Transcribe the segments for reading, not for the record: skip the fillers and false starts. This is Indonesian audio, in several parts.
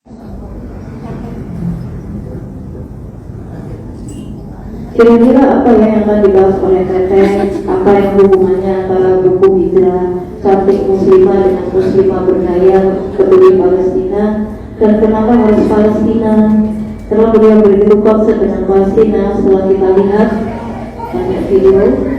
Kira-kira apa ya yang akan dibahas oleh Teteh? Apa yang hubungannya antara buku Hijrah, Cantik Muslimah dengan Muslimah Berdaya, Peduli Palestina, dan kenapa harus Palestina? Karena beliau begitu konsen dengan Palestina. Setelah kita lihat banyak video.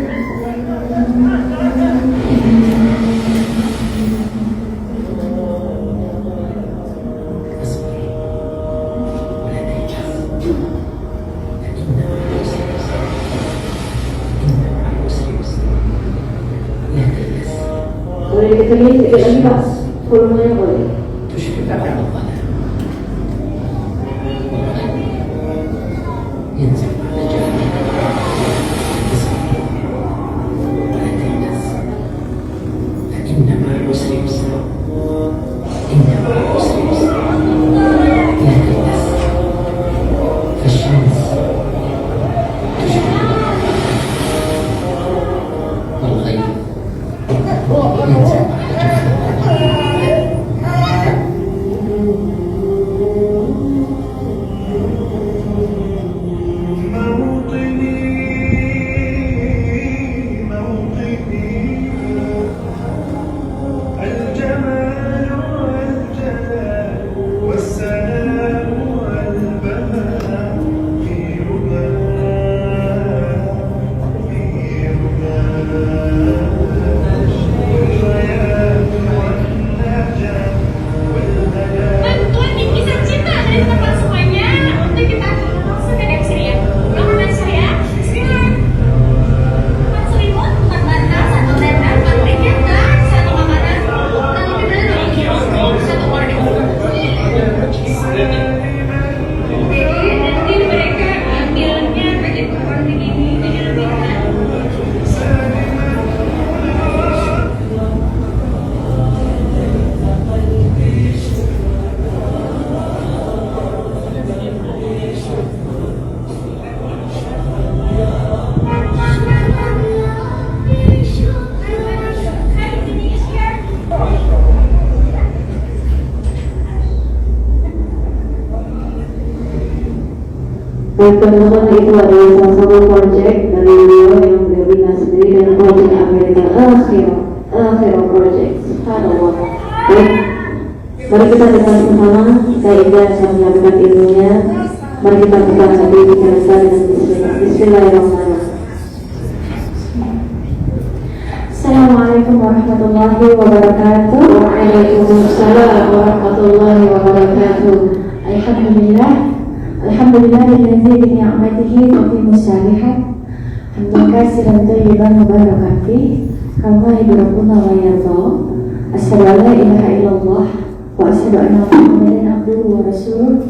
Boleh dikecilin sedikit lagi Pak, volumenya boleh. Teman-teman, itu adalah salah satu project dari beliau yang beliau bina sendiri, dan project Amerika Akhirah Project. Subhanallah. Baik, mari kita dengar bersama. Saya Ida yang menyampaikan ilmunya. Mari kita buka sambil bicara dengan Bismillahirrahmanirrahim. Assalamualaikum warahmatullahi wabarakatuh. Waalaikumsalam warahmatullahi wabarakatuh. Alhamdulillah. Alhamdulillahilladzi bi ni'matihi tutimmu shalihat. Hamdan katsiran thayyiban mubarakan fihi kama yuhibbu rabbuna wa yarda. Asyhadu an la ilaha illallah wa asyhadu anna Muhammadan abduhu wa rasuluh.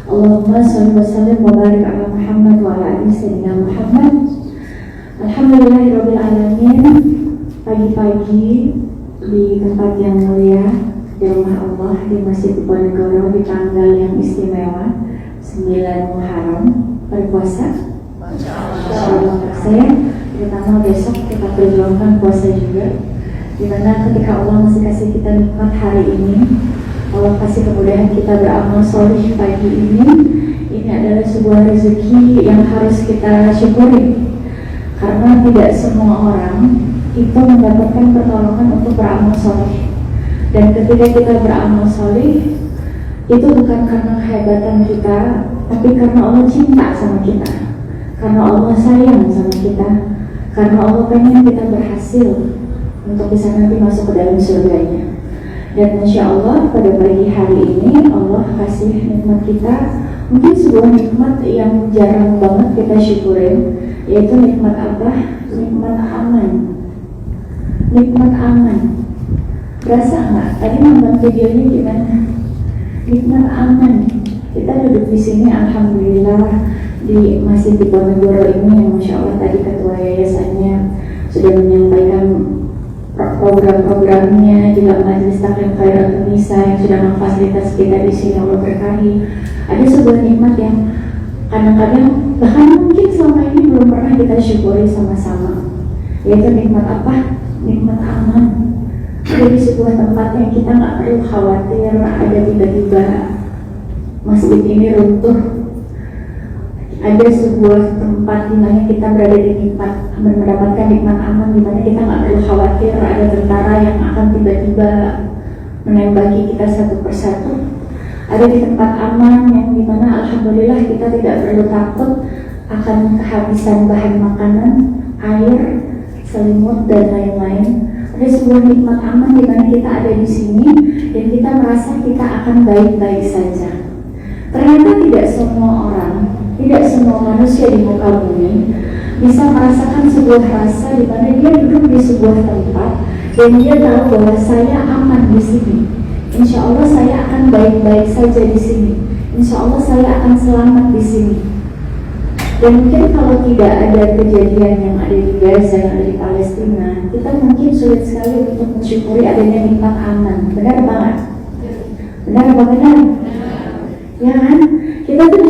Allahumma shalli wa sallim wa barik ala Muhammad wa ala ali sayyidina Muhammad. Alhamdulillahirabbil alamin. Pagi-pagi di tempat yang mulia, di rumah Allah, di Masjid Diponegoro, di tanggal yang istimewa 9 Muharram berpuasa. Saya terutama besok kita perjuangkan puasa juga, dimana ketika Allah masih kasih kita nikmat hari ini, Allah kasih kemudahan kita beramal solih pagi ini adalah sebuah rezeki yang harus kita syukuri, karena tidak semua orang itu mendapatkan pertolongan untuk beramal solih. Dan ketika kita beramal solih, itu bukan karena kehebatan kita, tapi karena Allah cinta sama kita, karena Allah sayang sama kita, karena Allah pengen kita berhasil untuk bisa nanti masuk ke dalam surganya. Dan Masya Allah, pada pagi hari ini Allah kasih nikmat kita, mungkin sebuah nikmat yang jarang banget kita syukurin, yaitu nikmat apa? Nikmat aman. Nikmat aman. Berasa nggak? Tadi nonton videonya gimana? Nikmat aman. Kita duduk di sini, alhamdulillah, di Masjid Diponegoro ini yang Masya Allah tadi ketua yayasannya sudah menyampaikan program-programnya, juga Majelis Taklim Khairatul Nisa yang sudah memfasilitasi kita di sini, Allah berkahi. Ada sebuah nikmat yang kadang-kadang bahkan mungkin selama ini belum pernah kita syukuri sama-sama, yaitu nikmat apa? Nikmat aman. Ada di sebuah tempat yang kita nggak perlu khawatir ada tiba-tiba masjid ini runtuh, ada sebuah tempat di mana kita berada di nikmat, mendapatkan nikmat aman, di mana kita nggak perlu khawatir ada tentara yang akan tiba-tiba menembaki kita satu persatu. Ada di tempat aman yang di mana alhamdulillah kita tidak perlu takut akan kehabisan bahan makanan, air, selimut dan lain-lain. Ada sebuah nikmat aman di mana kita ada di sini dan kita merasa kita akan baik-baik saja. Ternyata tidak semua orang, tidak semua manusia di muka bumi bisa merasakan sebuah rasa di mana dia duduk di sebuah tempat dan dia tahu bahwa saya aman di sini. Insya Allah saya akan baik-baik saja di sini. Insya Allah saya akan selamat di sini. Dan mungkin kalau tidak ada kejadian yang ada di Gaza, yang ada di Palestina, kita mungkin sulit sekali untuk mensyukuri adanya nikmat aman. Benar banget? Benar apa benar? Ya kan? Kita tuh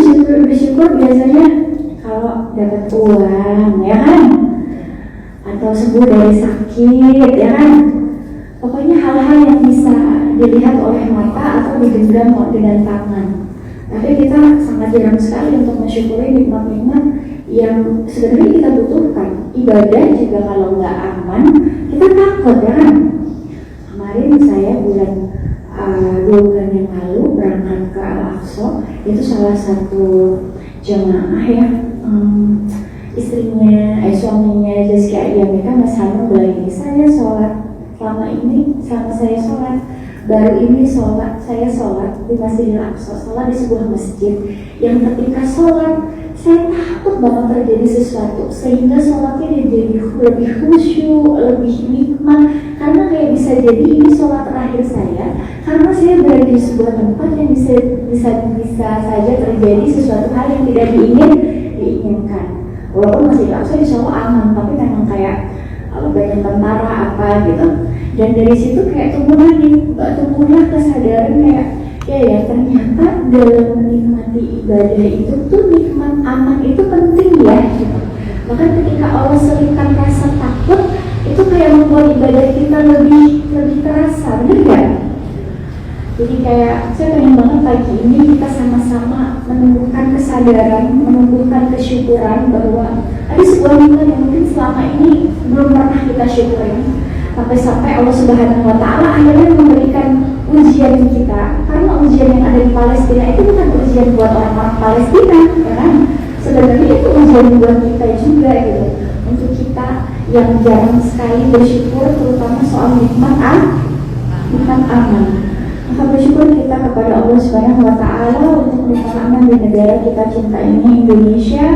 bersyukur biasanya kalau dapat uang, ya kan? Atau sembuh dari sakit, ya kan? Pokoknya hal-hal yang bisa dilihat oleh mata atau digenggam dengan tangan. Tapi kita sangat jarang sekali untuk mensyukuri nikmat-nikmat yang sebenarnya kita butuhkan. Ibadah juga kalau nggak aman, kita takut, ya kan? Kemarin saya bulan 2 bulan yang lalu berangkat ke Al-Aqsa. Itu salah satu jemaah ya, suaminya Jessica Ayamika, Mas Hanum bilang, saya sholat selama saya sholat, baru ini saya sholat di Masjidil Aqsa, sholat di sebuah masjid yang ketika sholat saya takut banget terjadi sesuatu sehingga sholatnya jadi lebih khusyuk, lebih nikmat, karena kayak bisa jadi ini sholat terakhir saya, karena saya berada di sebuah tempat yang bisa saja terjadi sesuatu hal yang tidak diinginkan. Walaupun Masjidil Aqsa insya Allah aman, tapi memang kayak banyak tentara apa gitu. Dan dari situ kayak tumbuhlah kesadaran kayak ya ternyata dalam menikmati ibadah itu tuh nikmat aman itu penting ya gitu. Bahkan ketika Allah selipkan rasa takut itu kayak membuat ibadah kita lebih terasa, benar gak? Jadi kayak saya pengen banget pagi ini kita sama-sama menumbuhkan kesadaran, menumbuhkan kesyukuran bahwa ada sebuah nikmat yang mungkin selama ini belum pernah kita syukuri. Sampai Allah Subhanahu wa Ta'ala akhirnya memberikan ujian kita, karena ujian yang ada di Palestina itu bukan ujian buat orang-orang Palestina, ya kan? Sebenarnya itu ujian buat kita juga gitu, untuk kita yang jarang sekali bersyukur terutama soal nikmat aman. Maka bersyukur kita kepada Allah Subhanahu wa Ta'ala untuk nikmat aman di negara kita cinta ini, Indonesia,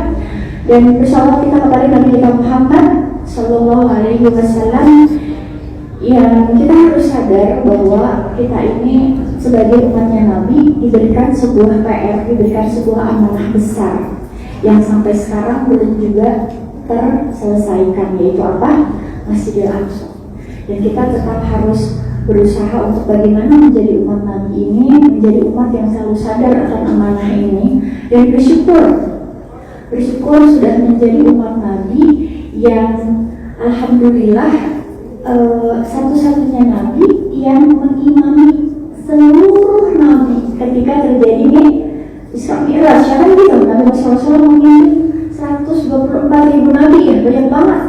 dan bersalawat kita kepada Nabi kita Muhammad Sallallahu Alaihi Wasallam. Yang kita harus sadar bahwa kita ini sebagai umatnya Nabi diberikan sebuah PR, diberikan sebuah amanah besar yang sampai sekarang belum juga terselesaikan, yaitu apa? Masjidil Aqsa. Dan kita tetap harus berusaha untuk bagaimana menjadi umat Nabi ini, menjadi umat yang selalu sadar akan amanah ini dan bersyukur sudah menjadi umat Nabi yang alhamdulillah satu-satunya Nabi yang mengimami seluruh Nabi ketika terjadi Isra Mi'raj. Siapa gitu? Nabi Muhammad SAW mengimami 124.000 Nabi, ya banyak banget.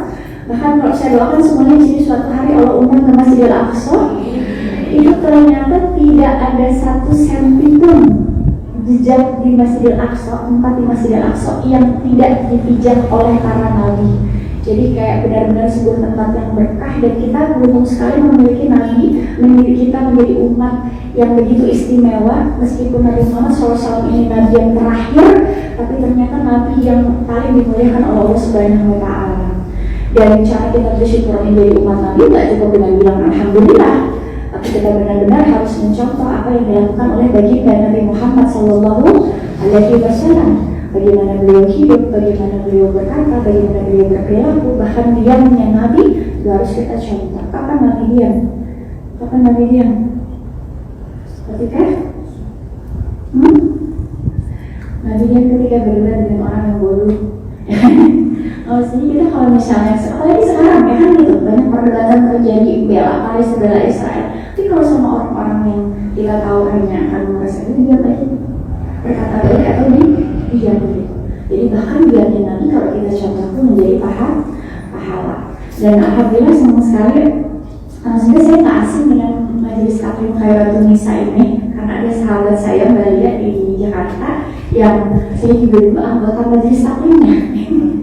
Bahkan kalau saya doakan semuanya di sini suatu hari Allah undang ke Masjidil Aqsa, itu ternyata tidak ada satu senti pun jejak di Masjidil Aqsa, tempat di Masjidil Aqsa yang tidak dipijak oleh para Nabi. Jadi kayak benar-benar sebuah tempat yang berkah, dan kita beruntung sekali memiliki Nabi, kita menjadi umat yang begitu istimewa. Meskipun Nabi Muhammad SAW ini Nabi yang terakhir, tapi ternyata Nabi yang paling dimuliakan oleh Allah Subhanahu wa Ta'ala. Dan cara kita bersyukur menjadi umat Nabi tidak cukup dengan bilang Alhamdulillah, tapi kita benar-benar harus mencontoh apa yang dilakukan oleh baginda Nabi Muhammad Sallallahu Alaihi Wasallam. Bagaimana beliau hidup, bagaimana beliau berkata, bagaimana beliau berperilaku, bahkan diamnya Nabi itu harus kita contoh. Kapan Nabi diam? Kapan Nabi diam? Ketika Nabi diam ketika berdebat dengan orang yang bodoh. Jadi kita kalau misalnya, apalagi sekarang ya kan gitu, banyak perdebatan terjadi bela Palestina, bela Israel. Tapi kalau sama orang-orang yang kita tahu hanya akan merasa ini dia baik, berkata baik atau diam gitu. Jadi bahkan diamnya Nabi kalau kita contoh itu menjadi pahala. Dan alhamdulillah senang sekali. Sebenarnya saya tak asing dengan majelis taklim Khairatun Nisa ini karena ada sahabat saya Mbak Lia di Jakarta yang saya juga anggota majelis taklimnya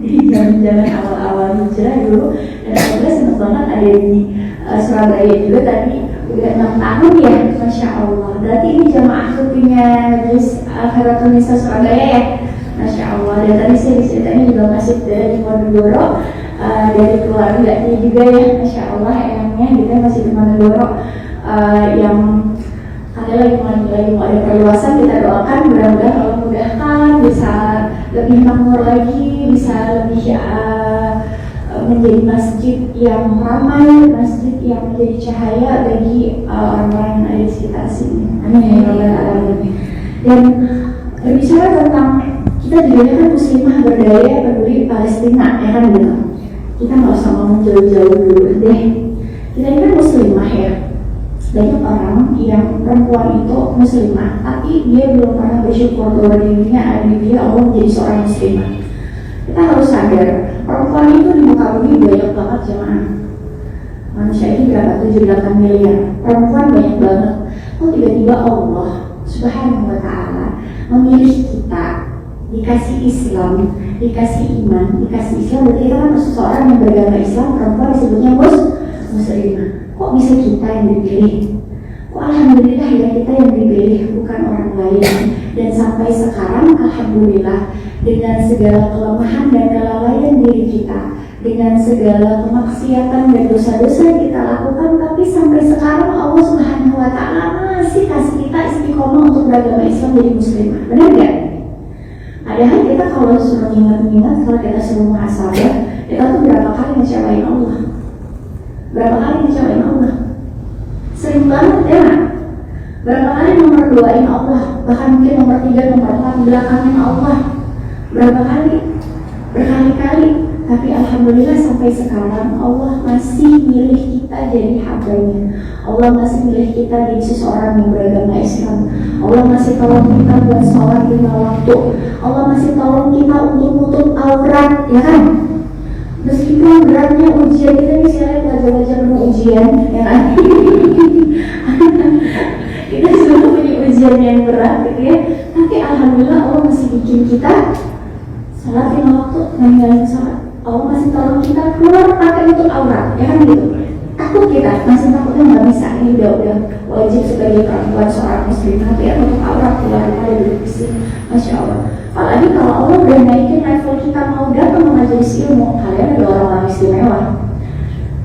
di jalan-jalan awal-awal hijrah dulu. Dan alhamdulillah senang banget ada di Surabaya juga tadi udah 6 tahun ya, Masya Allah. Berarti ini jamaah rutinnya majelis Khairatun Nisa Surabaya ya, Masya Allah. Dan tadi saya diceritanya juga masih dari Ponorogo, dari keluarganya juga ya, Masya Allah. Eyangnya kita masih di Ponorogo, yang kalian lagi mau ada perluasan, kita doakan mudah-mudahan Allah mudahkan, bisa lebih makmur lagi, bisa lebih menjadi masjid yang ramai, masjid yang menjadi cahaya bagi orang-orang yang ada di sekitar sini. Amin ya rabbal alamin. Dan berbicara tentang kita juga kan muslimah berdaya peduli Palestina, ya kan gitu. Kita nggak usah ngomong jauh-jauh dulu deh. Kita ini kan muslimah ya. Banyak orang yang perempuan itu muslimah, tapi dia belum pernah bersyukur bahwa dirinya ada dia Allah menjadi seorang muslimah. Kita harus sadar, perempuan itu di muka bumi banyak banget jemaah. Manusia ini berapa? 7-8 miliar. Perempuan banyak banget. Kok tiba-tiba Allah Subhanahu wa Ta'ala memilih kita, dikasih Islam, dikasih iman, dikasih Islam. Berarti kita kan seseorang yang beragama Islam, perempuan disebutnya muslimah. Kok bisa kita yang dipilih? Kok alhamdulillah ya kita yang dipilih, bukan orang lain. Dan sampai sekarang alhamdulillah dengan segala kelemahan dan kelalaian diri kita, dengan segala kemaksiatan dan dosa-dosa yang kita lakukan, tapi sampai sekarang Allah Subhanahu wa Ta'ala masih kasih kita istiqomah untuk beragama Islam jadi muslimah. Benar nggak? Padahal kita kalau suruh ingat-ingat, kalau kita suruh muhasabah, kita tuh berapa kali ngecewain Allah? Berapa kali ngecewain Allah? Sering banget ya. Berapa kali nomor 2-in Allah, bahkan mungkin nomor 3, nomor 4 belakangin Allah. Berapa kali? Berkali-kali. Tapi alhamdulillah sampai sekarang Allah masih milih kita jadi hambanya. Allah masih milih kita jadi seseorang yang beragama Islam. Allah masih tolong kita buat sholat 5 waktu. Allah masih tolong kita untuk nutup aurat, ya kan? Meskipun beratnya ujian, kita ini sekarang belajar ujian, ya kan? Kita sudah punya ujian yang berat gitu ya. Tapi alhamdulillah Allah masih bikin kita sholat 5 waktu, ninggalin sholat. Allah masih tolong kita keluar pakai untuk aurat, ya kan gitu. Takut kita, masih takutnya nggak bisa. Ini udah wajib sebagai perempuan seorang muslimah ya untuk aurat keluar dari bersih, Masya Allah. Apalagi kalau Allah udah naikin level kita mau datang ke majelis ilmu, kalian ada orang-orang istimewa.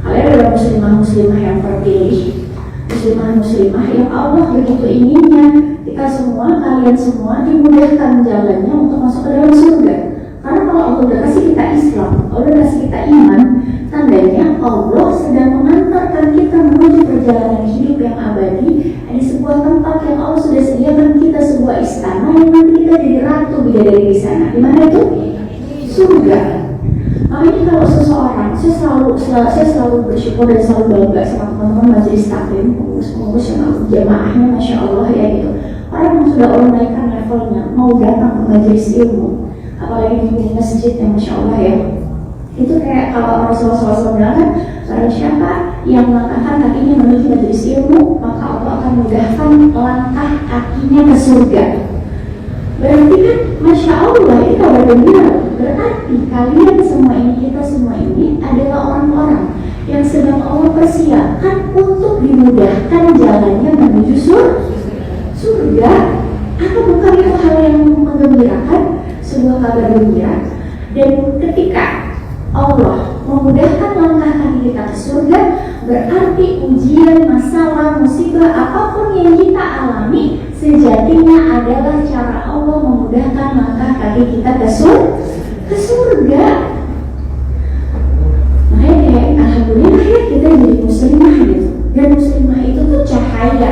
Kalian adalah muslimah-muslimah yang terpilih, muslimah-muslimah yang Allah begitu inginnya kita semua, kalian semua dimudahkan jalannya untuk masuk ke dalam surga. Karena kalau Allah udah kasih kita Islam, Allah udah kasih kita iman, tandanya Allah sedang mengantarkan kita menuju perjalanan hidup yang abadi di sebuah tempat yang Allah sudah sediakan kita, sebuah istana yang nanti kita jadi ratu bidadari di sana. Di mana itu? Surga. Makanya kalau seseorang, saya selalu bersyukur dan selalu bangga sama teman-teman majelis taklim, pengurus yang jamaahnya, Masya Allah ya gitu. Orang yang sudah Allah naikkan levelnya, mau datang ke majelis ilmu, apalagi di masjid yang Masya Allah ya. Itu kayak kalau Rasulullah SAW bilang kan, barang siapa yang melangkahkan kakinya menuju majelis ilmu, maka Allah akan mudahkan langkah kakinya ke surga. Berarti kan Masya Allah itu kabar gembira. Berarti kalian semua ini, kita semua ini adalah orang-orang yang sedang Allah persiapkan untuk dimudahkan jalannya menuju surga. Apa bukan itu hal yang menggembirakan? Sebuah kabar gembira. Dan ketika Allah memudahkan langkah kaki kita ke surga, berarti ujian, masalah, musibah, apapun yang kita alami sejatinya adalah cara Allah memudahkan langkah kaki kita ke surga. Makanya kayak alhamdulillah ya kita jadi muslimah gitu. Dan muslimah itu tuh cahaya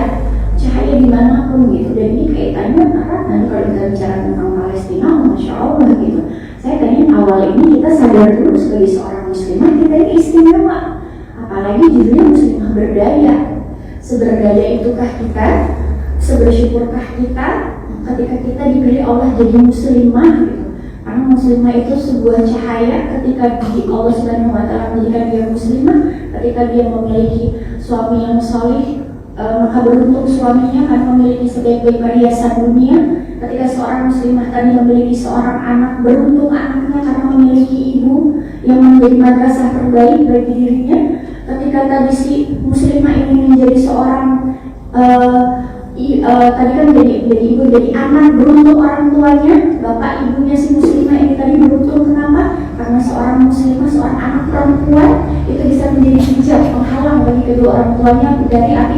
dimanapun gitu. Dan ini kaitannya erat nanti kalau kita bicara tentang Palestina, Masya Allah gitu. Saya tadi awal ini kita sadar dulu sebagai seorang muslimah kita ini istimewa. Apalagi judulnya muslimah berdaya. Seberdaya itukah kita? Sebersyukurkah kita ketika kita dipilih Allah jadi muslimah gitu. Karena muslimah itu sebuah cahaya ketika Allah Subhanahu wa Ta'ala menjadikan dia muslimah, ketika dia memiliki suami yang salih, maka beruntung suaminya karena memiliki sebaik-baik perhiasan dunia. Ketika seorang muslimah tadi memiliki seorang anak, beruntung anaknya karena memiliki ibu yang menjadi madrasah terbaik bagi dirinya. Ketika tadi si muslimah ini menjadi seorang tadi kan jadi ibu, jadi anak, beruntung orang tuanya, bapak ibunya si muslimah ini tadi beruntung. Kenapa? Karena seorang muslimah, seorang anak perempuan itu bisa menjadi hijab penghalang bagi kedua orang tuanya dari api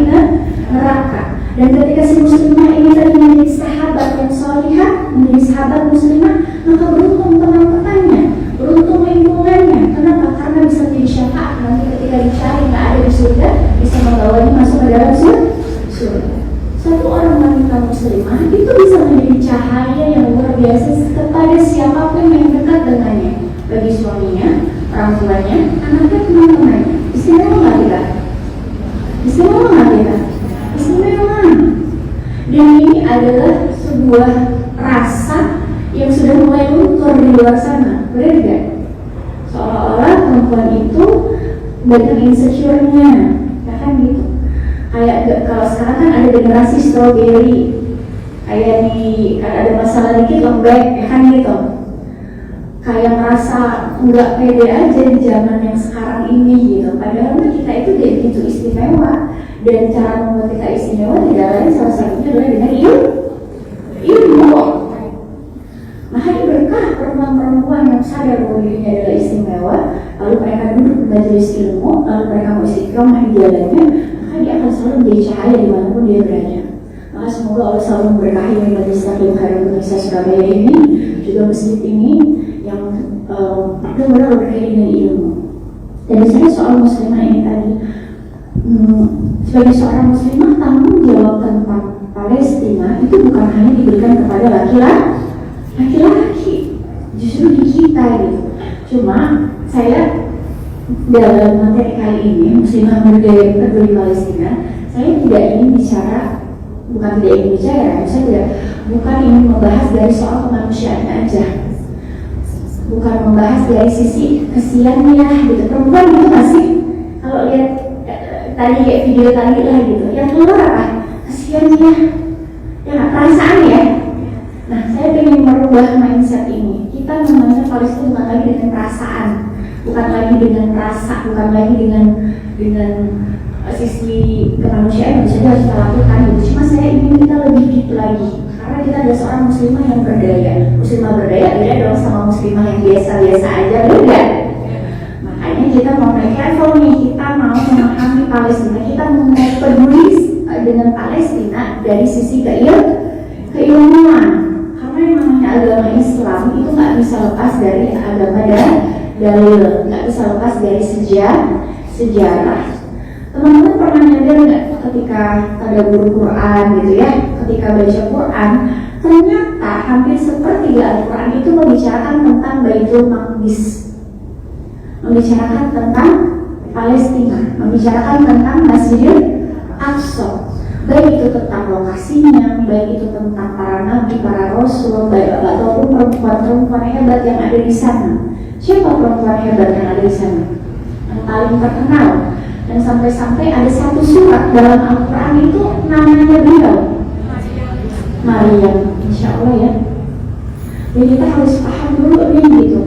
neraka. Dan ketika si muslimah ini tadi menjadi sahabat yang salihah, menjadi sahabat muslimah, maka beruntung teman-temannya, beruntung lingkungannya. Kenapa? Karena bisa menjadi syafaat nanti ketika dicari nggak ada di surga, bisa membawanya masuk ke dalam surga. Satu orang wanita muslimah itu bisa menjadi cahaya yang luar biasa kepada siapapun yang dekat dengannya, bagi suaminya, orang tuanya, anaknya, teman-temannya. Istimewa nggak kita? Istimewa nggak kita? Istimewa. Dan ini adalah sebuah rasa yang sudah mulai luntur di luar sana, benar nggak? Seolah-olah perempuan itu banyak insecure-nya, ya kan gitu. Kayak kalau sekarang kan ada generasi strawberry, kayak nih kan ada masalah dikit lembek, ya kan gitu. Kayak merasa nggak pede aja di zaman yang sekarang ini gitu. Padahal kita itu kayak gitu istimewa, dan cara membuat kita istimewa tidak lain salah satunya adalah dengan ilmu. Makanya berkah perempuan-perempuan yang sadar bahwa dirinya adalah istimewa, lalu mereka duduk di majelis ilmu, lalu mereka mau istiqomah di jalannya, maka dia akan selalu menjadi cahaya dimanapun dia berada. Maka semoga Allah selalu memberkahi Majelis Taklim Khairul Nisa Surabaya ini, juga masjid ini yang benar-benar berkaitan dengan ilmu. Dan misalnya soal muslimah ini tadi, sebagai seorang muslimah, tanggung jawab tentang Palestina itu bukan hanya diberikan kepada laki-laki, justru di kita gitu. Cuma saya dalam materi kali ini, muslimah berdaya peduli Palestina, saya tidak ingin bicara, saya bukan ingin membahas dari soal kemanusiaannya aja, bukan membahas dari sisi kesiannya gitu. Perempuan itu masih, kalau lihat tadi kayak video tadi lah gitu, yang keluar apa? Kesiannya, ya perasaan ya. Nah, saya ingin merubah mindset ini. Kita memandang Palestina bukan lagi dengan perasaan, bukan lagi dengan rasa, bukan lagi dengan sisi kemanusiaan yang bisa harus kita lakukan gitu. Cuma saya ingin kita lebih deep lagi, karena kita ada seorang muslimah yang berdaya. Muslimah berdaya beda dong sama muslimah yang biasa-biasa aja, beda. Makanya kita mau naik level nih, kita mau memahami Palestina, kita mau peduli dengan Palestina dari sisi keilmuan. Karena yang namanya agama Islam itu nggak bisa lepas dari agama dalil, nggak bisa lepas dari sejarah. Teman-teman pernah nyadar nggak ketika ada guru Quran gitu ya, ketika baca Quran, ternyata hampir sepertiga Al-Quran itu membicarakan tentang Baitul Maqdis, membicarakan tentang Palestina, membicarakan tentang Masjidil Aqsa. Baik itu tentang lokasinya, baik itu tentang para nabi, para rasul, baik ataupun perempuan-perempuan hebat yang ada di sana. Siapa perempuan hebat yang ada di sana? Yang paling terkenal. Dan sampai-sampai ada satu surat dalam Al-Quran itu namanya beliau, Maryam, insya Allah ya. Jadi kita harus paham dulu nih gitu,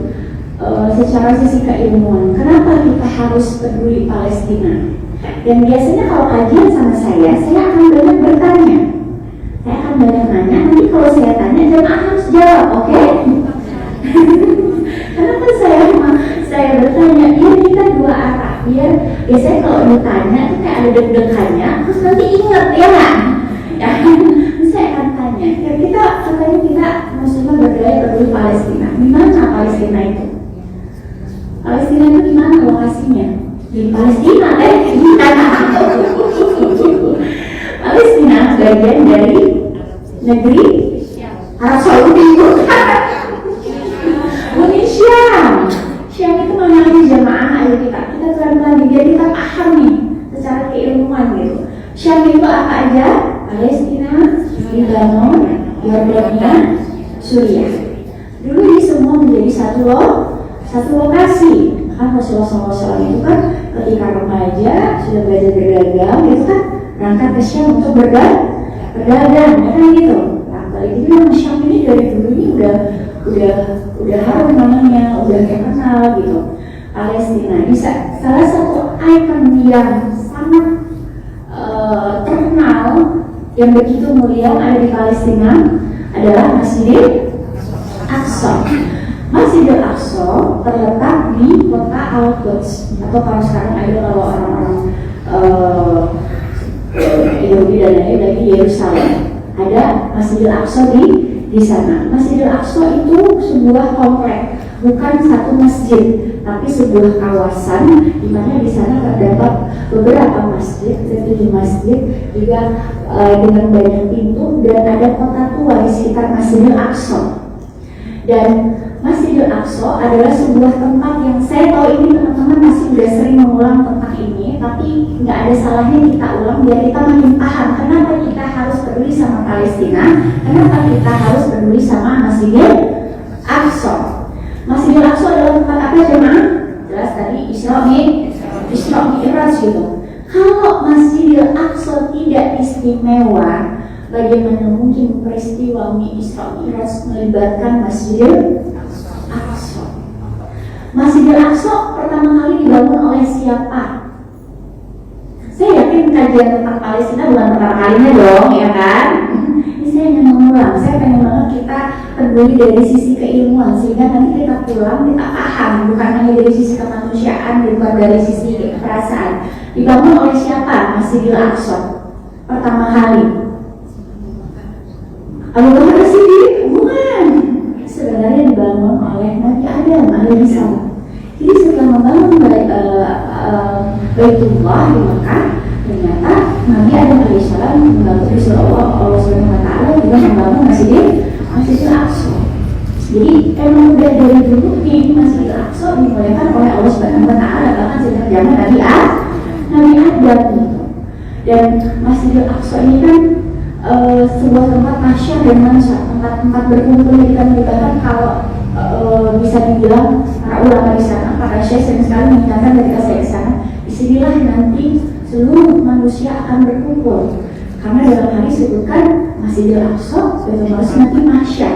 secara sisi keilmuan, kenapa kita harus peduli Palestina. Dan biasanya kalau kajian sama saya akan banyak bertanya, saya akan banyak nanya. Nanti kalau saya tanya, jemaah harus jawab, oke? Karena kan saya bertanya, biar kita dua arah. Biar biasanya kalau ditanya itu kayak ada deg-degannya, terus nanti ingat ya nggak? Ya, saya akan tanya. Ya kita katanya kita muslimah berdaya peduli Palestina. Di mana Palestina itu? Palestina itu di mana lokasinya? Di Palestina, Palestina bagian dari negeri Arab Saudi. Syam. Syam itu mana lagi jamaah? Ayo kita pelan-pelan biar kita paham nih secara keilmuan gitu. Syam itu apa aja? Palestina, Lebanon, Yordania, Suriah. Dulu ini semua menjadi satu lokasi. Kan Rasulullah SAW itu kan ketika remaja sudah belajar berdagang, itu kan berangkat ke Syam untuk berdagang, kan gitu. Nah, kali itu Syam ini dari dulu ini udah harum namanya, udah terkenal gitu. Palestina bisa salah satu ikon yang sangat terkenal yang begitu mulia ada di Palestina adalah Masjidil Aqsa. Masjidil Aqsa terletak di kota Al-Quds, atau kalau sekarang ada kalau orang-orang Yahudi dan lain lagi Yerusalem. Ada Masjidil Aqsa di sana. Masjidil Aqsa itu sebuah komplek, bukan satu masjid, tapi sebuah kawasan di mana di sana terdapat beberapa masjid, 7 masjid juga dengan banyak pintu, dan ada kota tua di sekitar Masjidil Aqsa. Dan Masjidil Aqsa adalah sebuah tempat yang saya tahu ini teman-teman masih udah sering mengulang tentang ini, tapi nggak ada salahnya kita ulang biar kita makin paham kenapa kita harus peduli sama Palestina, kenapa kita harus peduli sama Masjidil Aqsa. Masjidil Aqsa adalah tempat apa jemaah? Jelas tadi Isra Mi'raj gitu. Kalau Masjidil Aqsa tidak istimewa, bagaimana mungkin peristiwa Isra Mi'raj melibatkan Masjidil Aqsa? Masjidil Aqsa pertama kali dibangun oleh siapa? Saya yakin kajian tentang Palestina bukan pertama kalinya dong, ya kan? Ini saya ingin mengulang, saya pengen banget kita peduli dari sisi keilmuan sehingga nanti kita pulang kita paham, bukan hanya dari sisi kemanusiaan, bukan dari sisi perasaan. Dibangun oleh siapa Masjidil Aqsa pertama kali? Abu Bakar Siddiq? Bukan. Sebenarnya dibangun oleh Nabi Adam alaihissalam. Jadi setelah membangun Baitullah di Mekah, ternyata Nabi Adam alaihissalam membantu Allah Subhanahu wa Ta'ala juga membangun Masjidil Aqsa. Jadi emang udah dari dulu di Masjidil Aqsa dimulaikan oleh Allah Subhanahu wa Ta'ala bahkan sejak zaman Nabi Adam gitu. Dan Masjidil Aqsa ini kan sebuah tempat masyar dan manusia, tempat berkumpul dan bahkan kalau bisa dibilang para ulama di sana, para syekh sering sekali menyatakan ketika saya ke sana, disinilah nanti seluruh manusia akan berkumpul. Karena dalam hadis disebutkan Masjidil Aqsa sebagai nanti masyar.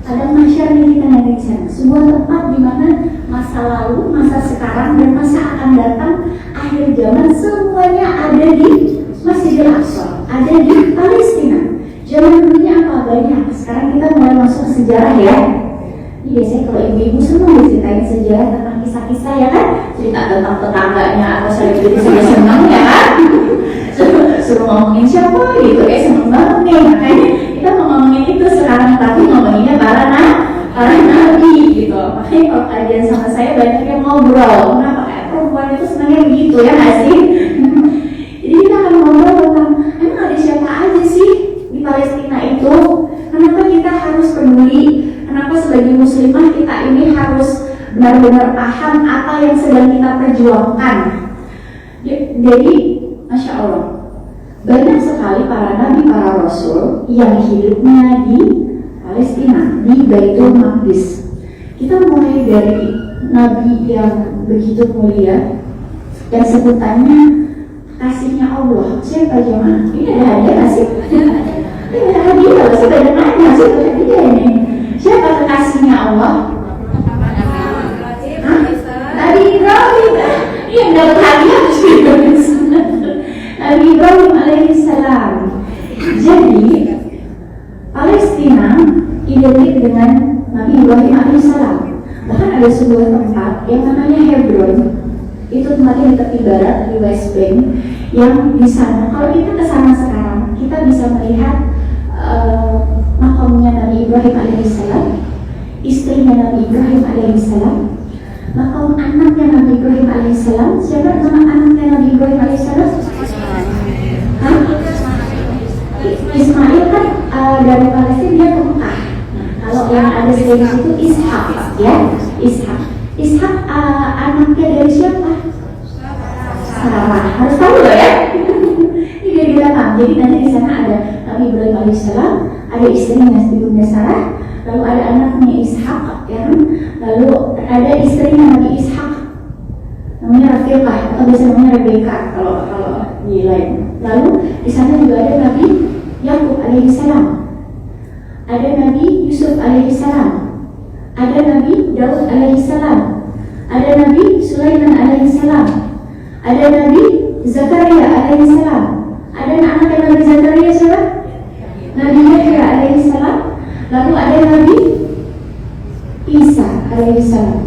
Ada masyar yang kita nanti di sana, sebuah tempat di mana masa lalu, masa sekarang dan masa akan datang, akhir zaman semuanya ada di Masjidil Aqsa, ada di Palestina. Zaman dulunya apa? Banyak. Sekarang kita mulai masuk sejarah ya. Ini biasanya kalau ibu-ibu senang diceritain sejarah tentang kisah-kisah ya kan? Cerita tentang tetangganya atau selebriti saja senang ya kan? Suruh ngomongin siapa gitu, senang banget nih. Makanya kita mau ngomongin itu sekarang, tapi ngomonginnya para nabi gitu. Makanya kalau kajian sama saya banyak yang ngobrol. Kenapa? Kayak perempuan itu senangnya begitu ya nggak sih? Jadi kita akan ngobrol tentang emang ada siapa aja sih di Palestina itu? Kenapa kita harus peduli? Kenapa sebagai muslimah kita ini harus benar-benar paham apa yang sedang kita perjuangkan? Jadi, Masya Allah, banyak sekali para nabi, para rasul yang hidupnya di Palestina, di Baitul Maqdis. Kita mulai dari nabi yang begitu mulia, yang sebutannya kasihnya Allah. Siapa jemaah? Ini ada hadiah nggak sih? Ini ada hadiah, kalau saya ada nanya sih hadiah ini. Siapa kekasihnya Allah? Nabi Ibrahim. Ini yang dapat hadiah Nabi Ibrahim alaihissalam. Jadi Palestina identik dengan Nabi Ibrahim alaihissalam. Bahkan ada sebuah tempat yang namanya Hebron. Itu tempatnya di tepi barat di West Bank, yang di sana kalau kita ke sana sekarang kita bisa melihat makamnya Nabi Ibrahim alaihissalam, istrinya Nabi Ibrahim alaihissalam, makam anaknya Nabi Ibrahim alaihissalam. Siapa nama anaknya Nabi Ibrahim alaihissalam? Ismail kan dari Palestina dia ke Mekah. Kalau yang ada di situ Ishak ya, Ishak anaknya dari siapa? Sarah. Harus tahu loh ya. Ini biar kita paham. Jadi nanti di sana ada Nabi Ibrahim alaihissalam, ada istrinya Ibunda Sarah, lalu ada anaknya Ishak, ya kan? Lalu ada istrinya Nabi Ishak, namanya Rafiqah atau biasa namanya Rebeka kalau di lain. Lalu di sana juga ada Nabi Yakub alaihissalam, ada Nabi Yusuf alaihissalam, ada Nabi Daud alaihissalam, ada Nabi Sulaiman alaihissalam, ada Nabi Zakaria alaihissalam. Ada anak Nabi Zakaria siapa? Nabi Yahya alaihissalam. Lalu ada Nabi Isa alaihissalam.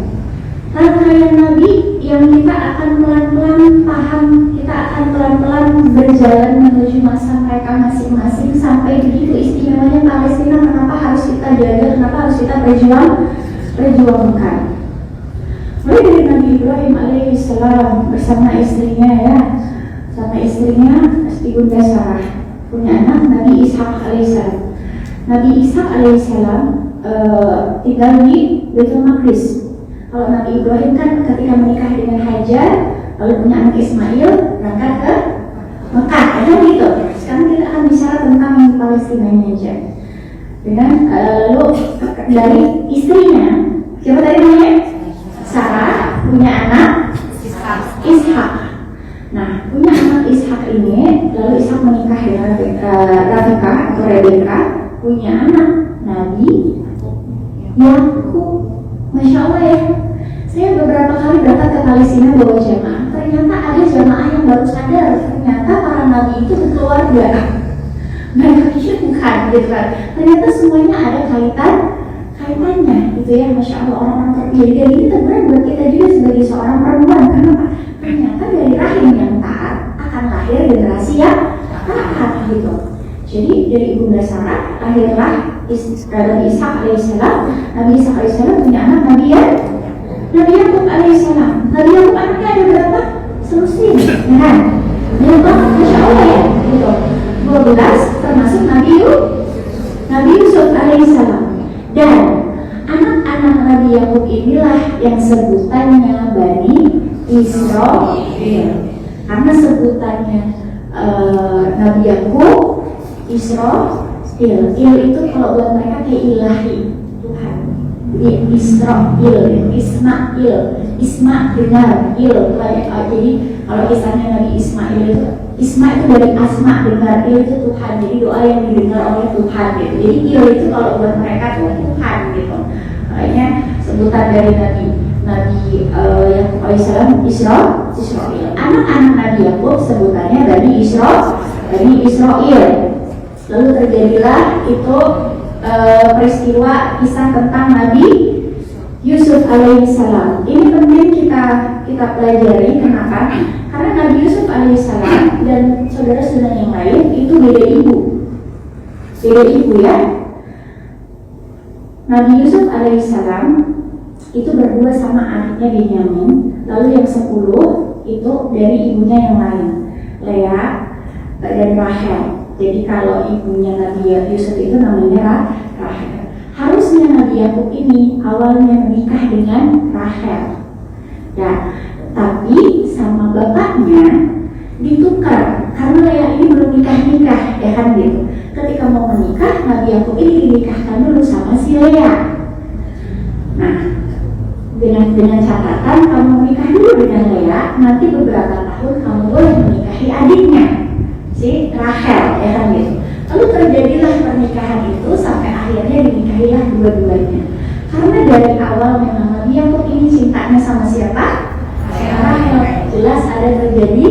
Rangkaian Nabi yang kita akan pelan-pelan paham, kita akan pelan-pelan berjalan menuju masa mereka masing-masing sampai begitu istimewanya Palestina. Kenapa harus kita jaga? Kenapa harus kita perjuangkan? Mulai dari Nabi Ibrahim alaihissalam bersama istrinya, ya, sama istrinya Ibunda Sarah, punya anak Nabi Ishak alaihissalam. Nabi Ishak alaihissalam tinggal di Baitul Maqdis. Kalau Nabi Ibrahim kan ketika menikah dengan Hajar, lalu punya anak Ismail, berangkat ke Mekah, ada gitu. Sekarang kita akan bicara tentang Palestina aja. Dengan lalu dari istrinya, siapa tadi namanya? Sarah, punya anak Ishak. Nah, punya anak Ishak ini, lalu Ishak menikah dengan Rafiqah atau Rebeka, punya anak Nabi Yakub. Masya Allah, ya. Saya beberapa kali berangkat ke Palestina bawa jamaah. Ternyata ada jamaah yang baru sadar, ternyata para nabi itu berkeluarga. Mereka pikir bukan, gitu kan. Ternyata semuanya ada kaitannya, gitu ya. Masya Allah, orang-orang terpilih. Dan ini teguran buat kita juga sebagai seorang perempuan. Kenapa? Ternyata dari rahim yang taat akan lahir generasi yang taat, gitu. Jadi dari Ibunda Sarah lahirlah Nabi Ishak alaihissalam. Nabi Ishak alaihissalam punya anak Nabi Yakub alaihissalam. Nabi Yakub anaknya ada berapa? Selusin, ya kan? Masya Allah, ya, gitu. 12 termasuk Nabi Yusuf alaihissalam. Dan anak-anak Nabi Yakub inilah yang sebutannya Bani Israil. Karena sebutannya Nabi Yakub, Israil. Il itu kalau buat mereka kayak ilahi, Tuhan. Israil, Isma dengar, Il. Jadi kalau kisahnya Nabi Ismail itu, Isma itu dari asma, dengar, Il itu Tuhan. Jadi doa yang didengar oleh Tuhan, gitu. Jadi Il itu kalau buat mereka tuh Tuhan, gitu. Makanya sebutan dari Nabi Yakub alaihissalam Israil. Anak-anak Nabi Yakub sebutannya Bani Israil. Lalu terjadilah itu peristiwa kisah tentang Nabi Yusuf alaihissalam. Ini penting kita pelajari. Kenapa? Karena Nabi Yusuf alaihissalam dan saudara-saudara yang lain itu beda ibu, ya. Nabi Yusuf alaihissalam itu berdua sama adiknya Benyamin. Lalu yang 10 itu dari ibunya yang lain, Lea dan Rahel. Jadi kalau ibunya Nabi Yusuf itu namanya Rahel. Harusnya Nabi Yakub ini awalnya menikah dengan Rahel. Ya, tapi sama bapaknya ditukar karena Lea ini belum nikah, ya kan gitu. Ketika mau menikah, Nabi Yakub ini dinikahkan dulu sama si Lea. Nah, dengan catatan kamu menikah dulu dengan Lea, nanti beberapa tahun kamu boleh menikahi adiknya, si Rahel, ya kan gitu. Lalu terjadilah pernikahan itu sampai akhirnya dinikahilah dua-duanya. Karena dari awal memang Nabi Yakub ini cintanya sama siapa? Rahel. Jelas ada terjadi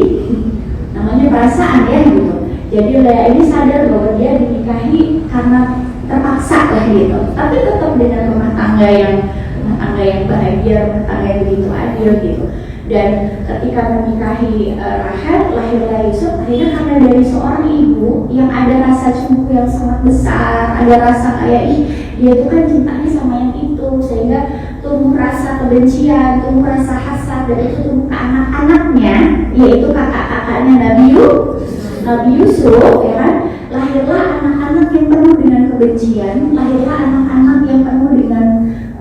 namanya perasaan, ya gitu. Jadi Lea ini sadar bahwa dia dinikahi karena terpaksa lah gitu. Tapi tetap dengan rumah tangga yang bahagia, rumah tangga yang begitu adil gitu. Dan ketika menikahi Rahel, lahirlah Yusuf. Akhirnya karena dari seorang ibu yang ada rasa cemburu yang sangat besar, ada rasa kayak dia tuh kan cintanya sama yang itu, sehingga tumbuh rasa kebencian, tumbuh rasa hasad, dan itu tumbuh ke anak-anaknya, yaitu kakak-kakaknya Nabi Yusuf, ya kan? Lahirlah anak-anak yang penuh dengan kebencian, lahirlah anak-anak yang penuh dengan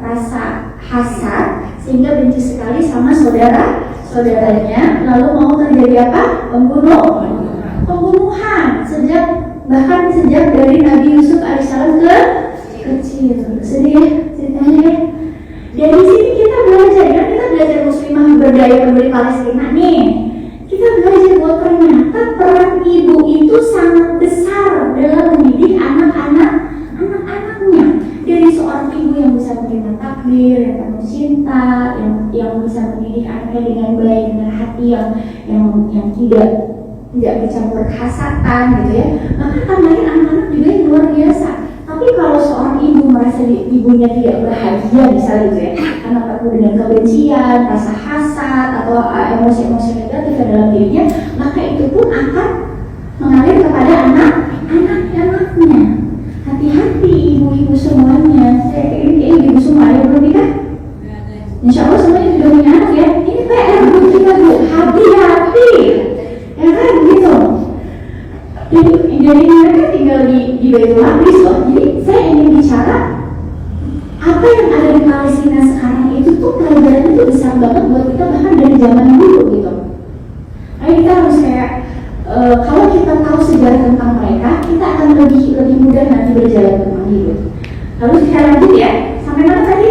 rasa hasad, sehingga benci sekali sama saudaranya. Lalu mau terjadi apa? Pembunuhan. Sejak bahkan sejak dari Nabi Yusuf alaihissalam ke kecil. Sedih ya ceritanya ya. Dari sini kita belajar ya, kita belajar muslimah berdaya peduli Palestina nih. Kita belajar bahwa ternyata peran ibu itu sangat besar dalam mendidik anak-anaknya. Dari seorang ibu yang bisa menerima takdir, yang penuh cinta, yang bisa mendidik anaknya dengan baik, dengan hati yang tidak bercampur kehasatan gitu ya. Maka akan lahir anak-anak juga yang luar biasa. Tapi kalau seorang ibu merasa ibunya tidak bahagia misalnya gitu ya, karena penuh dengan kebencian, rasa hasad atau emosi-emosi negatif dalam dirinya, maka itu pun akan mengalir kepada anak-anaknya. Hati-hati ibu-ibu semuanya. Saya kira ibu semua ada belum nikah? Insya Allah semuanya sudah punya anak ya. Ini PR buat kita bu, hati-hati. Ya kan gitu. Jadi mereka tinggal di Baitul Maqdis loh. Jadi saya ingin bicara apa yang ada di Palestina sekarang itu tuh pelajaran itu besar banget buat kita bahkan dari zaman dulu gitu. Ayo kita harus kayak kalau kita tahu sejarah tentang mereka, kita akan lebih mudah nanti berjalan tentang hidup. Lalu kita lanjut ya, sampai mana tadi?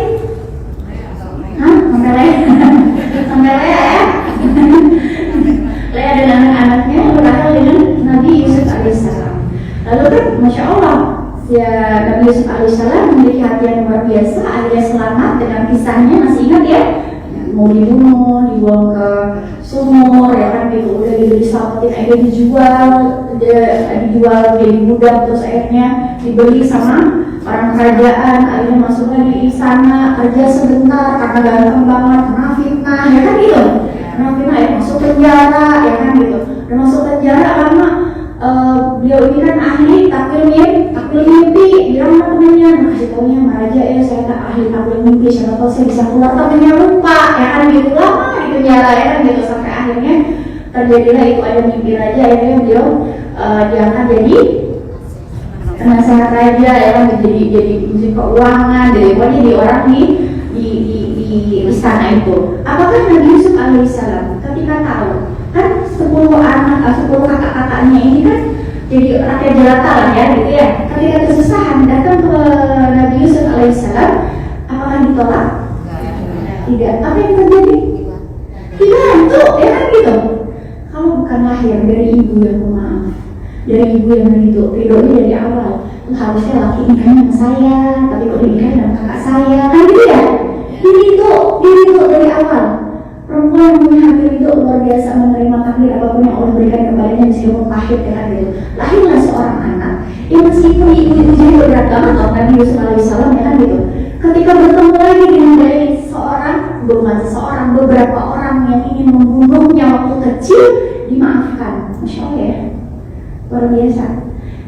Sampai Lea. Sampai Lea ya. Lea dan anak-anaknya berhasil dengan Nabi Yusuf alaihissalam. Lalu kan, masya Allah, ya Nabi Yusuf alaihissalam memiliki hati yang luar biasa. Akhirnya selamat dengan kisahnya, masih ingat ya? Mau dibunuh, dibuang ke sumur, ya kan gitu. Udah diselamatin, akhirnya dijual jadi budak, terus akhirnya dibeli sama orang kerajaan. Akhirnya masuk lagi di sana, kerja sebentar karena ganteng banget, kena fitnah, ya kan gitu. Kena fitnah, ya masuk penjara, ya kan gitu. Dan masuk penjara karena beliau ini kan ahli takwil mimpi. Bilang sama temennya, kasih taunya sama raja ya, saya tak ahli takwil mimpi, siapa tahu saya bisa keluar, temennya lupa, ya kan gitu. Lama di penjara, ya kan gitu, sampai akhirnya terjadilah itu, ada mimpi raja. Akhirnya beliau diangkat jadi penasehat raja, ya kan, jadi menteri keuangan, jadi orang di istana itu. Apakah Nabi Yusuf alaihissalam ketika tahu kan 10 kakak-kakaknya ini kan jadi rakyat jelata lah ya gitu ya, ketika kesusahan datang ke Nabi Yusuf alaihissalam, apakah ditolak? Tidak. Apa yang terjadi? Dibantu, ya kan gitu. Kalau bukan lahir dari ibu yang pemaaf, dari ibu yang ridhonya dari awal, harusnya laki nikahnya sama saya, tapi kok nikahnya sama kakak saya, kan gitu ya. Diridho dari awal. Perempuan yang punya hati ridho luar biasa, menerima takdir apapun yang Allah berikan kepadanya meskipun pahit, ya kan gitu. Lahirlah seorang anak yang meskipun ibu jadi berat banget loh, Nabi Yusuf alaihissalam, ya kan gitu. Ketika bertemu lagi dengan beberapa orang yang ingin membunuhnya waktu kecil, dimaafkan. Masya Allah ya, luar biasa.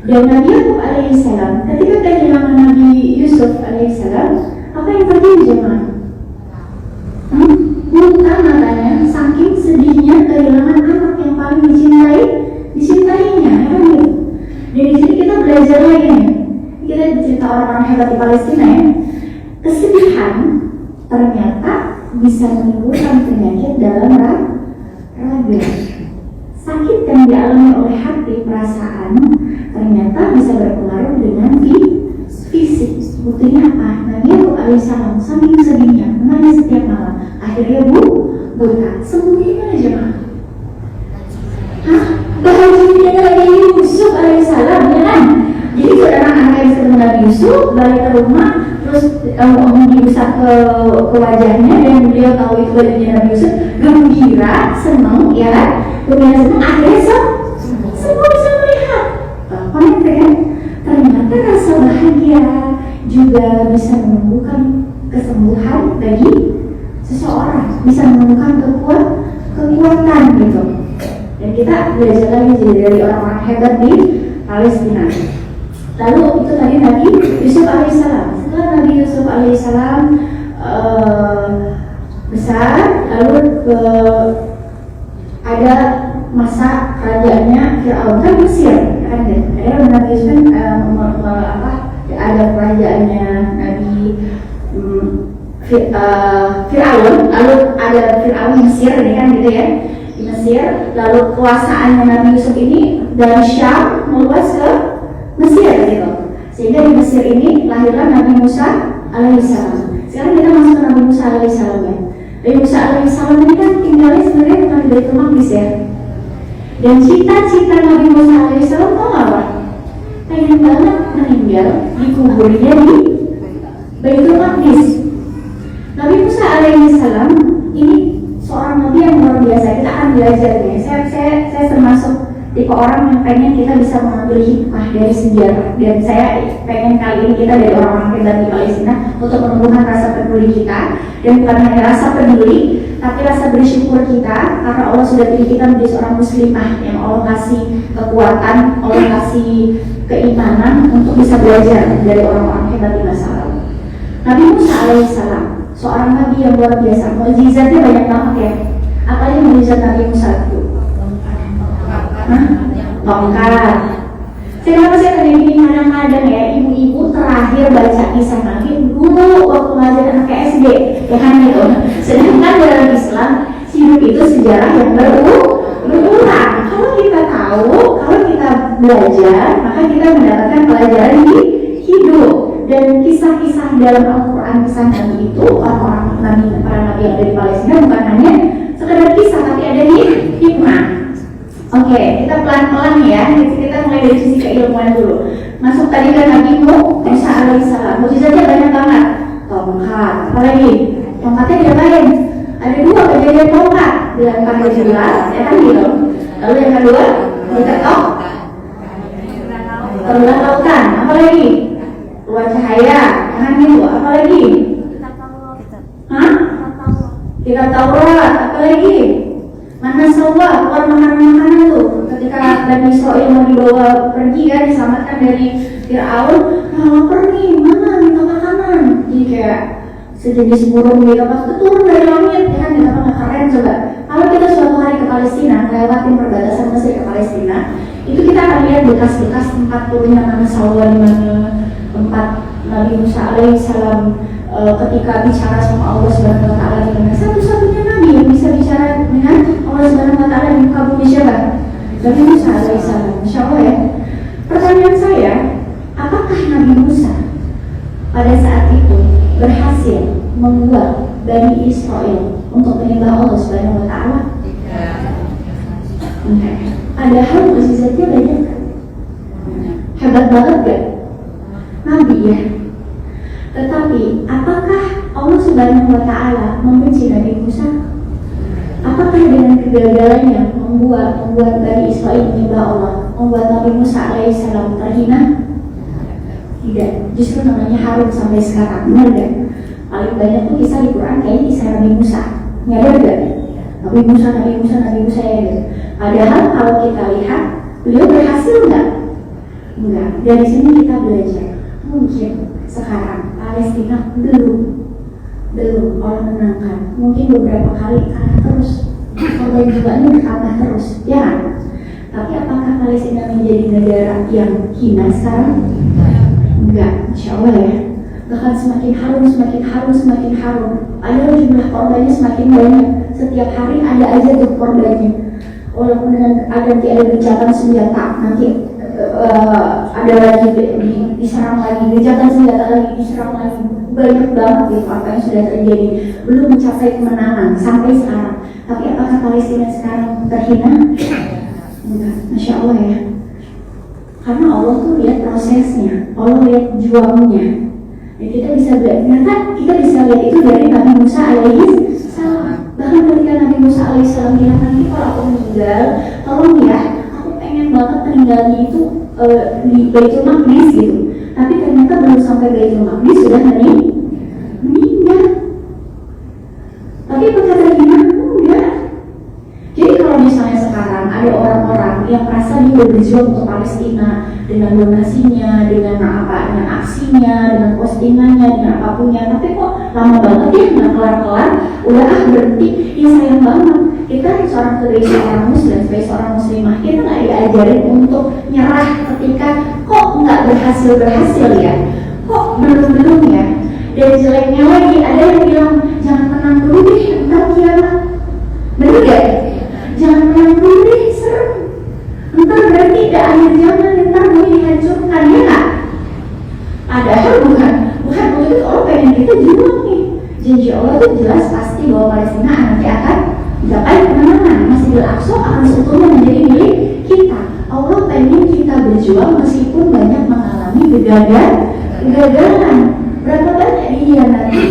Dan Nabi Yakub alaihissalam ketika kehilangan Nabi Yusuf alaihissalam, apa yang terjadi jemaah? Muntah matanya, saking sedihnya kehilangan anak yang paling dicintainya, ya kan gitu. Dari sini kita belajar lagi nih. Kita cerita orang-orang hebat di Palestina ya. Kesedihan ternyata bisa menimbulkan penyakit dalam raga. Sakit yang dialami oleh hati, perasaan, ternyata bisa berpengaruh dengan fisik. Buktinya apa? Nabi Yakub alaihissalam saking sedihnya menangis setiap malam. Akhirnya buta. Sembuhnya gimana jemaah? Bahagianya Nabi Yusuf alaihissalam, ya kan? Jadi saudara anak yang ketemu Nabi Yusuf balik ke rumah, terus diusap ke wajahnya, dan beliau tahu itu wajahnya Nabi Yusuf, gembira, senang, ya kan? Gembira, senang, akhirnya semua bisa melihat. Konek kan? Ternyata rasa bahagia juga bisa menemukan kesembuhan bagi seseorang, bisa menemukan kekuatan gitu. Dan kita belajar lagi dari orang-orang hebat di Palestina. Lalu itu tadi Nabi Yusuf alaihissalam. Setelah Nabi Yusuf alaihissalam besar, lalu ada masa kerajaannya Fir'aun, kan Mesir, kan ya. Akhirnya Nabi Yusuf ada kerajaannya Nabi Fir'aun, lalu ada Fir'aun Mesir, ini kan gitu ya, di Mesir. Lalu kekuasaannya Nabi Yusuf ini dari Syam meluas ke Sehingga di Mesir ini lahirlah Nabi Musa alaihissalam. Sekarang kita masuk ke Nabi Musa alaihissalam ya. Nabi Musa alaihissalam ini kan tinggalnya sebenarnya bukan di Baitul Maqdis ya. Dan cita-cita Nabi Musa alaihissalam tahu apa? Pengen banget meninggal dikuburnya di Baitul Maqdis. Nabi Musa alaihissalam ini seorang nabi yang luar biasa. Kita akan belajar ya. Saya termasuk tipe orang yang pengen kita bisa mengambil hikmah dari sejarah. Dan saya pengen kali ini kita dari orang-orang hebat di Palestina untuk menumbuhkan rasa peduli kita. Dan bukan hanya rasa peduli, tapi rasa bersyukur kita karena Allah sudah pilih kita menjadi seorang muslimah yang Allah kasih kekuatan, Allah kasih keimanan untuk bisa belajar dari orang-orang hebat di masa lalu. Nabi Musa alaihissalam seorang nabi yang luar biasa, mukjizatnya banyak banget ya. Apa yang mukjizat Nabi Musa itu? Tongkat. Kenapa saya tanya gini, kadang-kadang ya ibu-ibu terakhir baca kisah Nabi dulu waktu ngajar anak SD, ya kan gitu. Sedangkan dalam Islam hidup itu sejarah yang berulang. Kalau kita tahu, kalau kita belajar, maka kita mendapatkan pelajaran di hidup. Dan kisah-kisah dalam Al-Quran, kisah Nabi itu orang-orang Nabi, para Nabi yang ada di Palestina bukan hanya sekedar kisah, tapi ada hikmah. Oke, kita pelan-pelan ya. Kita mulai dari sisi keilmuan dulu. Masuk tadi ke Nabi Musa alaihissalam. Mukjizatnya banyak banget. Tongkat, apalagi tongkatnya diapain? Ada dua kejadian tongkat. Dilempar ke jelas, ya kan gitu. Lalu yang kedua, diketok terulang lautan. Apalagi? Keluar cahaya, jangan gitu. Apalagi? Kitab Taurat. Apalagi? Mana sawah, keluar makanan-makanan tuh. Ketika Bani Israil mau dibawa pergi kan, diselamatkan dari Fir'aun. Nah, lapar nih, mana minta makanan? Jadi kayak sejenis burung gitu, pas itu turun dari langit, ya kan? Kenapa nggak keren coba? Kalau kita suatu hari ke Palestina, melewati perbatasan Mesir ke Palestina, itu kita akan lihat bekas-bekas tempat turunnya mana sawah, di mana tempat Nabi Musa alaihissalam ketika bicara sama Allah Subhanahu wa taala di mana satu-satunya nabi yang bisa bicara dengan Allah Subhanahu wa taala di muka bumi siapa? Nabi Musa alaihissalam. Insyaallah ya. Pertanyaan saya, apakah Nabi Musa pada saat itu berhasil membuat Bani Israel untuk menyembah Allah Subhanahu wa taala? Padahal mukjizatnya banyak. Hebat banget gak? Nabi ya. Tetapi apakah Allah Subhanahu wa taala membenci Nabi Musa? Apakah dengan kegagalannya membuat Bani Israil menyembah Allah, membuat Nabi Musa alaihissalam terhina? Tidak. Justru namanya harum sampai sekarang. Benar gak? Paling banyak tuh kisah di Quran kayaknya kisah Nabi Musa. Nyadar gak? Nabi Musa ya gitu. Padahal kalau kita lihat beliau berhasil nggak? Enggak. Dari sini kita belajar. Mungkin sekarang Palestina belum Allah menangkan. Mungkin beberapa kali kalah terus, korban jiwanya bertambah terus, ya kan? Tapi apakah Palestina menjadi negara yang hina sekarang? Enggak, insya Allah ya. Bahkan semakin harum. Ada jumlah korbannya semakin banyak. Setiap hari ada aja tuh korbannya. Walaupun dengan ada gencatan senjata, nanti ada lagi diserang lagi, gencatan senjata lagi, diserang lagi. Banyak banget gitu apa yang sudah terjadi. Belum mencapai kemenangan sampai sekarang. Tapi apakah Palestina sekarang terhina? Enggak, Masya Allah ya. Karena Allah tuh lihat prosesnya, Allah lihat juangnya. Dan kita bisa lihat itu dari Nabi Musa alaihissalam. Bahkan ketika Nabi Musa alaihissalam bilang, nanti kalau aku meninggal, tolong ya, aku pengen banget meninggalnya itu di Baitul Maqdis gitu. Tapi ternyata belum sampai Baitul Maqdis sudah meninggal. Tapi apakah terhina? Enggak. Jadi kalau misalnya sekarang ada orang-orang yang merasa dia berjuang untuk Palestina dengan donasinya, dengan aksinya, dengan postingannya, dengan apapunnya, tapi kok lama banget ya nggak kelar-kelar, udah berhenti, ya sayang banget. Kita sebagai seorang muslim, sebagai seorang muslimah, kita nggak diajarin untuk nyerah ketika kok nggak berhasil ya, kok belum ya. Dan jeleknya lagi ada yang bilang jangan menang dulu deh, ntar kiamat. Bener gak? Jangan menang dulu deh, serem. Ntar berarti tidak akhir zaman, ntar mau dihancurkan, ya nggak? janji Allah itu jelas pasti bahwa Palestina nanti akan gapai kemenangan. Masjidil Aqsa akan seutuhnya menjadi milik kita. Allah pengen kita berjuang meskipun banyak mengalami kegagalan. Berapa banyak dihianati?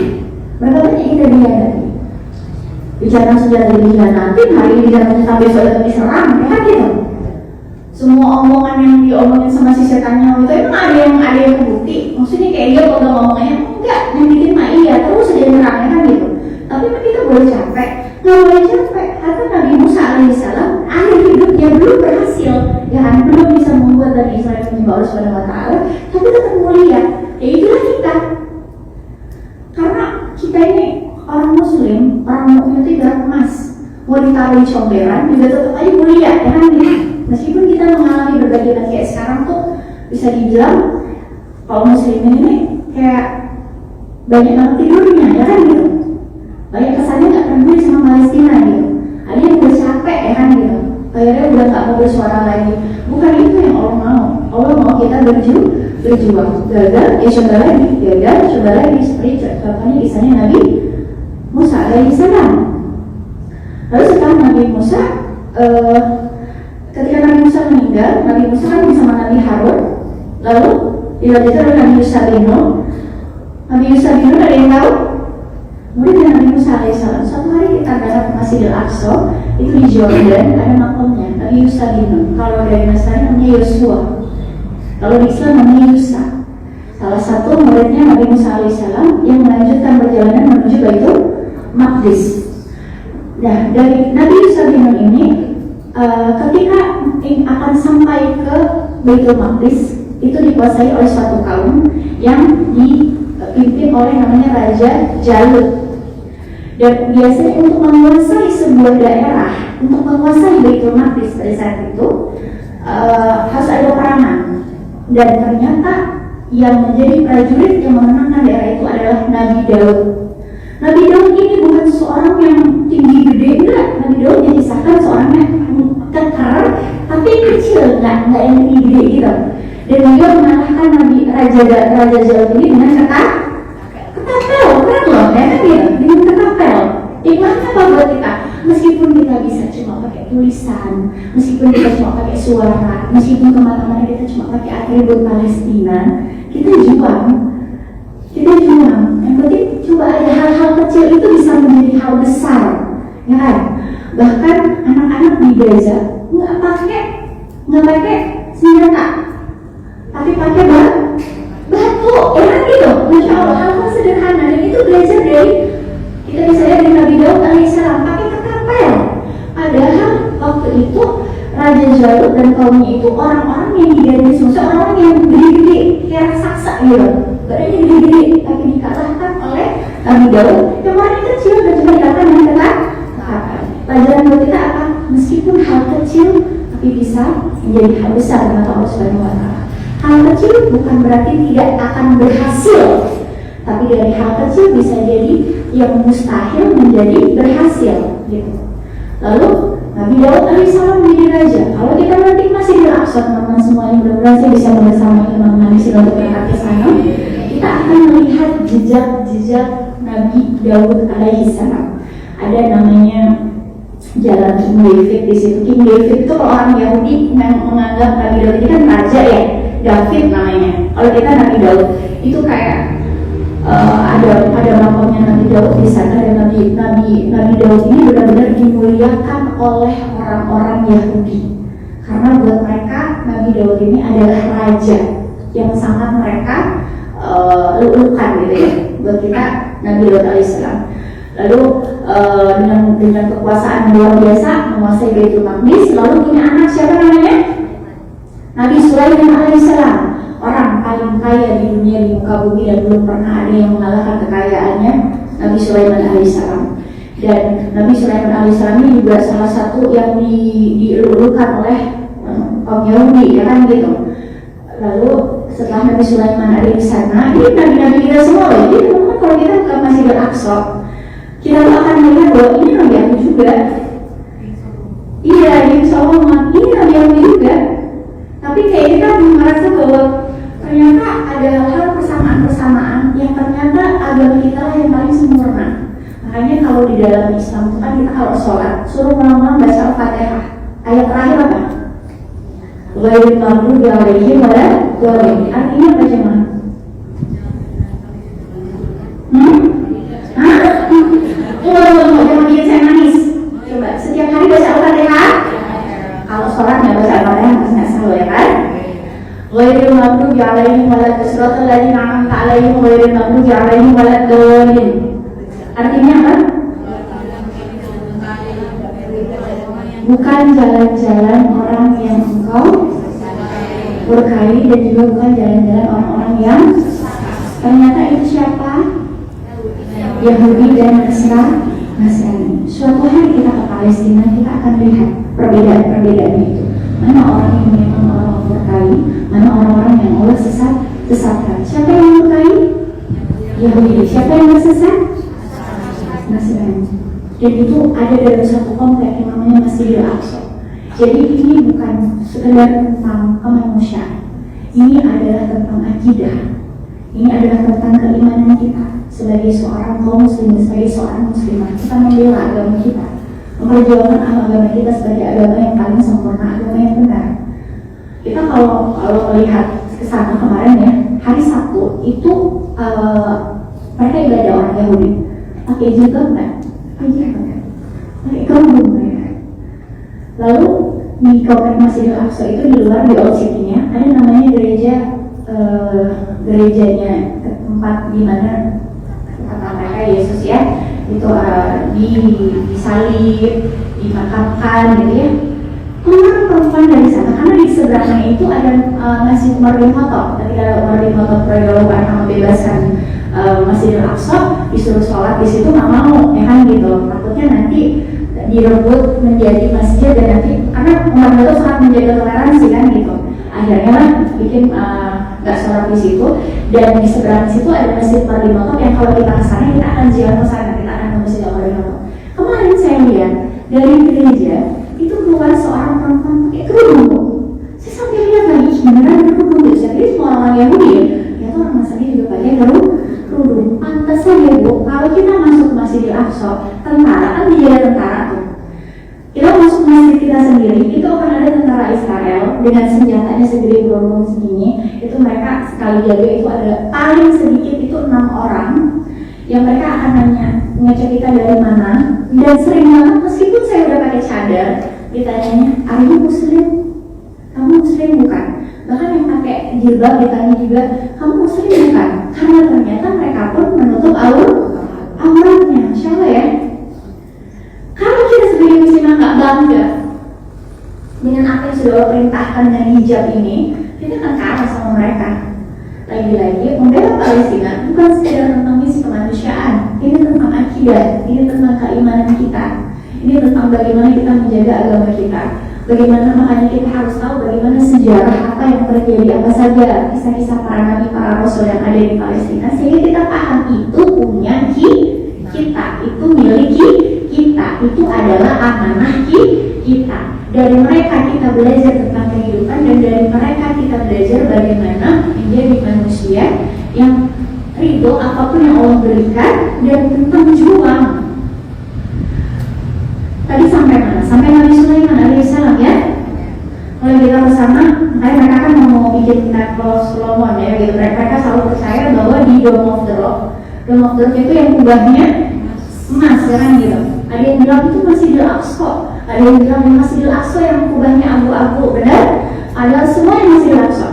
Berapa banyak kita dihianati? Bicara sudah dihianati, hari ini bicara tentang besok itu diserang, ya kan gitu. Semua omongan yang diomongin sama si setannya itu emang ada yang kebukti. Maksudnya kayak dia kalau ngomongnya enggak, yang diterima iya, terus aja nyerangnya kan gitu. Tapi kita boleh capek, nggak boleh capek. Karena Nabi Musa alaihissalam akhir hidupnya belum berhasil, ya kan, belum bisa membuat Bani Israel menyembah Allah Subhanahu Wa Taala, tapi tetap mulia. Ya itulah kita. Karena kita ini orang Muslim, orang mukmin itu ibarat emas, mau ditaruh di comberan juga tetap aja mulia, ya kan? Meskipun kita mengalami berbagai macam kayak sekarang tuh bisa dibilang kaum muslimin ini kayak banyak banget tidurnya, ya kan gitu. Banyak kesannya nggak peduli sama Palestina gitu. Ada yang udah capek, ya kan gitu. Akhirnya udah nggak mau bersuara lagi. Bukan itu yang Allah mau. Allah mau kita berjuang. Gagal, ya coba lagi. Gagal, coba lagi. Seperti contohnya kisahnya Nabi Musa alaihissalam. Lalu setelah Nabi Musa, ketika Nabi Musa meninggal, Nabi Musa kan bersama Nabi Harun. Lalu dilanjutkan oleh Nabi Yusabino. Nabi Yusabino ada yang tahu? Kemudian Nabi Musa alaihissalam. Suatu hari kita datang ke Masjidil Aqsa, itu di Jordan, ada makamnya Nabi Yusabino. Kalau dari Nasrani namanya Yosua. Kalau di Islam namanya Yusa. Salah satu muridnya Nabi Musa alaihissalam yang melanjutkan perjalanan menuju Baitul Maqdis. Nah, dari Nabi Yusabino ini ketika akan sampai ke Baitul Maqdis, itu dikuasai oleh suatu kaum yang dipimpin oleh namanya Raja Jalut. Dan biasanya untuk menguasai sebuah daerah, untuk menguasai Baitul Maqdis pada saat itu harus ada peperangan. Dan ternyata yang menjadi prajurit yang memenangkan daerah itu adalah Nabi Daud. Nabi Daud ini bukan seorang yang tinggi gede, enggak. Nabi Daud yang disahkan seorang yang kekar tapi kecil, enggak yang tinggi gede gitu. Dan dia mengalahkan Raja Jalut ini dengan ketapel, keren loh, ya kan dia dengan ketapel. Imannya apa buat kita? Meskipun kita bisa cuma pakai tulisan, meskipun kita cuma pakai suara, meskipun kemana-mana kita cuma pakai atribut Palestina, kita juang. Yang penting coba ada hal-hal kecil itu bisa menjadi hal besar, ya kan? Bahkan anak-anak di Gaza nggak pakai senjata, tapi pakai batu, ya kan gitu. Masya Allah, hal-hal sederhana. Dan itu belajar dari, kita bisa lihat dari Nabi Daud alaihissalam pakai ketapel. Padahal waktu itu Raja Jalut dan kaumnya itu orang-orang yang digaris musuh, orang-orang yang gede-gede kayak raksasa gitu, badannya gede-gede, tapi dikalahkan oleh Nabi Daud yang orangnya kecil dan cuma dikalahkan dengan ketapel. Pelajaran buat kita apa? Meskipun hal kecil tapi bisa menjadi hal besar di mata Allah Subhanahu Wa Taala. Hal kecil bukan berarti tidak akan berhasil, tapi dari hal kecil bisa jadi yang mustahil menjadi berhasil gitu. Lalu Nabi Daud alaihissalam menjadi raja. Kalau kita nanti masih di Aqsa, teman-teman semuanya mudah-mudahan saya bisa bersama teman-teman di sini untuk berangkat ke sana, kita akan melihat jejak-jejak Nabi Daud alaihissalam. Ada namanya Jalan King David di situ. King David itu kalau orang Yahudi menganggap Nabi Daud ini kan raja ya, David namanya. Kalau kita Nabi Daud itu kayak ada makamnya Nabi Daud di sana. Dan Nabi Daud ini benar-benar dimuliakan oleh orang-orang Yahudi karena buat mereka Nabi Daud ini adalah raja yang sangat mereka lulukan gitu ya. Buat kita Nabi Daud alaihissalam. Lalu dengan kekuasaan luar biasa menguasai Baitul Maqdis, lalu punya anak siapa namanya? Nabi Sulaiman alaihissalam, orang paling kaya di dunia di muka bumi dan belum pernah ada yang mengalahkan kekayaannya Nabi Sulaiman alaihissalam. Dan Nabi Sulaiman alaihissalam ini juga salah satu yang dilulukan oleh kaum Yahudi, ya kan gitu. Lalu setelah Nabi Sulaiman ada di sana, ini nabi-nabi kita semua loh. Jadi teman-teman kalau kita ke Masjidil Aqsa, kita akan melihat bahwa ini Nabi aku juga. Iya, insya Allah ini Nabi aku juga. Tapi kayak kita merasa bahwa ternyata ada hal-hal persamaan-persamaan yang ternyata agama kita lah yang paling sempurna. Dolim. Artinya apa jemaah? Hah? Jangan bikin saya nangis. Coba setiap hari baca Al-Fatihah. Kalau sholat nggak baca Al-Fatihah pasti nggak selalu ya kan? Ghairil maghdubi alaihim waladdallin siratal ladzina an'amta alaihim ghairil maghdubi alaihim waladdallin. Artinya apa? Bukan jalan-jalan orang yang engkau berkahi, dan juga bukan jalan-jalan orang-orang yang ternyata itu siapa? Yahudi dan Nasrani. Suatu hari kita ke Palestina, kita akan lihat perbedaan itu. Mana orang yang memang orang berkahi, mana orang-orang yang Allah sesatkan. Siapa yang berkahi? Yahudi. Siapa yang bersesat? Nasrani. Dan itu ada dalam satu komplek yang namanya Masjidil Aqsa. Jadi ini bukan sekedar tentang kemanusiaan. Ini adalah tentang akidah. Ini adalah tentang keimanan kita sebagai seorang kaum muslim, sebagai seorang muslimah. Kita membela agama kita, memperjuangkan agama kita sebagai agama yang paling sempurna, agama yang benar. Kita kalau melihat kesana kemarin ya, hari Sabtu itu mereka ibadah orang Yahudi. Pakai jilbab nggak? Pakai kerudung mereka. Lalu di komplek Masjidil Aqsa itu di luar, di Old City-nya ada namanya gerejanya, tempat di mana kata mereka Yesus ya itu disalib, dimakamkan gitu ya. Orang perempuan dari sana, karena di seberangnya itu ada Masjid Umar bin Khattab. Ketika Umar bin Khattab radhiyallahu anhu membebaskan Masjidil Aqsa, disuruh sholat di situ nggak mau, ya kan gitu. Takutnya nanti direbut menjadi masjid, dan nanti karena Umar bin Khattab sangat menjaga toleransi kan gitu. Akhirnya bikin nggak sholat di situ, dan di seberang situ ada Masjid Umar bin Khattab yang kalau kita kesana kita akan ziarah kesana, kita akan ke Masjid Umar bin Khattab. Kemarin saya lihat dari gereja itu keluar seorang perempuan pakai kerudung. Saya sampai lihat lagi beneran kerudung. Jadi semua orang Yahudi ya tuh orang Nasrani juga pakai kerudung. Pantas saja Bu, kalau kita masuk Masjidil Aqsa, tentara kan menjaga tentara tuh. Kita masuk masjid kita sendiri, itu akan ada tentara Israel dengan senjatanya segede gelombang segini. Itu mereka sekali jaga itu ada paling sedikit itu 6 orang yang mereka akan nanya ngecek kita dari mana. Dan sering banget meskipun saya udah pakai cadar, ditanyanya, "Are you Muslim? Kamu Muslim bukan?" Bahkan yang pakai jilbab ditanya juga, "Kamu Muslim bukan?" Karena ternyata mereka pun menutup auratnya. Insyaallah ya. Kalau kita sebagai muslimah nggak bangga dengan apa yang sudah Allah perintahkan dengan hijab ini, kita akan kalah sama mereka. Lagi-lagi membela Palestina bukan sekedar tentang misi kemanusiaan, ini tentang akidah, ini tentang keimanan kita, ini tentang bagaimana kita menjaga agama kita, bagaimana makanya kita harus tahu bagaimana sejarah apa yang terjadi, apa saja kisah-kisah para nabi, para rasul yang ada di Palestina, sehingga kita paham itu punya kita, itu milik kita, itu adalah amanah kita. Dari mereka kita belajar tentang kehidupan, dan dari mereka kita belajar bagaimana menjadi manusia yang ridho apapun yang Allah berikan, dan tentang juang. Tadi sampai mana? Sampai Nabi Sulaiman alaihissalam ya. Kalau kita bersama, mereka kan mau bikin temple Solomon ya gitu. Mereka selalu percaya bahwa di Dome of the Rock itu yang kubahnya emas ya kan gitu. Ada yang bilang itu Masjidil Aqsa, ada yang bilang Masjidil Aqsa yang kubahnya abu-abu, benar? Ada semua yang Masjidil Aqsa.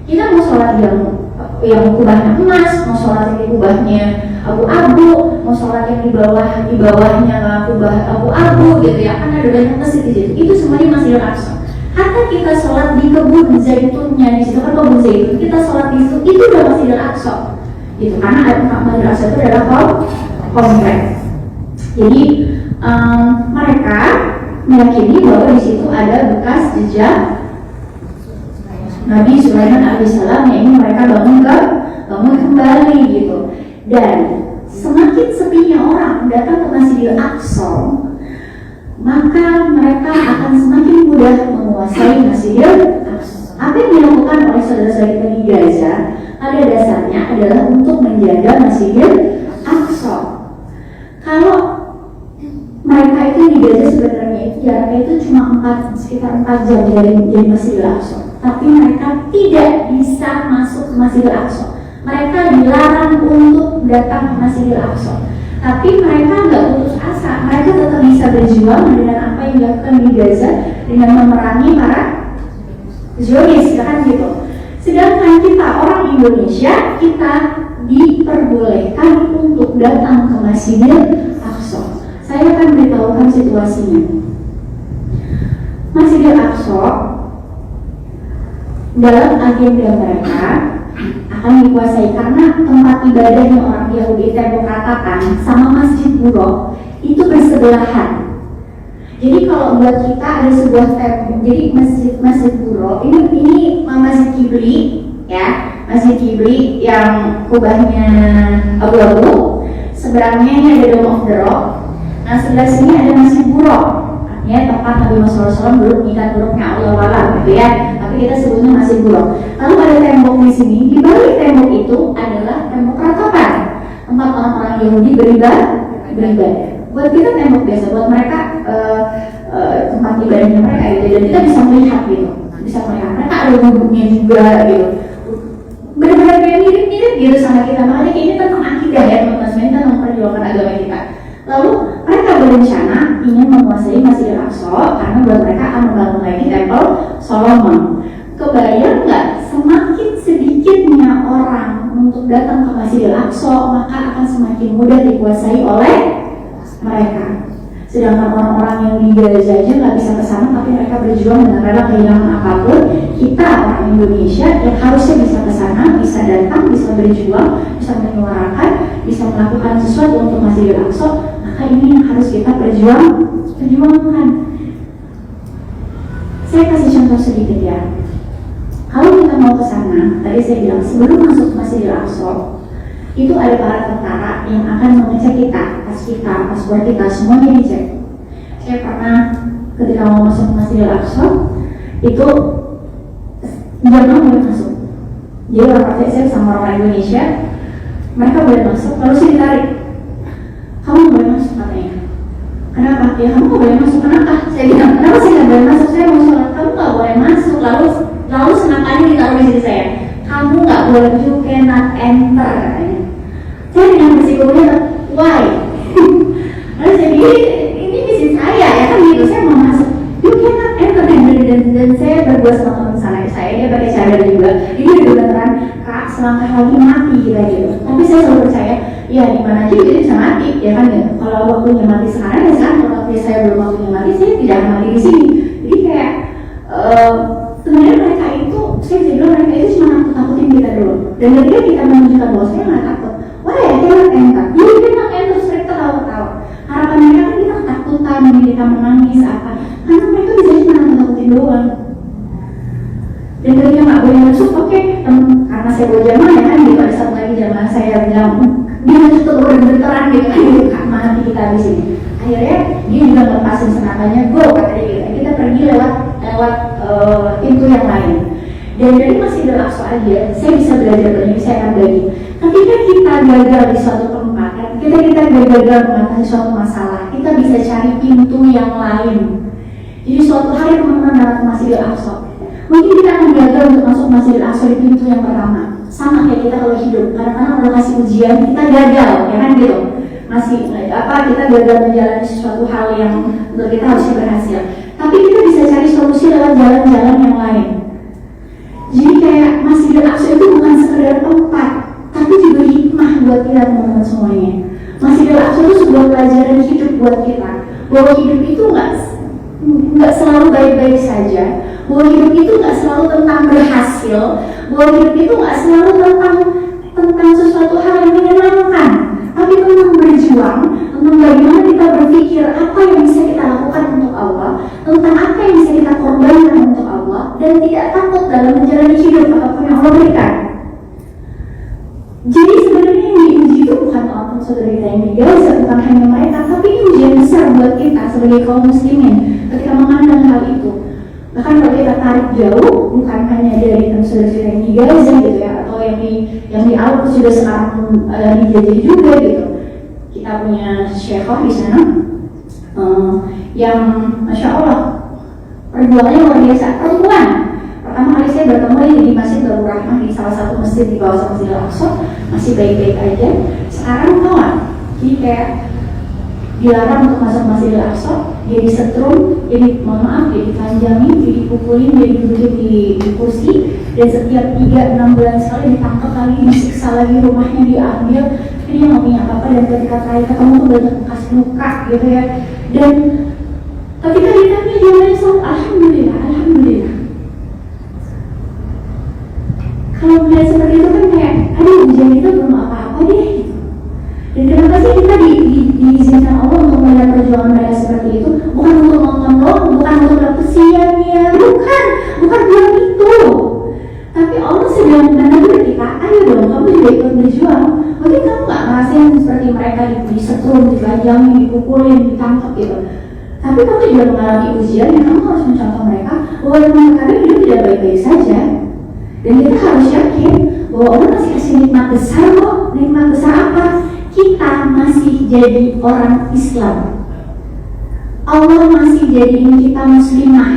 Kita mau sholat yang kubahnya emas, mau sholat yang kubahnya abu-abu, mau sholat yang di bawahnya kubah abu-abu gitu ya. Kan ada banyak masjid di situ. Itu semuanya Masjidil Aqsa. Hatta kita sholat di kebun zaitunnya, di situ kan kebun zaitun, kita sholat di situ, itu udah Masjidil Aqsa. Gitu, karena Masjidil Aqsa itu adalah komplek. Jadi mereka meyakini bahwa di situ ada bekas jejak Nabi Sulaiman alaihissalam yang ingin mereka bangun kembali gitu. Dan semakin sepinya orang datang ke Masjidil Aqsa, maka mereka akan semakin mudah menguasai Masjidil Aqsa. Apa yang dilakukan oleh saudara-saudara kita di Gaza pada dasarnya adalah untuk menjaga Masjidil Aqsa. Kalau mereka itu di Gaza sebenarnya itu jaraknya itu cuma sekitar 4 jam dari Masjidil Aqsa, tapi mereka tidak bisa bisa masuk ke Masjidil Aqsa. Mereka dilarang untuk datang ke Masjidil Aqsa. Tapi mereka nggak putus asa, mereka tetap bisa berjuang dengan apa yang dilakukan di Gaza dengan memerangi para Zionis, kan gitu. Sedangkan kita orang Indonesia, kita diperbolehkan untuk datang ke Masjidil Aqsa. Saya akan beritahukan situasinya. Masjidil Aqsa dalam agenda mereka akan dikuasai karena tempat ibadahnya orang Yahudi tembok ratapan sama Masjid Buraq itu bersebelahan. Jadi kalau buat kita ada sebuah tembok, jadi Masjid Buraq ini Masjid Kibli ya, Masjid Kibli yang kubahnya abu-abu, seberangnya ini ada Dome of the Rock. Nah sebelah sini ada Masjid Buraq, artinya tempat Nabi Muhammad SAW belum mengikat hurufnya Allah wala gitu ya. Tapi kita sebutnya Masjid Buraq. Lalu ada tembok di sini, di balik tembok itu adalah tembok ratapan, tempat orang-orang Yahudi beribadah. Buat kita tembok biasa, buat mereka tempat ibadahnya mereka gitu. Dan kita bisa melihat gitu, mereka ada wudhunya juga gitu. Benar-benar kayak mirip-mirip gitu sama kita. Makanya ini tentang akidah ya teman-teman, ini tentang perjuangan agama kita. Lalu mereka berencana ingin menguasai Masjidil Aqsa karena buat mereka akan membangun lagi Tempel Solomon. Kebayang nggak, semakin sedikitnya orang untuk datang ke Masjidil Aqsa, maka akan semakin mudah dikuasai oleh mereka. Sedangkan orang-orang yang di Gaza aja nggak bisa ke sana, tapi mereka berjuang dengan rela kehilangan apapun. Kita orang Indonesia yang harusnya bisa ke sana, bisa datang, bisa berjuang, bisa menyuarakan, bisa melakukan sesuatu untuk Masjidil Aqsa, maka ini yang harus kita perjuangkan. Saya kasih contoh sedikit ya. Kalau kita mau ke sana, tadi saya bilang sebelum masuk ke Masjidil Aqsa, itu ada para tentara yang akan mengecek kita, paspor kita, semuanya dicek. Saya pernah ketika mau masuk ke Masjidil Aqsa, itu jamaah boleh masuk. Jadi orang Pakistan sama orang Indonesia, mereka boleh masuk, lalu saya ditarik. Kamu boleh masuk katanya. Kenapa? Ya kamu nggak boleh masuk. Kenapa? Saya bilang, kenapa saya nggak boleh masuk? Saya mau sholat. Kamu nggak boleh masuk. Lalu senapannya ditaruh di sini saya. Kamu nggak boleh, you cannot enter katanya. Saya dengan bersikunya, why? Lalu saya bilang, ini misi saya ya kan gitu. Saya mau masuk. You cannot enter dan saya berdua sama teman saya dia pakai cadar juga. Ini udah beneran kak selangkah lagi mati kita gitu. Tapi saya selalu percaya, ya di mana aja jadi bisa mati ya kan ya. Kalau waktunya mati sekarang ya sekarang. Kalau saya belum waktunya mati, saya tidak akan mati di sini. Jadi kayak sebenarnya mereka itu, saya bisa bilang mereka itu cuma nakut-nakutin kita dulu. Dan ketika kita menunjukkan bahwa saya nggak takut, wah ya kita enter. Jadi kita enter, mereka tahu-tahu. Harapan mereka kan kita ketakutan, kita menangis apa. Karena mereka bisa cuma nakut-nakutin doang. Dan ketika nggak boleh masuk, oke, karena saya bawa jamaah ya kan, gitu ada satu lagi jamaah saya bilang dia masuk ke bergeteran gitu kan, gitu kan, mati kita di sini. Akhirnya dia juga ngelepasin senapannya, go kata dia gitu. Kita pergi lewat pintu yang lain. Dan dari Masjidil Aqsa aja, saya bisa belajar banyak, saya akan bagi. Ketika kita gagal di suatu tempat, ketika kita gagal mengatasi suatu masalah, kita bisa cari pintu yang lain. Jadi suatu hari teman-teman datang ke Masjidil Aqsa, mungkin kita akan gagal untuk masuk Masjidil Aqsa di pintu yang pertama. Sama kayak kita kalau hidup, kadang-kadang kalau kasih ujian kita gagal, ya kan gitu. Kita gagal menjalani sesuatu hal yang menurut kita harusnya berhasil. Tapi kita bisa cari solusi lewat jalan-jalan yang lain. Jadi kayak Masjidil Aqsa itu bukan sekedar tempat, tapi juga hikmah buat kita teman-teman semuanya. Masjidil Aqsa itu sebuah pelajaran hidup buat kita, bahwa hidup itu nggak selalu baik-baik saja, bahwa hidup itu nggak selalu tentang berhasil, bahwa hidup itu nggak selalu tentang sesuatu hal yang menyenangkan, tapi tentang berjuang, tentang bagaimana kita berpikir apa yang bisa kita lakukan untuk Allah, tentang apa yang bisa kita korbankan untuk Allah, dan tidak takut dalam menjalani hidup apapun yang Allah berikan. Jadi sebenarnya yang diuji itu bukan orang saudara kita yang di Gaza, bukan hanya mereka, tapi ini ujian besar buat kita sebagai kaum muslimin ketika memandang hal itu. Bahkan kalau kita tarik jauh, bukan hanya dari saudara kita yang di Gaza gitu ya, atau yang di Al-Quds juga sekarang dijajah juga gitu. Kita punya syekhah di sana yang masya Allah perjuangannya luar biasa. Perempuan, pertama kali saya bertemu di Masjid Darul Rahmah di masjid di kawasan Masjidil Aqsa masih baik-baik aja. Sekarang tau gak? Jadi kayak dilarang untuk masuk Masjidil Aqsa, dia disetrum, jadi mohon maaf, dia dipanjangin, dia dipukulin, dia didudukin di kursi, dan setiap 3-6 bulan sekali ditangkap lagi, disiksa lagi, rumahnya diambil. Dia nggak punya apa-apa, dan ketika terakhir ketemu tuh banyak bekas luka gitu ya. Dan ketika ditanya dia bilang alhamdulillah, alhamdulillah. Kalau melihat seperti itu kan kayak, aduh ujian kita belum apa-apa deh gitu. Dan kenapa sih kita diizinkan Allah untuk melihat perjuangan mereka seperti itu? Bukan untuk nonton doang, bukan untuk bilang kesian ya, bukan bilang itu. Tapi Allah sedang menegur kita, ayo dong kamu juga ikut berjuang. Mungkin kamu gak ngerasain seperti mereka disetrum, dipanjangin, dipukulin, ditangkap gitu. Tapi kamu juga mengalami ujian yang kamu harus mencontoh mereka bahwa memang kadang hidup tidak baik-baik saja. Dan kita harus yakin bahwa Allah masih kasih nikmat besar kok. Nikmat besar apa? Kita masih jadi orang Islam. Allah masih jadiin kita muslimah.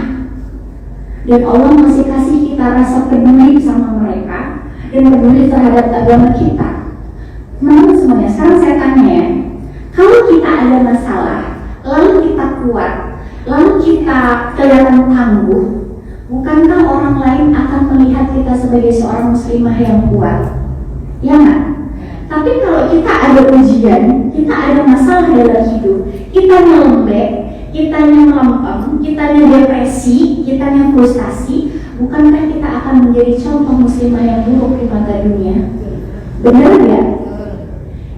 Dan Allah masih kasih kita rasa peduli sama mereka dan peduli terhadap agama kita. Namun semuanya, sekarang saya tanya ya, kalau kita ada masalah, lalu kita kuat, lalu kita kelihatan tangguh, bukankah orang lain akan melihat kita sebagai seorang muslimah yang kuat? Ya nggak? Tapi kalau kita ada ujian, kita ada masalah dalam hidup, kitanya lembek, kitanya melempem, kitanya depresi, kitanya frustasi, bukankah kita akan menjadi contoh muslimah yang buruk di mata dunia? Benar ya?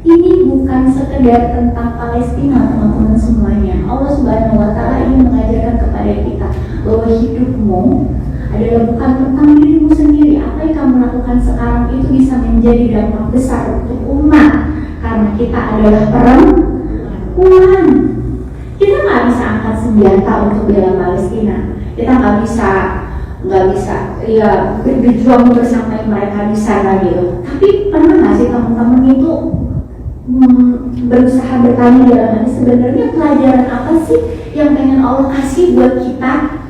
Ini bukan sekedar tentang Palestina, teman-teman semuanya. Allah Subhanahu wa Ta'ala ingin mengajarkan kepada kita bahwa hidupmu adalah bukan tentang dirimu sendiri. Apa yang kamu lakukan sekarang itu bisa menjadi dampak besar untuk umat, karena kita adalah perempuan. Kita nggak bisa angkat senjata untuk bela Palestina. Kita nggak bisa ya berjuang bersama mereka di sana gitu. Tapi pernah nggak sih teman-teman itu berusaha bertanya dalam hati, sebenarnya pelajaran apa sih yang pengen Allah kasih buat kita?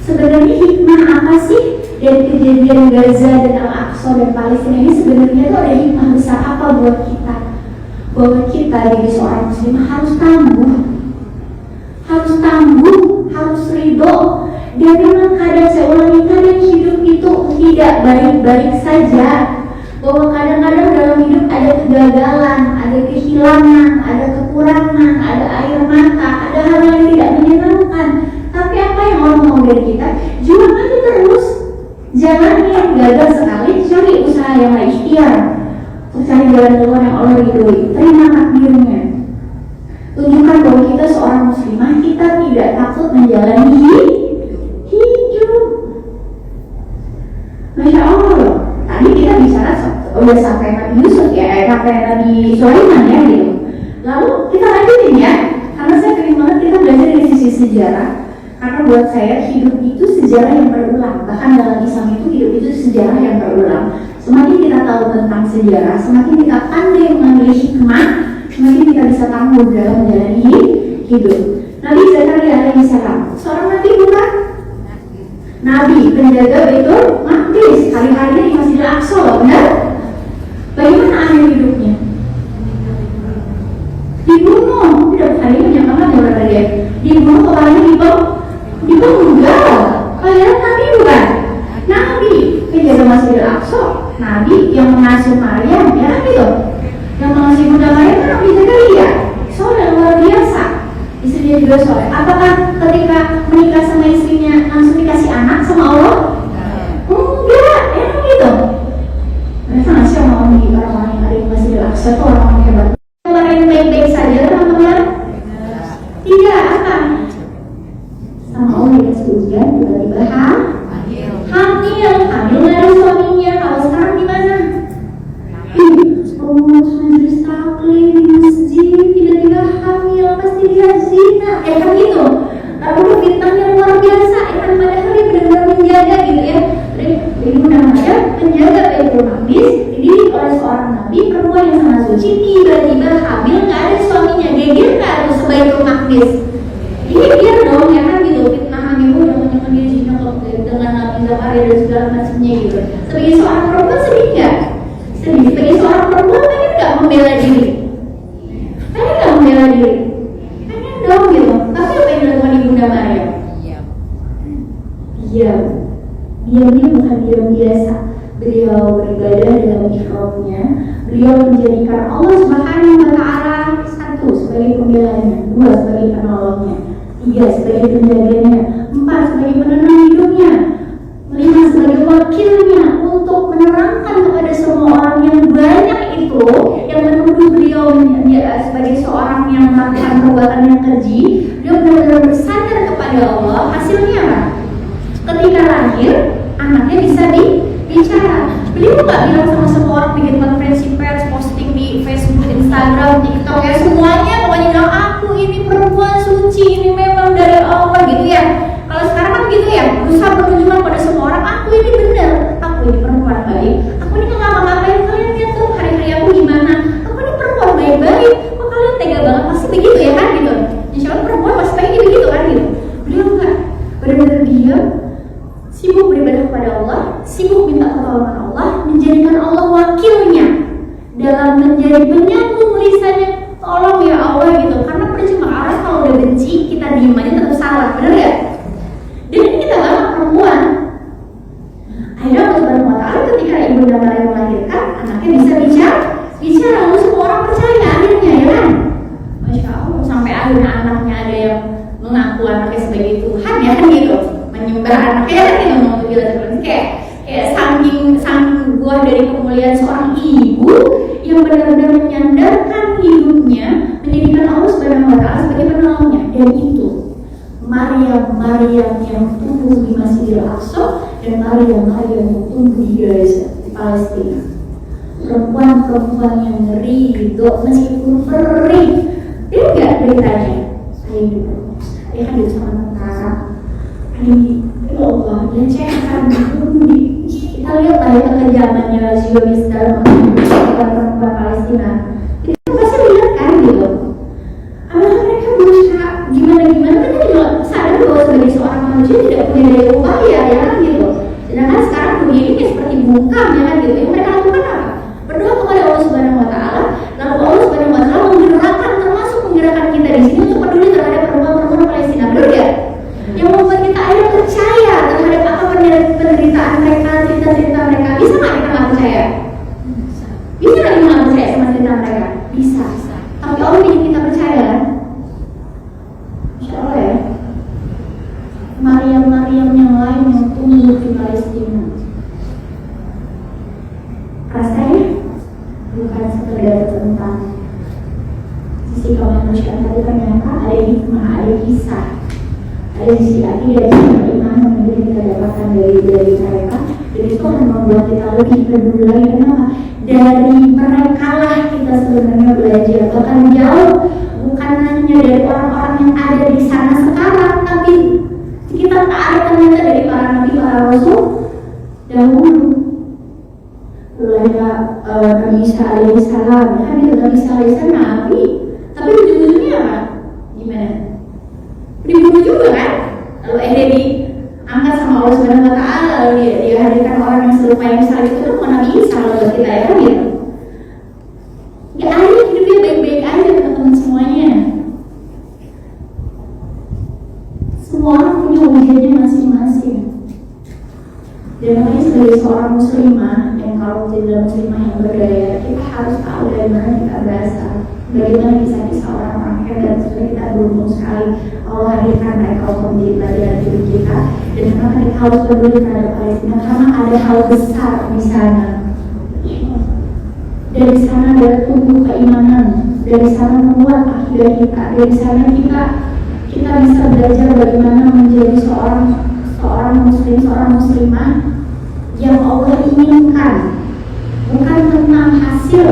Sebenarnya hikmah apa sih dari kejadian Gaza dan Al-Aqsa dan Palestina ini? Sebenarnya itu ada hikmah besar apa buat kita? Bahwa kita jadi seorang muslimah harus tangguh, harus ridho. Dan memang kadang saya ulangi, kadang hidup itu tidak baik-baik saja. Bahwa kadang-kadang dalam hidup ada kegagalan, ada kehilangan, ada kekurangan, ada air mata, ada hal yang tidak menyenangkan. Tapi apa yang Allah mau dari kita? Juang aja terus. Jangan yang gagal sekali, cari usaha yang lain, ikhtiar untuk cari jalan keluar yang Allah ridhoi. Terima takdirnya. Tunjukkan bahwa kita seorang muslimah, kita tidak takut menjalani hidup. Masya Allah loh. Tadi kita bicara udah sampai Nabi Yusuf ya, sampai Nabi Sulaiman ya gitu. Lalu kita lanjutin ya, karena saya pengen banget kita belajar dari sisi sejarah. Karena buat saya hidup itu sejarah yang berulang. Bahkan dalam Islam itu hidup itu sejarah yang berulang. Semakin kita tahu tentang sejarah, semakin kita pandai mengambil hikmah, semakin kita bisa tangguh dalam menjalani hidup. Nabi Zakaria alaihissalam, seorang nabi bukan? Nabi, penjaga Baitul Maqdis, hari-harinya di Masjidil Aqsa loh, benar? Bagaimana akhir hidupnya? Dibunuh, tidak harinya banyak banget ya berada dia. Dibunuh, kepalanya dipenggal. Kalian Nabi bukan? Nabi, penjaga Masjidil Aqsa, Nabi yang mengasuh Maryam, ya gitu. Yang mengasuh Bunda Maryam kan Nabi Zakaria, soleh luar biasa. Istrinya juga soleh. Apakah ketika menikah sama istrinya langsung dikasih anak sama Allah? Enggak, emang gitu. Mereka ngasih orang-orang yang ada di Masjidil Aqsa itu orang-orang hebat. Orang yang baik-baik saja teman-teman? Tidak, apa? Sama Allah dikasih ujian, tiba-tiba hamil nggak ada suaminya. Kalau sekarang gimana? Majelis taklim di masjid tiba-tiba hamil, pasti dia zina, kan gitu. Lalu fitnahnya luar biasa, kan padahal dia benar-benar menjaga gitu ya. Jadi namanya penjaga Baitul Maqdis, dididik oleh seorang nabi, perempuan yang sangat suci, tiba-tiba hamil, nggak ada suaminya, geger nggak harus ke Baitul Maqdis. Ini biar dong ya kan gitu, fitnah hamil jangan dia zina dengan Nabi Zakaria dan segala macamnya gitu. Sebagai seorang perempuan sedih nggak? Sedih. Sebagai seorang perempuan pengen nggak membela diri? Pengen nggak membela diri? Pengen dong gitu. Tapi apa yang dilakukan Ibunda Maryam? Diam. Diamnya bukan diam biasa. Beliau beribadah dalam ihramnya. Beliau menjadikan Allah Subhanahu wa Ta'ala satu sebagai pembelanya, dua sebagai penolongnya, tiga sebagai penjaganya, empat sebagai penenang hidupnya, lima sebagai wakilnya untuk menerangkan kepada semua orang yang banyak itu yang menuduh beliau sebagai seorang yang melakukan perbuatan yang keji. Beliau benar-benar bersandar kepada Allah. Hasilnya apa? Ketika lahir, anaknya bisa bicara. Beliau nggak bilang sama semua orang, bikin konferensi pers, posting di Facebook, Instagram, TikTok, ya semuanya pokoknya bilang aku ini perempuan suci, ini memang dari Allah gitu ya. Kalau sekarang kan gitu ya, berusaha menunjukkan pada semua orang aku ini benar, aku ini perempuan baik, aku ini nggak ngapa-ngapain, kalian lihat tuh hari-hari aku gimana, aku ini perempuan baik-baik, kok kalian tega banget, pasti begitu ya kan gitu. Insya Allah perempuan pasti pengen begitu kan gitu. Beliau enggak, benar-benar diam, sibuk beribadah kepada Allah, sibuk minta pertolongan Allah, menjadikan Allah wakilnya dalam menjadi penyambung lisannya. Tolong ya Allah gitu, karena percuma orang kalau udah benci kita diem aja tetap salah, bener ya? Dan ini kita banget perempuan. Akhirnya Allah Subhanahu wa Ta'ala ketika Ibunda Maryam melahirkan, anaknya bisa bicara, lalu semua orang percaya akhirnya ya kan? Masya Allah, sampai akhirnya anaknya ada yang mengaku anaknya sebagai Tuhan ya kan gitu, menyembah anaknya kan gitu, mau bilang kayak saking buah dari kemuliaan seorang ibu yang benar-benar menyandarkan hidupnya, menjadikan Allah Subhanahu wa Ta'ala sebagai penolongnya. Dan itu Maryam yang tumbuh di Masjidil Aqsa dan Maryam yang tumbuh di Gaza, di Palestina. Perempuan-perempuan yang ridho meskipun perih. Dia enggak beritanya. Saya hidup sama tentara. Ya Allah, dan saya akan bunuh di. Kita lihat lah ya kekejamannya Zionis dalam perempuan Palestina. Kita pasti lihat kan gitu. Apakah mereka berusaha gimana mereka juga sadar bahwa sebagai seorang manusia tidak punya daya upaya ya kan gitu. Sedangkan sekarang dunia ini seperti bungkam ya kan gitu. Yang mereka lakukan apa? Berdoa kepada Allah Subhanahu wa Ta'ala, lalu Allah Subhanahu wa Ta'ala menggerakkan, termasuk menggerakkan kita di sini untuk peduli terhadap perempuan-perempuan Palestina. Benar ya? Yang membuat kita akhirnya percaya terhadap apa penderitaan mereka, cerita-cerita mereka. Bisa nggak kita nggak percaya? Bisa nggak kita nggak percaya sama cerita mereka? Bisa. Tapi Allah bikin kita percaya kan? Insya Allah ya. Maryam yang lain yang tumbuh di Palestina, rasanya bukan sekedar tentang sisi kemanusiaan, tapi ternyata ada hikmah, ada kisah, ada sisi akidah dan iman yang kita dapatkan dari mereka. Dan itu akan membuat kita lebih peduli lagi. Kenapa? Dari mereka lah kita sebenarnya belajar. Bahkan jauh, bukan hanya dari orang-orang yang ada di sana sekarang, tapi kita tarik ternyata dari para nabi, para rasul dahulu. Nabi Isa alaihissalam, kan itu Nabi Isa alaihissalam nabi, tapi ujung-ujungnya apa? Gimana? Dibunuh juga kan? Lalu diangkat sama Allah Subhanahu wa Ta'ala, lalu dihadirkan orang yang serupa yang besar itu kan Nabi Isa kalau kita ya kan gitu. Ya akhirnya hidupnya baik-baik aja teman-teman semuanya. Semua orang punya ujiannya masing-masing. Dan makanya sebagai seorang muslimah yang kalau jadi muslimah yang berdaya, kita harus tahu dari mana kita berasal, bagaimana kisah-kisah orang-orang hebat. Sebenarnya kita beruntung sekali Allah hadirkan mereka untuk menjadi pelajaran hidup kita. Dan kenapa kita harus peduli terhadap Palestina? Karena ada hal besar di sana. Dari sana ada tumbuh keimanan, dari sana menguat akidah kita, dari sana kita bisa belajar bagaimana menjadi seorang muslim, seorang muslimah yang Allah inginkan. Bukan tentang hasil,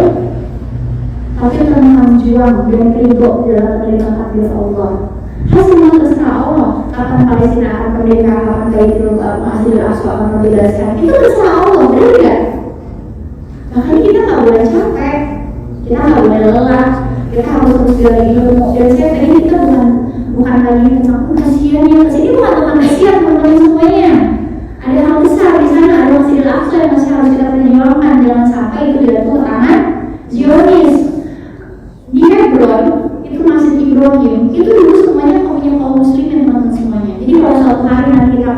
tapi tentang juang dan ridho dalam menerima takdir Allah. Hasilnya terserah Allah. Kapan Palestina akan merdeka, kapan Masjidil Aqsa akan membebaskan, itu terserah Allah, benar tidak? Makanya kita nggak boleh capek, kita nggak boleh lelah, kita harus terus gali ilmu. Dan saya tadi kita bukan lagi tentang kasihan ya, kesini bukan tentang kasihan teman-teman semuanya. Ada hal besar di sana, ada Masjidil Aqsa yang masih harus kita perjuangkan. Jangan sampai itu jatuh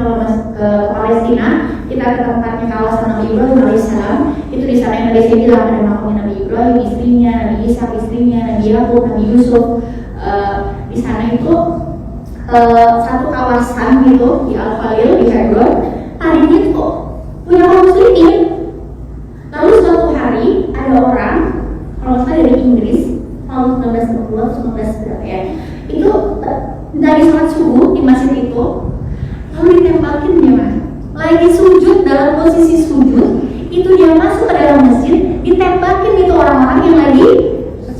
kita ke Palestina, kita ke tempatnya kawasan Nabi Ibrahim alaihissalam. Itu di sana yang tadi saya bilang ada makamnya Nabi Ibrahim, istrinya, Nabi Isa, istrinya, Nabi Yakub, Nabi Yusuf. Di sana itu satu kawasan gitu di Al-Khalil di Hebron. Tadinya tuh punya kaum muslimin. Lalu suatu hari ada orang, kalau saya dari Inggris tahun 1960 atau 19 berapa ya, itu dari sholat subuh di masjid itu, lalu ditembakin dia lagi sujud, dalam posisi sujud, itu dia masuk ke dalam masjid, ditembakin itu orang-orang yang lagi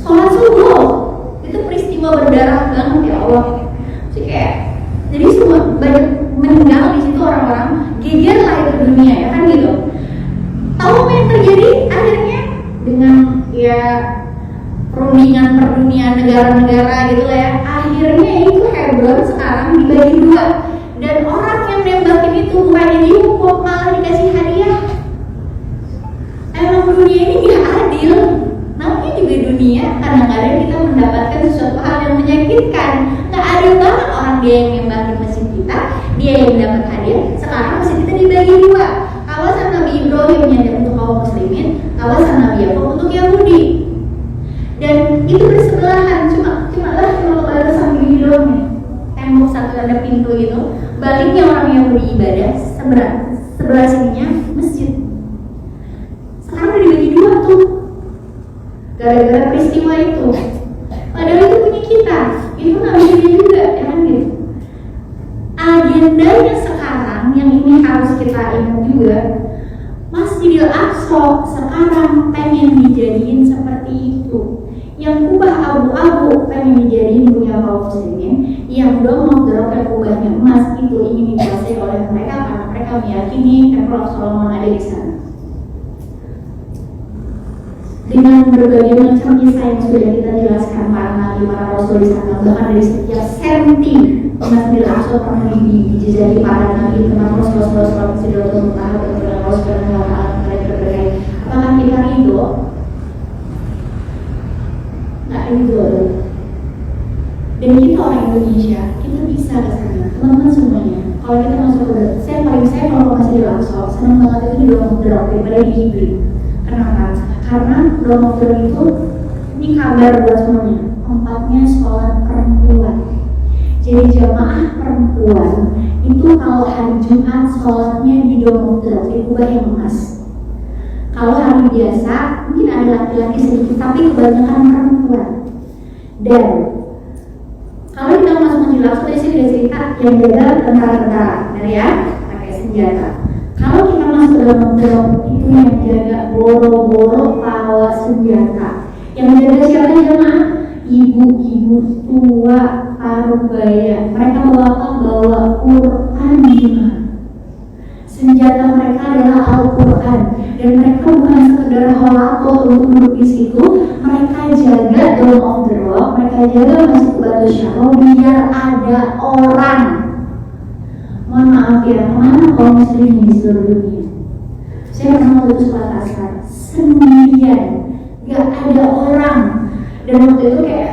sholat subuh. Itu peristiwa berdarah banget ya Allah. Jadi semua banyak meninggal di situ orang-orang, geger lah itu dunia ya kan gitu. Tahu apa yang terjadi akhirnya dengan ya perundingan negara-negara gitu lah ya. Akhirnya itu Hebron sekarang dibagi dua, dan orang yang nembakin itu bukannya dihukum, malah dikasih hadiah. Emang dunia ini gak adil. Namanya juga dunia, kadang-kadang kita mendapatkan sesuatu hal yang menyakitkan. Gak adil banget, orang dia yang nembakin mesin kita, dia yang dapat hadiah. Sekarang mesin kita dibagi dua, kawasan Nabi Ibrahim yang untuk kaum muslimin, kawasan Nabi Yakub untuk Yahudi. Dan itu bersebelahan, cuma batasan begini doang ya. Tembok satu ada pintu itu, baliknya orang Yahudi ibadah, sebelah sininya masjid. Sekarang udah dibagi dua tuh, gara-gara peristiwa itu. Padahal itu punya kita, itu namanya juga, ya kan gitu. Agendanya sekarang yang ini harus kita ingat juga, Masjidil Aqsa sekarang pengen dijadiin seperti itu. Yang kubah abu-abu pengen dijadiin punya kaum muslimin, yang Dome of the Rock yang kubahnya emas itu ingin dikuasai oleh mereka karena mereka meyakini Temple of Solomon ada di sana. Dengan berbagai macam kisah yang sudah kita jelaskan, para nabi, para rasul di sana, bahkan dari setiap senti Masjidil Aqsa pernah dijejaki para nabi, tentang Rasulullah SAW, tentang Rasulullah SAW, apakah kita ridho? Nggak ridho. Dan kita orang Indonesia, kita bisa ke sana, teman-teman semuanya. Kalau kita masuk ke, saya kalau masih di Aqsa, senang banget itu di Dome of the Rock daripada di Iblis. Kenapa? Karena Dome of the Rock itu, ini kabar buat semuanya, tempatnya sholat perempuan. Jadi jamaah perempuan itu kalau hari Jumat sholatnya di Dome of the Rock, di kubah yang emas. Kalau hari biasa mungkin ada laki-laki sedikit, tapi kebanyakan perempuan. Dan kalau kita masuk Masjidil Aqsa, di sini ada cerita yang jaga tentara-tentara, ya, pakai senjata. Kalau kita masuk dalam Dome itu yang jaga boro-boro bawa senjata. Yang jaga siapa jemaah? Ibu-ibu tua paruh baya. Mereka bawa Quran jemaah. Senjata mereka adalah Al-Quran, dan mereka bukan sekedar holakoh untuk duduk di situ. Mereka jaga Dome of the Rock, mereka jaga Masjid Batu Syaro biar ada orang. Mohon maaf ya, kemana kaum muslimin di seluruh dunia? Saya pernah waktu itu sholat asar sendirian, gak ada orang. Dan waktu itu kayak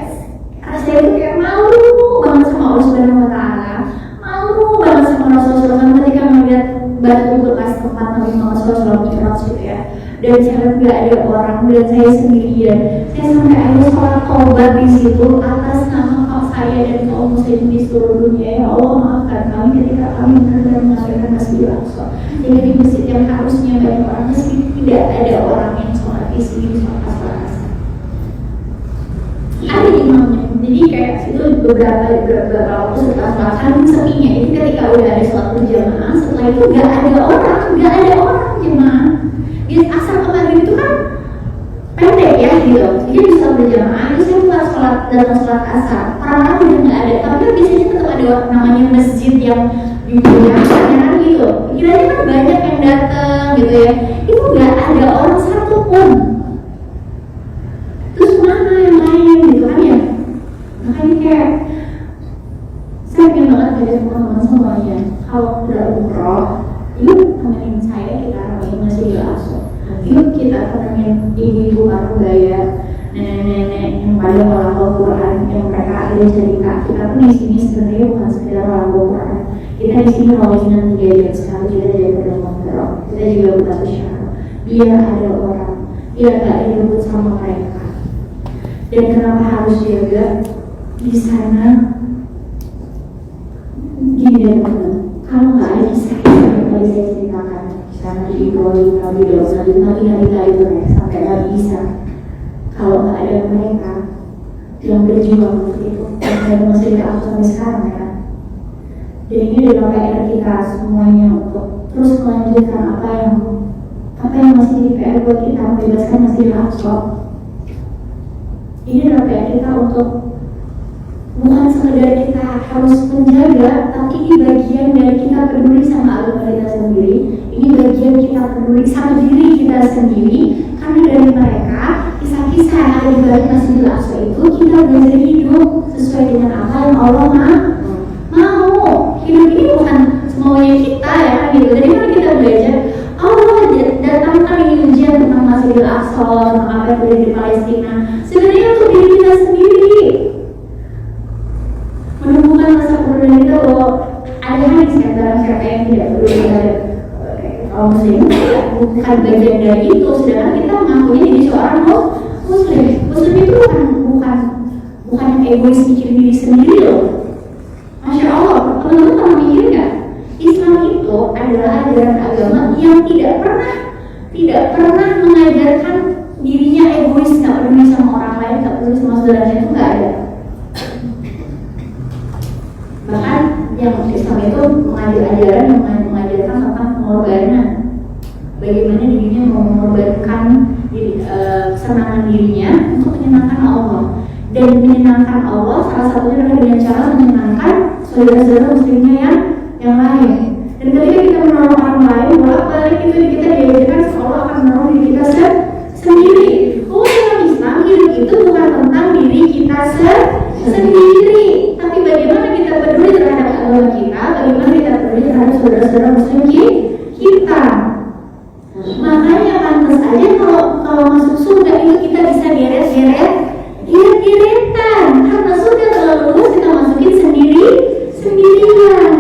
rasanya itu kayak malu banget sama Allah Subhanahu Wa Taala, malu banget sama Rasulullah ketika melihat batu bekas tempat Nabi Muhammad SAW mi'raj gitu ya. Dan saya lihat gak ada orang, dan saya sendirian. Saya sampai akhirnya sholat taubat di situ atas nama saya dan kaum muslimin di seluruh dunia. Ya Allah, maafkan kami ketika kami benar-benar mengadakan Masjidil Aqsa. Jadi di masjid yang harusnya banyak orang, meski tidak ada orang yang sholat di sini, sholat asar. Ada imamnya. Jadi kayak itu beberapa waktu setelah sholat kan sepinya. Jadi ketika udah ada sholat berjamaah, setelah itu gak ada orang jemaah. Di asar ke maghrib itu kan pendek ya gitu. Jadi bisa berjamaah. Jadi saya mulai datang sholat asar. Orang-orang udah nggak ada. Tapi kan biasanya tetap ada namanya masjid yang dibuat kan gitu. Kiranya kan banyak yang datang gitu ya. Itu nggak ada orang satu pun. Terus mana yang lain gitu kan ya? Makanya kayak saya pengen banget ngajak teman-teman semuanya. Kalau udah umroh, yuk temenin saya kita ramein Masjidil Aqsa. Yuk kita temenin ibu-ibu paruh baya, nenek-nenek yang pada hafal Quran, yang mereka ada cerita. Kita pun di sini sebenarnya bukan sekedar hafal Quran. Kita di sini mau nanti dia sekali kita jadi berdoa, kita juga buka syarat biar ada orang, biar gak ribut sama mereka. Dan kenapa harus jaga di sana? Gini deh teman, kalau nggak ada kisah yang tadi saya ceritakan, kisah Nabi Ibrahim, Nabi Daud, Nabi itu sampai Nabi Isa, kalau nggak ada mereka yang berjuang untuk itu, dan masih tidak sampai sekarang ya. Dan ini adalah PR kita semuanya untuk terus melanjutkan apa yang masih di PR buat kita, membebaskan Masjidil Aqsa. Ini adalah PR kita untuk bukan sekedar kita harus menjaga, tapi ini bagian dari kita peduli sama agama kita sendiri. Ini bagian kita peduli sama diri kita sendiri, karena dari mereka kisah-kisah yang ada di balik Masjidil Aqsa itu kita belajar hidup sesuai dengan apa yang Allah mau. Hidup ini bukan semuanya kita ya kan gitu. Jadi kalau kita belajar Allah datangkan ini ujian tentang Masjidil Aqsa, tentang apa yang terjadi di Palestina, sebenarnya untuk diri kita sendiri. Menemukan rasa peduli kita bahwa ada hadis kan dalam siapa yang tidak peduli terhadap kaum muslim, bukan bagian dari itu. Sedangkan kita mengakuinya jadi seorang muslim. Muslim itu bukan yang egois mikir diri sendiri loh. Masya Allah, teman-teman pernah mikir nggak? Islam itu adalah ajaran agama yang tidak pernah mengajarkan dirinya egois, nggak peduli sama orang lain, nggak peduli sama saudaranya, itu nggak ada. Bahkan yang Islam itu ajaran yang mengajarkan tentang pengorbanan, bagaimana dirinya mau mengorbankan kesenangan dirinya untuk menyenangkan Allah. Dan menyenangkan Allah salah satunya adalah dengan cara menyenangkan saudara-saudara muslimnya yang lain. Dan ketika kita menolong orang lain, bolak-balik itu kita diajarkan seolah akan menolong diri kita sendiri. Oh, dalam Islam hidup itu bukan tentang diri kita sendiri, tapi bagaimana kita peduli terhadap agama kita, bagaimana kita peduli terhadap saudara-saudara muslim kita. Makanya pantas aja kalau masuk surga itu kita bisa geret-geretan, karena surga terlalu luas, kita masukin sendirian.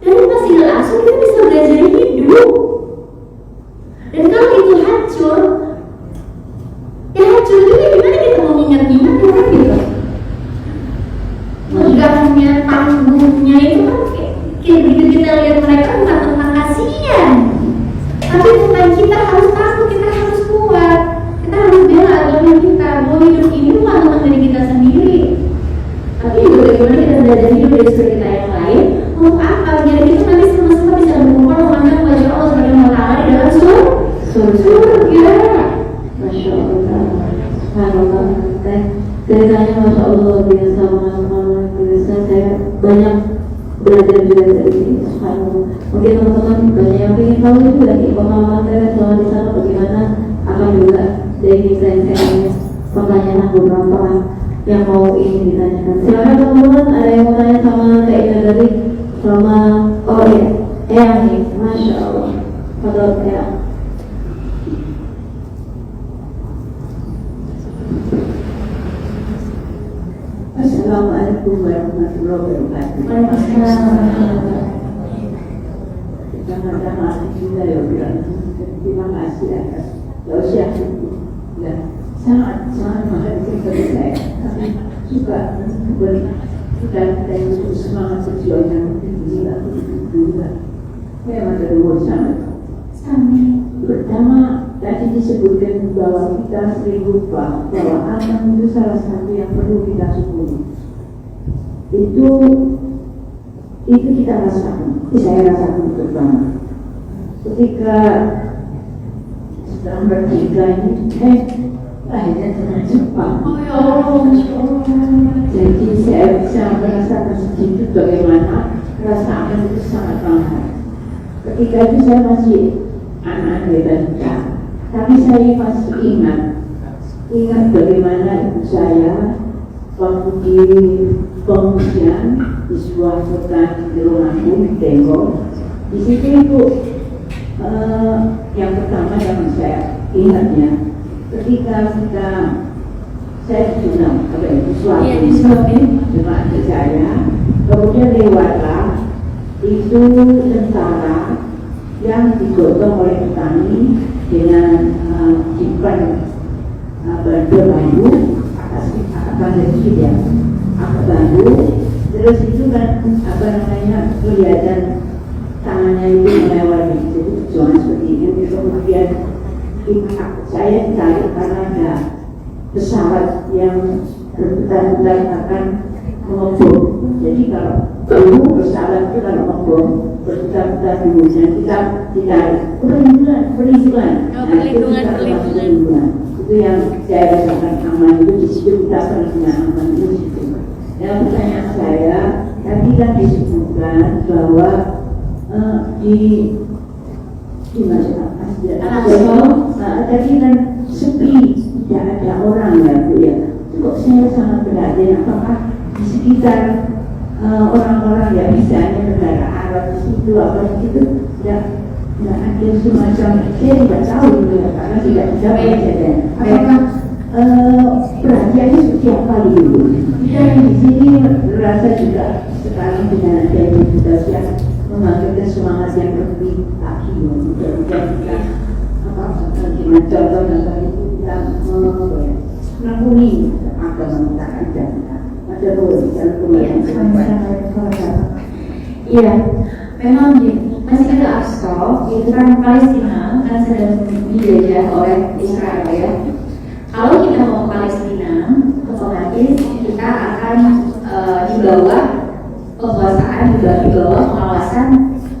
Dan Masjidil Aqsa kita bisa belajar hidup. Dan kalau itu hancur itu gimana kita mau ingat-ingat ya kan gitu. Megahnya, tanggungnya itu kan kayak begitu kita lihat mereka bukan tentang kasihan, tapi bukan kita harus takut, kita harus kuat, kita harus bela agama kita. Bahwa hidup ini bukan tentang diri kita sendiri, tapi juga bagaimana kita belajar hidup dari suri kita yang lain. Untuk apa? Biar kita nanti sama-sama bisa berkumpul memandang wajah Allah Subhanahu wa Ta'ala di dalam surga. Masya Allah, Subhanallah. Ceritanya Masya Allah biasa, biasa. Saya banyak belajar juga dari sini. Subhanallah. Mungkin teman-teman banyak yang ingin tahu juga dari pengalaman saya selama di sana bagaimana, akan juga dari saya pertanyaan beberapa yang mau ingin ditanyakan. Silakan teman-teman, ada yang mau tanya sama Kak Ina tadi selama Eyang nih, Masya Allah. Padahal Eyang. Assalamualaikum warahmatullahi wabarakatuh. Pertama-tama juga ya bilang terima kasih atas doa dan sangat menghargai bagi saya. Kami juga kita untuk semangat perjuangan ini aku juga. Memang terus sangat. Pertama tadi disebutkan bahwa kita sering lupa bahwa anak itu salah satu yang perlu kita syukuri. Itu kita rasakan, saya rasakan terutama ketika sedang bertiga ini, lahirnya sangat cepat. Jadi saya bisa merasakan sedikit bagaimana perasaan itu sangat mahal. Ketika itu saya masih anak balita, tapi saya masih ingat bagaimana ibu saya waktu di pengungsian di sebuah kota di rumahku di Tenggo. Di situ itu yang pertama yang saya ingatnya ketika saya disunat suami dengan adik saya, kemudian lewatlah itu tentara yang digotong oleh petani dengan simpan bambu atas itu ya, bambu, terus itu kan kelihatan tangannya itu melewati, jadi jangan seperti ini. Kemudian saya ditarik karena ada pesawat yang berputar-putar akan mengebom. Jadi kalau dulu pesawat itu kalau mengebom berputar-putar dulu, dan kita ditarik perlindungan. Itu yang saya rasakan aman, itu di situ kita perlindungan aman itu di situ. Dan pertanyaan saya tadi kan disebutkan bahwa di masyarakat tadi kan sepi, tidak ada orang ya Bu ya. Itu kok saya sangat prihatin, apakah di sekitar orang-orang ya misalnya negara Arab di situ apa itu tidak ada semacam, saya tidak tahu gitu ya, karena tidak bisa belajar. Apakah perhatiannya seperti apa gitu? Dan di sini merasa juga sekarang dengan adanya aktivitas yang membangkitkan semangat yang lebih lagi untuk kita dengan contoh itu kita menekuni agama kita ada Iya, memang Masjid Al-Aqsa itu kan Palestina kan sedang dijajah oleh Israel ya. Kalau kita mau ke Palestina, otomatis kita akan di bawah kekuasaan, juga di bawah pengawasan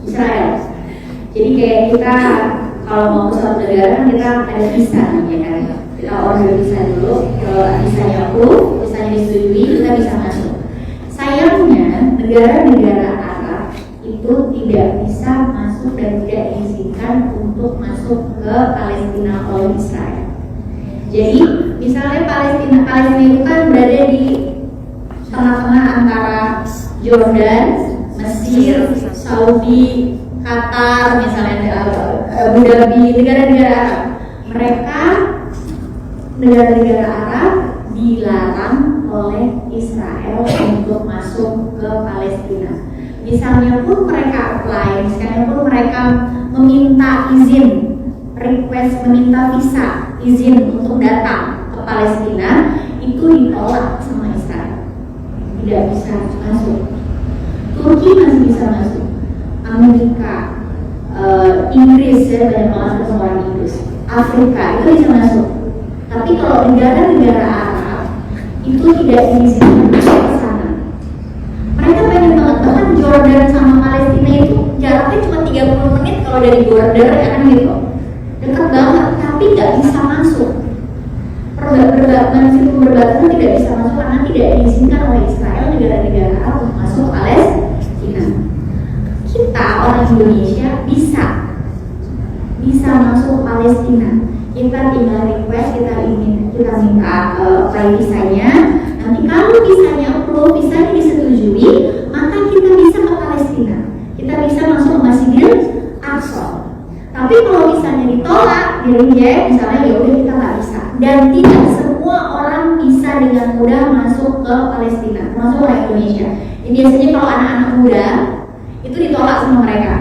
Israel. Jadi kayak kita kalau mau ke suatu negara kita ada visa namanya kan. Kita order visa dulu, kalau visanya approve, visanya disetujui, kita bisa masuk. Sayangnya negara-negara Arab itu tidak bisa masuk dan tidak diizinkan untuk masuk ke Palestina oleh Israel. Jadi misalnya Palestina itu kan berada di tengah-tengah antara Jordan, Mesir, Saudi, Qatar, misalnya Abu Dhabi, negara-negara Arab. Negara-negara Arab dilarang oleh Israel untuk masuk ke Palestina. Misalnya pun mereka apply, misalnya pun mereka meminta izin, request meminta visa, izin untuk datang ke Palestina, itu ditolak sama Israel. Tidak bisa masuk. Turki masih bisa masuk. Amerika, Inggris, ya banyak banget ketemu orang Inggris. Afrika itu bisa masuk. Tapi kalau negara-negara Arab itu tidak diizinkan masuk ke sana. Mereka pengen banget, bahkan Jordan sama Palestina itu jaraknya cuma 30 menit kalau dari border ya kan gitu. Dekat banget, tapi nggak bisa masuk. Perbatasan tidak bisa masuk karena tidak diizinkan oleh Israel negara-negara Arab untuk masuk Palestina. Kita orang Indonesia bisa masuk Palestina. Kita tinggal request, kita minta visanya. Nanti kalau visanya approve, visanya disetujui, maka kita bisa ke Palestina. Kita bisa masuk ke Masjidil Aqsa. Tapi kalau visanya ditolak, di-reject, misalnya ya udah kita nggak bisa. Dan tidak semua orang bisa dengan mudah masuk ke Palestina, termasuk orang Indonesia. Jadi biasanya kalau anak-anak muda itu ditolak sama mereka.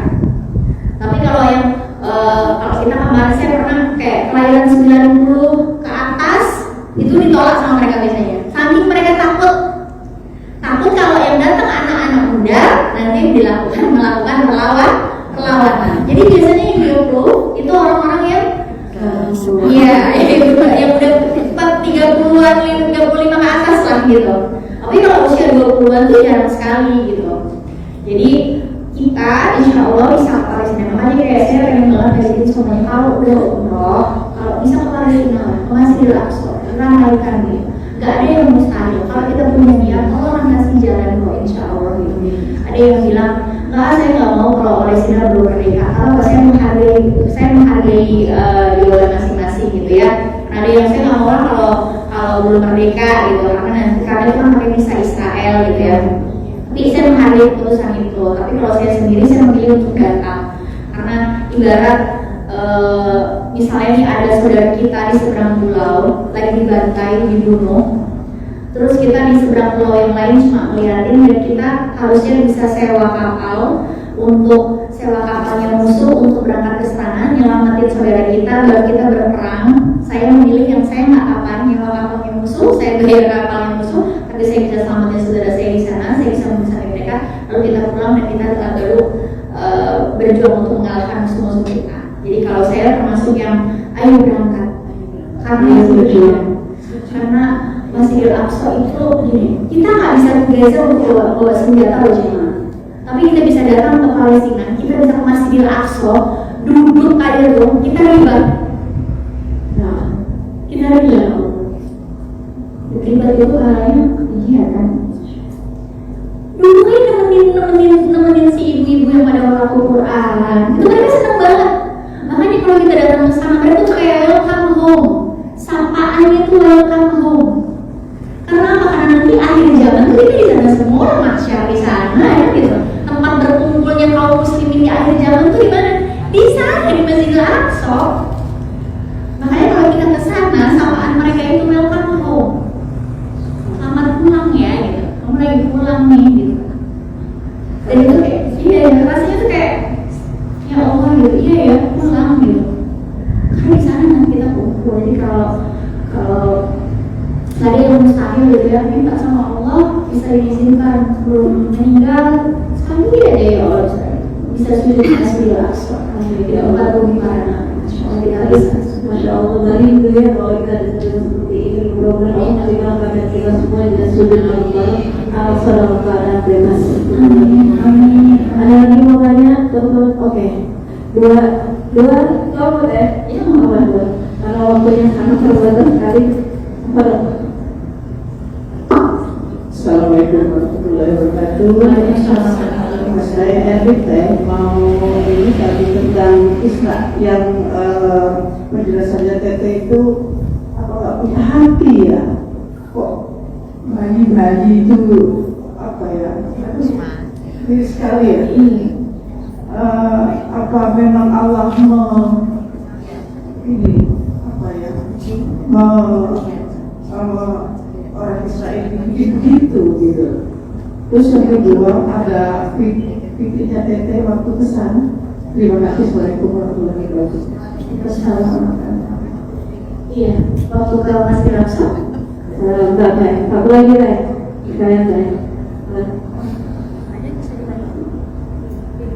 Tapi kalau yang kalau kita kemarin saya pernah kayak kelahiran 90 ke atas itu ditolak sama mereka biasanya. Saking mereka takut kalau yang datang anak-anak muda nanti melakukan perlawanan. Jadi biasanya yang di-approve itu orang-orang yang yang udah 30-an, 35 ke atas lah gitu. Tapi kalau usia 20-an tuh jarang sekali gitu. Jadi kita insya Allah bisa ke Palestina. Makanya kayak saya pengen banget dari sini semuanya kalau udah umroh, kalau bisa ke Palestina, ke Masjidil Aqsa, ramaikan gitu. Gak ada yang mustahil. Kalau kita punya niat, Allah akan kasih jalan kok insya Allah gitu. Ada yang bilang, nggak, saya nggak mau kalau Palestina belum merdeka. Kalau saya menghargai jawaban masing-masing gitu ya. Ada yang saya nggak mau kalau belum merdeka gitu, karena itu kan pakai visa Israel gitu ya. Tapi saya menghargai keputusan itu. Tapi kalau saya sendiri saya memilih untuk datang karena ibarat misalnya nih ada saudara kita di seberang pulau lagi dibantai, dibunuh, terus kita di seberang pulau yang lain cuma ngeliatin, dan kita harusnya bisa sewa kapal untuk sewa kapalnya musuh untuk berangkat ke sana, nyelamatin saudara kita, baru kita berperang. Saya memilih yang saya nggak apa-apa nyewa kapalnya musuh, saya bayar kapalnya musuh, tapi saya bisa selamatin saudara saya di sana, saya bisa membesarkan mereka, lalu kita pulang dan kita telah baru berjuang untuk mengalahkan musuh-musuh kita. Jadi kalau saya termasuk yang ayo berangkat, karena itu berjuang, karena Masjidil Aqsa itu gini, kita nggak bisa ke Gaza untuk bawa senjata loh jemaah. Tapi kita bisa datang ke Palestina, kita bisa ke Masjidil Aqsa, duduk aja tuh, kita ribat. Nah, kita ribat. Ribat itu arahnya jihad kan. Dulu kan nemenin si ibu-ibu yang pada waktu Quran, itu mereka senang banget. Makanya kalau kita datang ke sana, mereka tuh kayak welcome home. Sapaannya tuh welcome home. Karena apa? Karena nanti akhir zaman tuh kita di sana semua orang masyarakat di sana ya gitu. Tempat berkumpulnya kaum muslimin di akhir zaman tuh di mana? Di sana di Masjidil Aqsa. Makanya kalau kita ke sana, sapaan mereka itu welcome home. Selamat pulang ya gitu. Kamu lagi pulang nih gitu. Dan itu kayak iya ya, rasanya tuh kayak ya Allah gitu, iya ya pulang gitu. Karena di sana nanti kita kumpul. Jadi kalau tadi yang mustahil gitu ya, minta sama Allah bisa diizinkan sebelum meninggal sekali aja ya Allah bisa sujud di Masjidil Aqsa. Tidak Allah bumi para kita bisa. Masya Allah, dari itu ya kalau kita seperti ini, mudah-mudahan Allah mengangkat kita semua dan sujud bareng-bareng. Alhamdulillah, terima kasih. Amin. Ada lagi mau tanya, teman-teman? Oke. Dua, coba deh. Iya, Apa dua? Karena waktunya sangat terbatas sekali. Apa? Assalamualaikum warahmatullahi wabarakatuh. Saya Erik, saya mau ini tadi tentang Isra yang penjelasannya Tete itu apa nggak punya hati ya? Kok bayi itu apa ya? Ini sekali ya. Apa memang Allah ini apa ya? Orang Israel begitu gitu. Terus yang kedua ada pikirnya Tete waktu pesan. Terima kasih. Assalamualaikum warahmatullahi wabarakatuh. Iya, waktu ke Masjidil Aqsa. Satu lagi deh. Kalian deh.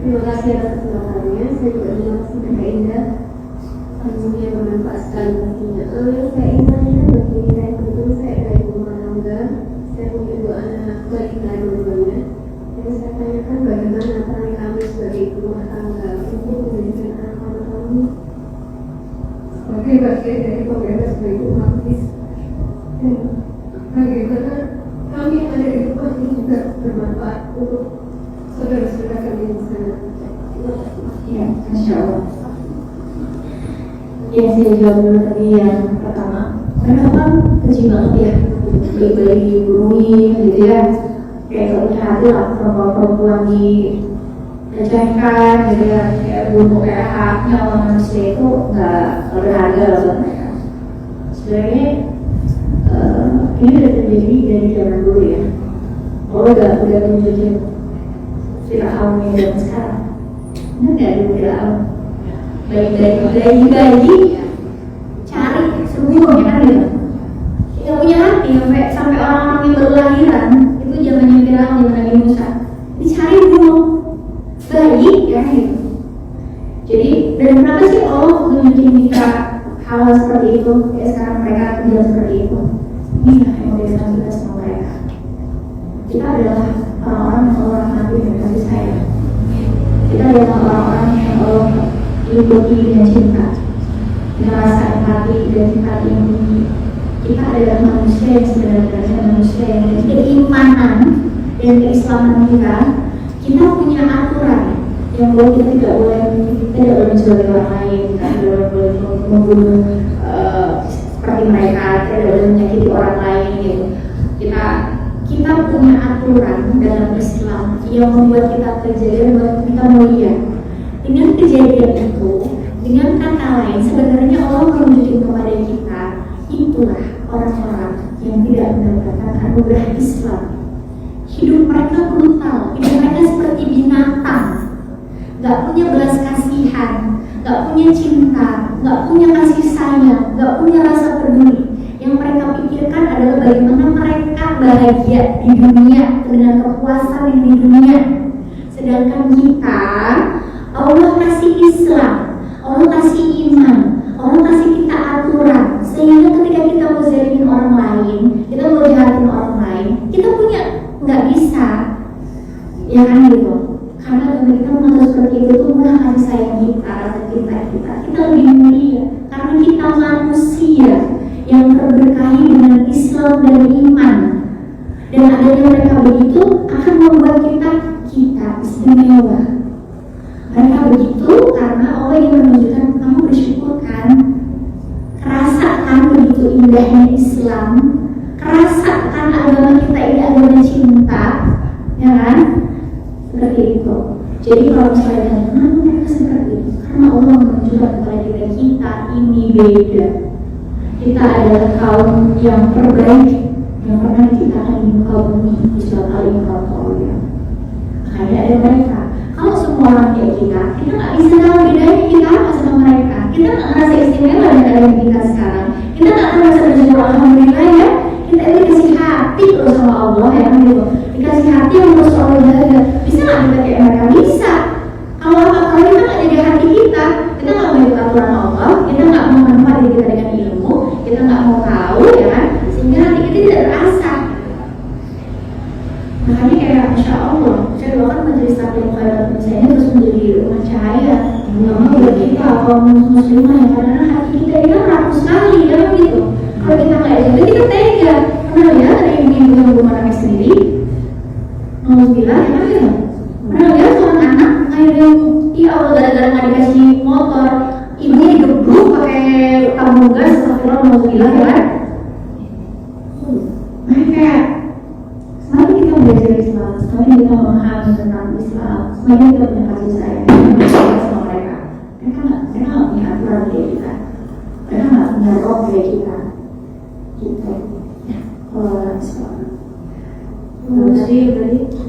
Terima kasih atas kesempatannya. Saya juga terima kasih Kak Indah. Semuanya bermanfaat sekali pastinya. Kak Indahnya begini, saya kebetulan saya dari rumah tangga. Saya punya dua anak balita dua-duanya. Jadi saya tanyakan bagaimana peran kami sebagai ibu rumah tangga untuk menjadikan anak-anak kami sebagai bagian dari pemerintah sebagai ibu habis. Dan bagaimana kami yang ada di rumah ini juga bermanfaat untuk saudara-saudara kami di sana. Ya, Masya Allah. Ya, saya jawab dulu tadi yang pertama. Mereka kan kecil banget ya, beli burungin gitu ya. Kayak gak punya hati lah, perempuan dilecehkan gitu ya. Kayak bunuh kayak haknya orang manusia itu gak berharga lah buat mereka. Sebenarnya ini udah terjadi dari zaman dulu ya. Allah udah tunjukin Fir'aun yang zaman sekarang. Ini gak ada Fir'aun. Bayi-bayi cari sembunyi kan gitu. Gak punya hati sampai orang-orang yang baru lahiran itu zamannya Fir'aun, zaman Nabi Musa dicari dulu bayi ya gitu. Jadi dan kenapa sih Allah tunjukin kita hal seperti itu? Kayak sekarang mereka kerja seperti itu. Ini yang biasa kita sama mereka. Kita adalah orang-orang yang Allah rahmati dan kasih sayang. Kita adalah orang-orang yang Allah liputi dengan cinta, merasa empati dan simpati yang tinggi. Kita adalah manusia yang sebenarnya manusia yang memiliki keimanan dan keislaman kita. Kita punya aturan yang bahwa kita tidak boleh mencobai orang lain, kita tidak boleh membunuh seperti mereka, kita tidak boleh menyakiti orang lain gitu. Kita punya aturan dalam Islam yang membuat kita kejadian, membuat kita mulia. Dengan kejadian itu, dengan kata lain, sebenarnya Allah menunjukkan kepada kita itulah orang-orang yang tidak mendapatkan anugerah Islam. Hidup mereka brutal, hidup mereka seperti binatang. nggak punya belas kasihan, nggak punya cinta, nggak punya kasih sayang, nggak punya rasa peduli. Yang mereka pikirkan adalah bagaimana mereka bahagia di dunia dengan kepuasan yang di dunia. Sedangkan kita, Allah kasih Islam, Allah kasih iman, Allah kasih kita aturan, sehingga ketika kita mau zalimin orang lain, kita mau jahatin orang lain, kita punya nggak bisa, ya kan gitu. Karena ketika kita mengatur seperti itu tuh murah kasih sayang kita, rasa cinta kita lebih mulia karena kita manusia yang terberkahi dengan Islam dan iman. Dan adanya mereka begitu akan membuat kita istimewa. Mereka begitu karena Allah yang menunjukkan kamu bersyukur kan, kerasakan begitu indahnya Islam, kerasakan agama kita ini agama cinta, ya kan? Seperti itu. Jadi kalau misalnya kenapa mereka seperti itu? Karena Allah menunjukkan kepada kita ini beda. Kita adalah kaum yang terbaik yang pernah diciptakan di muka bumi di suatu Al-Imran. Makanya ada mereka. Kalau semua orang kayak kita nggak bisa tahu bedanya kita apa sama mereka. Kita nggak ngerasa istimewa dengan adanya kita sekarang. Kita nggak ngerasa bersyukur alhamdulillah ya. Kita itu dikasih hati loh sama Allah ya kan gitu. Dikasih hati yang terus Allah jaga. Bisa nggak kita kayak mereka? Bisa. Kalau kita nggak jaga hati kita nggak mau ikut aturan Allah, kita nggak mau manfaat kita dengan ilmu, kita nggak mau tahu ya kan, sehingga hati kita tidak terasa. Makanya kayak Masya Allah, saya doakan majelis taklim khairat misalnya terus menjadi rumah cahaya yang buat kita kaum muslimah yang kadang hati kita ini kan rapuh sekali ya kan gitu. Kalau kita nggak jaga kita tega. Pernah ya ada ibu-ibu yang belum anaknya sendiri, alhamdulillah ya kan gitu. Pernah ya seorang anak akhirnya ya Allah gara-gara nggak dikasih motor, ibunya digebruk pakai tabung gas, alhamdulillah ya kan. Mereka semakin kita belajar Islam, semakin kita memahami tentang Islam, semakin kita punya kasih sayang sama mereka. Mereka nggak punya aturan kayak kita, mereka nggak punya roh kayak kita. Gitu. Ya, kalau Islam. Tadi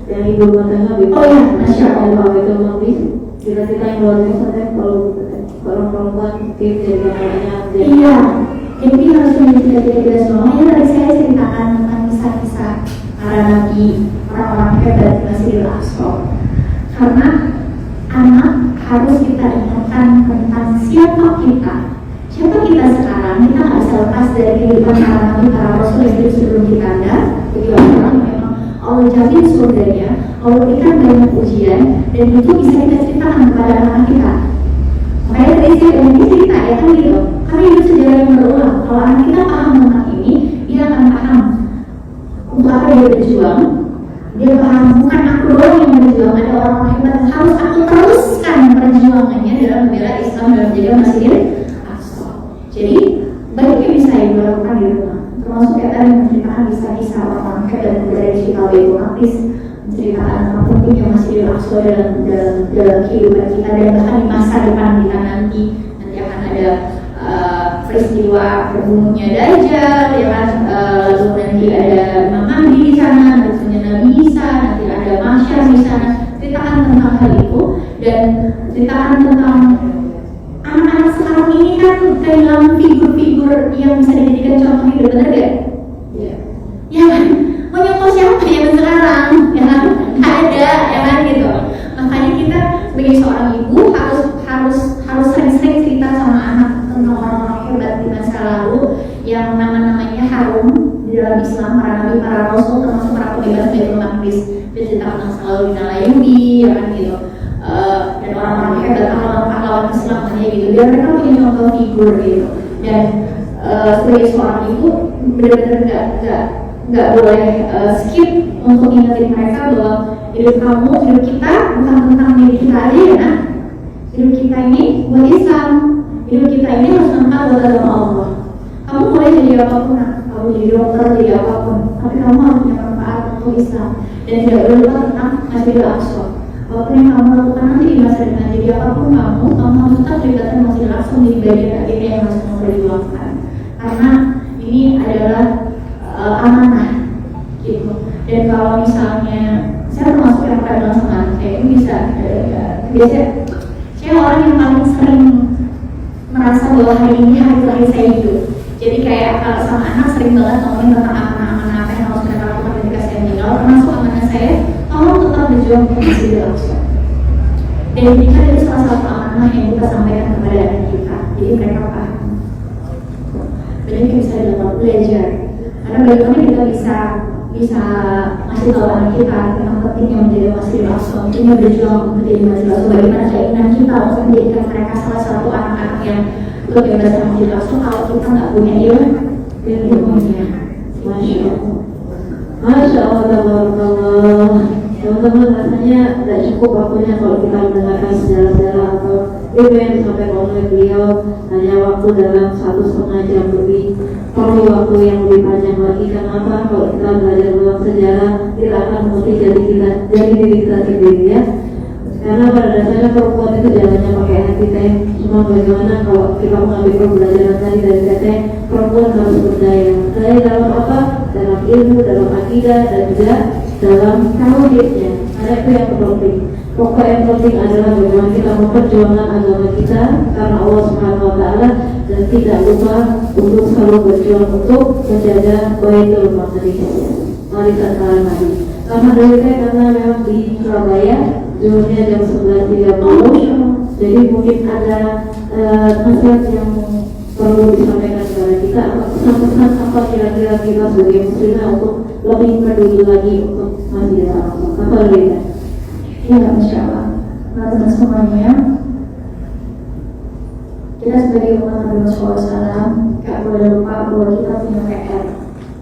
yang ibu rumah tangga Oh ya, Masya Allah itu lebih cerita yang luar biasa deh kalau perempuan mungkin jadi namanya. Iya, jadi harus menjadi kita semua. Yang tadi saya ceritakan tentang kisah-kisah para nabi, orang-orang hebat di Masjidil Aqsa. Karena anak harus kita ingatkan tentang siapa kita sekarang. Kita nggak bisa lepas dari kehidupan para nabi, para rasul yang sebelum kita ada. Jadi orang memang Allah jamin surganya, Allah berikan banyak ujian, dan itu bisa kita ceritakan kepada anak kita. Makanya tadi saya ingin cerita ya kan gitu. Karena itu sejarah yang berulang. Kalau anak kita paham tentang ini, dia akan paham untuk apa dia berjuang. Dia paham bukan aku doang yang berjuang, ada orang-orang hebat yang harus aku teruskan perjuangannya dalam membela Islam dalam menjaga Masjidil Aqsa. Jadi banyak yang bisa ibu lakukan di rumah. Termasuk kayak tadi menceritakan kisah-kisah orang hebat dari Chicago itu Hafiz, menceritakan tentang pentingnya Masjidil Aqsa dalam kehidupan kita dan bahkan di masa depan kita nanti akan ada peristiwa terbunuhnya Dajjal, ya kan, lalu nanti ada Imam Mahdi di sana, nanti Nabi Isa, nanti ada Masyar di sana. Ceritakan tentang hal itu dan ceritakan tentang anak-anak sekarang ini kan kehilangan figur-figur yang bisa dijadikan contoh hidup, benar gak? Iya. Ya kan? Mau nyontoh siapa yang sekarang? Ya kan? Ada, ya kan gitu. Makanya kita sebagai seorang ibu harus sering-sering cerita sama anak tentang orang-orang hebat di masa lalu yang nama-namanya harum di dalam Islam, para nabi, para rasul, termasuk para pengibar Baitul Maqdis. Dan cerita tentang Salahuddin Al-Ayyubi, ya kan gitu. Dan orang-orang hebat, pahlawan Islam katanya gitu. Biar mereka punya contoh figur gitu. Dan sebagai seorang ibu benar-benar nggak boleh skip untuk ingetin mereka bahwa hidup kamu, hidup kita bukan tentang diri kita aja ya nah. Hidup kita ini buat Islam, hidup kita ini harus tentang buat agama Allah. Kamu boleh jadi apapun, kamu jadi dokter, jadi apapun, tapi kamu harus punya manfaat untuk Islam dan tidak boleh lupa tentang Masjidil Aqsa. Apapun yang kamu lakukan nanti di masa depan, jadi apapun kamu harus tetap libatkan Masjidil Aqsa menjadi bagian agenda yang harus kamu perjuangkan. Karena ini adalah amanah gitu. Dan kalau misalnya saya termasuk yang pernah bilang sama anak saya itu bisa biasanya bahwa hari ini hari terakhir saya hidup. Jadi kayak kalau sama anak sering banget ngomongin tentang amanah-amanah apa yang harus mereka lakukan ketika saya meninggal. Termasuk amanah saya, tolong tetap berjuang untuk Masjidil Aqsa. Dan ini kan itu salah satu amanah yang kita sampaikan kepada anak kita. Jadi mereka paham. Banyak yang bisa dilakukan belajar. Karena bagaimana kita bisa ngasih tahu anak kita tentang pentingnya menjadi Masjidil Aqsa, pentingnya berjuang untuk menjadi Masjidil Aqsa, bagaimana keinginan kita untuk menjadikan mereka salah satu anak-anak yang kebebasan Masjidil Aqsa kalau kita nggak punya ilmunya. Masya Allah, tabarakallah. Teman-teman, rasanya tidak cukup waktunya kalau kita mendengarkan sejarah-sejarah atau ilmu yang disampaikan oleh beliau. Hanya waktu dalam 1,5 jam lebih. Perlu waktu yang lebih panjang lagi. Kenapa? Kalau kita belajar tentang sejarah, kita akan mengerti jadi diri kita sendiri, ya. Karena pada dasarnya perempuan itu jalannya pakai hati teh. Cuma bagaimana kalau kita mengambil pembelajaran tadi dari teteh, perempuan harus berdaya. Berdaya dalam apa? Dalam ilmu, dalam akidah, dan juga dalam tauhidnya. Ada itu yang penting. Pokok yang penting adalah bagaimana kita memperjuangkan agama kita karena Allah Subhanahu Wa Taala, dan tidak lupa untuk selalu berjuang untuk menjaga Baitul Maqdis, warisan para nabi. Sama dari saya karena memang di Surabaya jumlahnya jam 11.30, jadi mungkin ada nasihat yang perlu disampaikan kepada kita, pesan-pesan apa kira-kira kita sebagai muslimah untuk lebih peduli lagi untuk Masjidil Aqsa. Apa lebih? Ya, Masya Allah. Teman-teman semuanya, kita sebagai umat Nabi Muhammad SAW gak boleh lupa bahwa kita punya PR,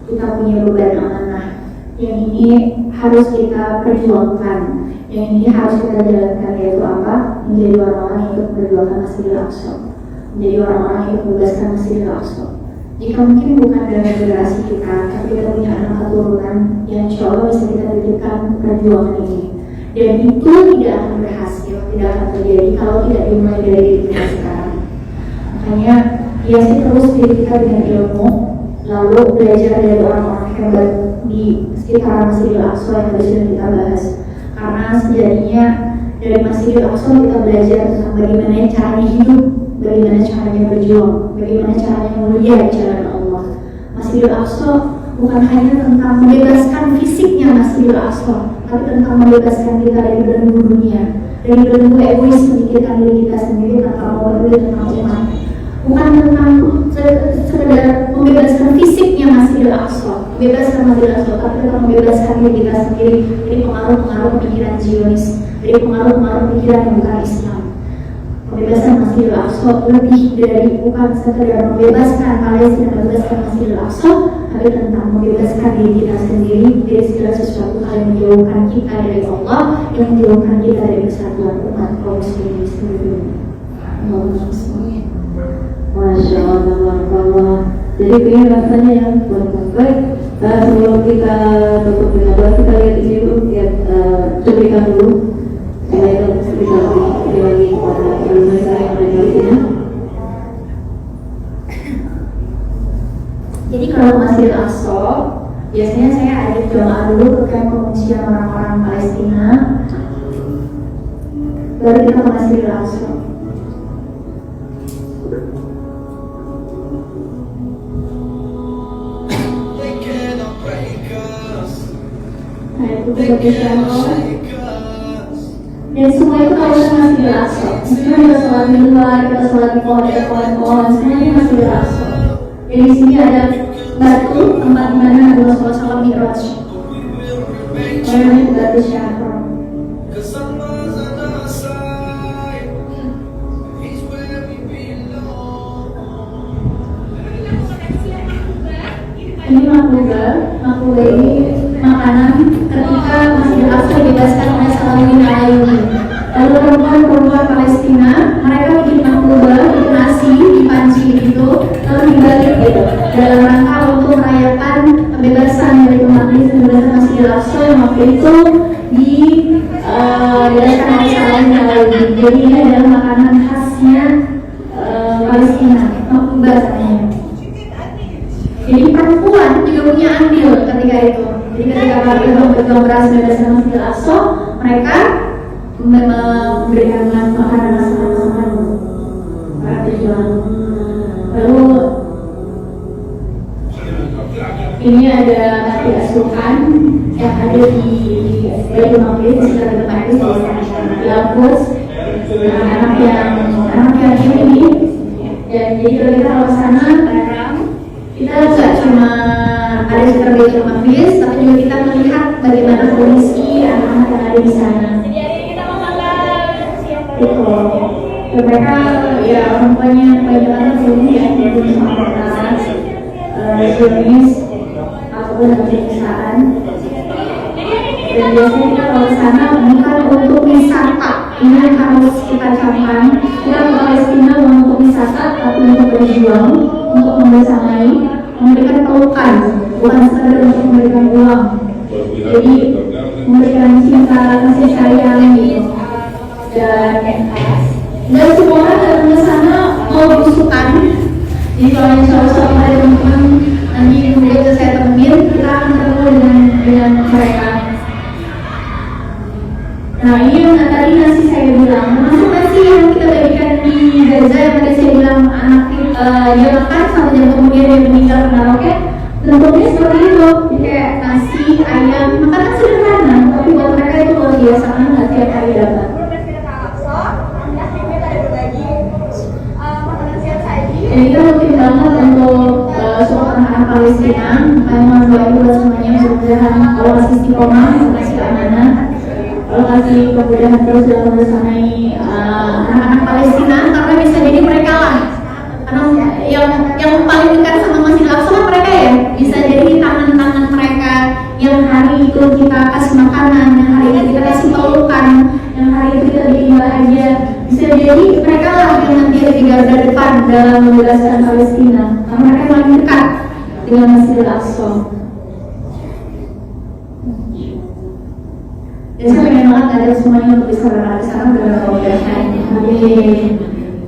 kita punya beban amanah yang ini harus kita perjuangkan, yang ini harus kita jalankan, yaitu apa? Menjadi orang-orang yang ikut memperjuangkan Masjidil Aqsa, menjadi orang-orang yang ikut membebaskan Masjidil Aqsa. Jika mungkin bukan dari generasi kita, tapi kita punya anak keturunan yang insya Allah bisa kita titipkan perjuangan ini. Dan itu tidak akan berhasil, tidak akan terjadi kalau tidak dimulai dari diri kita sekarang. Makanya hiasi terus diri kita dengan ilmu, lalu belajar dari orang-orang hebat di sekitar Masjidil Aqsa yang tadi sudah kita bahas. Karena sejatinya dari Masjidil Aqsa kita belajar tentang bagaimana caranya hidup, bagaimana caranya berjuang, bagaimana caranya mulia di jalan Allah. Masjidil Aqsa bukan hanya tentang membebaskan fisiknya Masjidil Aqsa, tapi tentang membebaskan kita dari belenggu dunia, dari belenggu egois memikirkan diri kita sendiri tanpa mau peduli tentang umat. Bukan tentang sekedar membebaskan fisiknya Masjidil Aqsa, membebaskan Masjidil Aqsa, tapi tentang membebaskan diri kita sendiri dari pengaruh-pengaruh pikiran Zionis, dari pengaruh-pengaruh pikiran yang bukan Islam. Pembebasan Masjidil Aqsa lebih dari bukan sekedar membebaskan Palestina, membebaskan Masjidil Aqsa, tapi tentang membebaskan diri kita sendiri dari segala sesuatu hal yang menjauhkan kita dari Allah, yang menjauhkan kita dari persatuan umat kaum muslimin di seluruh dunia. Masya Allah. Jadi ini rasanya yang baik. Sebelum kita tutup dengan doa, kita lihat di sini dulu, lihat cuplikan dulu. Saya kita lagi kepada alumni saya yang ada di sini. Jadi kalau Masjidil Aqsa, biasanya saya ajak doa dulu ke kamp pengungsian orang-orang Palestina, baru kita ke Masjidil Aqsa. Dan semua itu kawasan Masjidil Aqsa. Meskipun kita sholat di luar, kita sholat di pohon, ada pohon-pohon, semuanya Masjidil Aqsa. Dan di sini ada batu tempat di mana Nabi Muhammad SAW Mi'raj. Namanya Batu Syahram. Ini makluba ini makanan ketika Masjidil Aqsa dibebaskan oleh Salahuddin Al-Ayyubi. Lalu perempuan Palestina, mereka bikin makluba, bikin nasi di panci gitu, lalu dibagi gitu, dalam rangka untuk merayakan pembebasan dari pembebasan Masjidil Aqsa yang waktu itu dibebaskan oleh Salahuddin Al-Ayyubi. Jadi ini adalah makanan khasnya Palestina, makluba namanya. Jadi perempuan juga punya andil ketika itu. Jadi ketika berjuang beras bebaskan Masjidil Aqsa, mereka memberikan makanan para pejuang. Ini ada panti asuhan yang ada di Baitul Maqdis di sekitar Baitul Maqdis di Al-Quds. Anak yang ini, dan jadi kalau kita ke sana kita nggak cuma ada di sekitar Baitul Maqdis, tapi juga kita melihat bagaimana kondisi anak-anak yang ada di sana. Itu mereka ya rupanya kebanyakan film ya di Zionis ataupun perusahaan. Dan biasanya kita kalau ke sana bukan untuk wisata, ini yang harus kita camkan. Kita ke Palestina untuk wisata, tapi untuk berjuang, untuk membersamai, memberikan pelukan, bukan sekadar untuk memberikan uang. Jadi memberikan cinta, kasih sayang gitu. Dan semua orang datang ke sana mau berusukan. Jadi kalau yang selalu ada teman-teman nanti kemudian saya temuin, kita akan ketemu dengan mereka. Nah ini yang tadi nasi saya bilang, masuk nasi yang kita bagikan di Gaza yang tadi saya bilang anak kita dia makan 1 jam kemudian dia meninggal karena roket. Bentuknya seperti itu, kayak nasi, ayam, makanan sederhana, tapi buat mereka itu luar biasa karena nggak tiap hari dapat. Jadi kita rutin banget untuk support anak-anak Palestina. Memang doa itu buat semuanya, mudah-mudahan Allah kasih istiqomah, kasih keamanan, Allah kasih kemudahan terus dalam membersamai anak-anak Palestina, karena bisa jadi mereka lah. Karena yang paling dekat sama Masjidil Aqsa mereka ya, bisa jadi tangan-tangan mereka yang hari itu kita kasih makanan, yang hari itu kita kasih pelukan, yang hari itu kita bikin bahagia. Bisa jadi mereka lah yang nanti ada di garda depan dalam membebaskan Palestina, karena mereka paling dekat dengan Masjidil Aqsa. Dan saya pengen banget ada semuanya untuk bisa berangkat ke sana dengan kemudahan. Amin.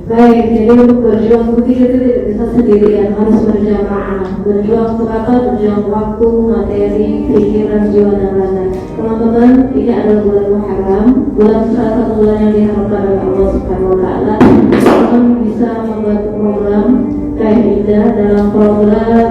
Baik, jadi untuk berjuang putih itu tidak bisa sendirian, harus berjamaah. Berjuang apa? Berjuang waktu, materi, pikiran, jiwa dan raga. Teman-teman, ini adalah bulan Muharram, bulan salah satu bulan yang diharapkan oleh Allah Subhanahu Wa Taala. Teman bisa membuat program kayak Ida dalam program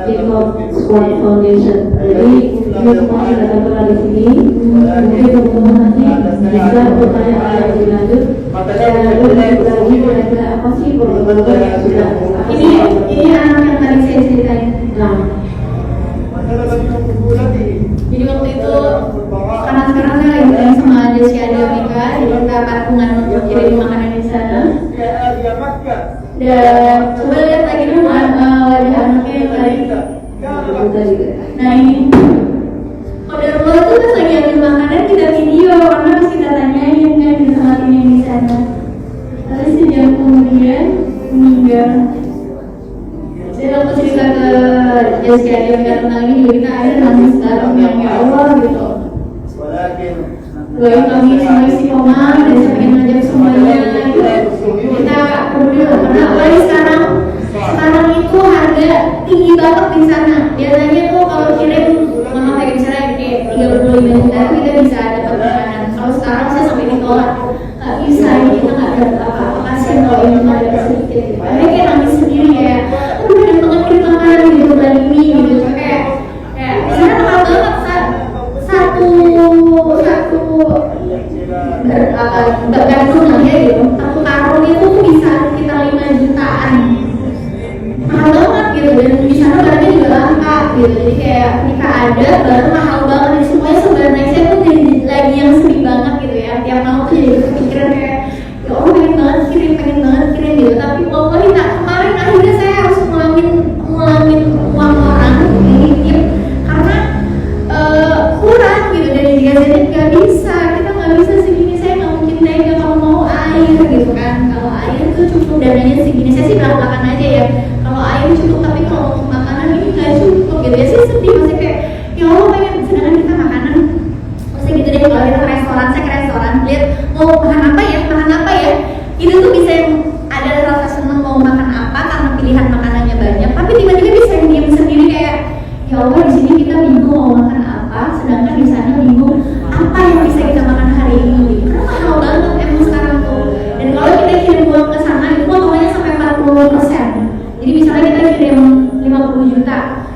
Jacob Sport Foundation. Jadi ini semua sudah tertera di sini. Mungkin teman-teman nanti bisa bertanya lebih lanjut. Lagi kira-kira apa sih program-program yang sudah ini anak yang tadi saya ceritain. Nah, jadi waktu itu karena sekarang saya lagi bertanya sama Desi Adamika, jadi kita patungan untuk kirim makanan di sana. Dan coba lihat lagi dulu wajah anaknya yang tadi. Nah ini Qadarullah tuh pas lagi ambil makanan kita video, karena pas kita tanyain kan kita matiin yang di sana. Tapi sejam kemudian meninggal. Saya waktu cerita ke Desi Adamika tentang ini juga kita ada nangis dalam yang ya Allah gitu. Doain kami semua istiqomah dan saya pengen ngajak semuanya gitu. Kita peduli karena apalagi sekarang itu harga tinggi banget di sana. Biasanya tuh kalau kirim maaf kayak misalnya kayak 35 juta kita bisa dapat makanan. Kalau sekarang saya sampai ditolak nggak bisa, kita nggak dapat apa-apa. Kasian kalau ini cuma dapat sedikit gitu. Akhirnya kayak nangis sendiri ya. Aduh banyak banget kirim makanan gitu bulan ini gitu. Kayak di sana mahal banget bergantung aja gitu. Satu karung itu tuh bisa sekitar 5 jutaan. Mahal banget gitu, dan di sana barangnya juga langka gitu. Jadi kayak ketika ada baru mahal banget. Jadi semuanya sebenarnya saya tuh lagi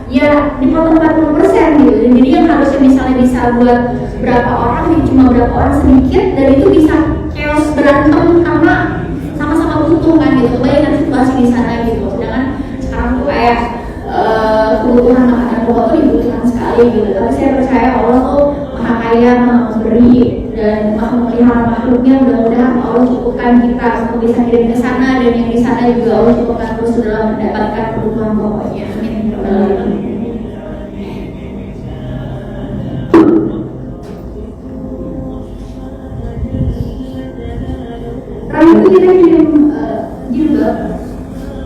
ya dipotong 40% gitu. Jadi yang harusnya misalnya bisa buat berapa orang, jadi cuma berapa orang sedikit, dan itu bisa chaos berantem karena sama-sama butuh kan gitu. Bayangkan situasi di sana gitu. Sedangkan sekarang tuh kayak kebutuhan makanan pokok tuh dibutuhkan sekali gitu. Tapi saya percaya Allah tuh maha kaya, maha memberi, dan maha memelihara makhluknya. Mudah-mudahan Allah cukupkan kita untuk bisa kirim ke sana, dan yang di sana juga Allah cukupkan terus dalam mendapatkan kebutuhan pokoknya. Amin. Terakhir itu kita kirim jilbab,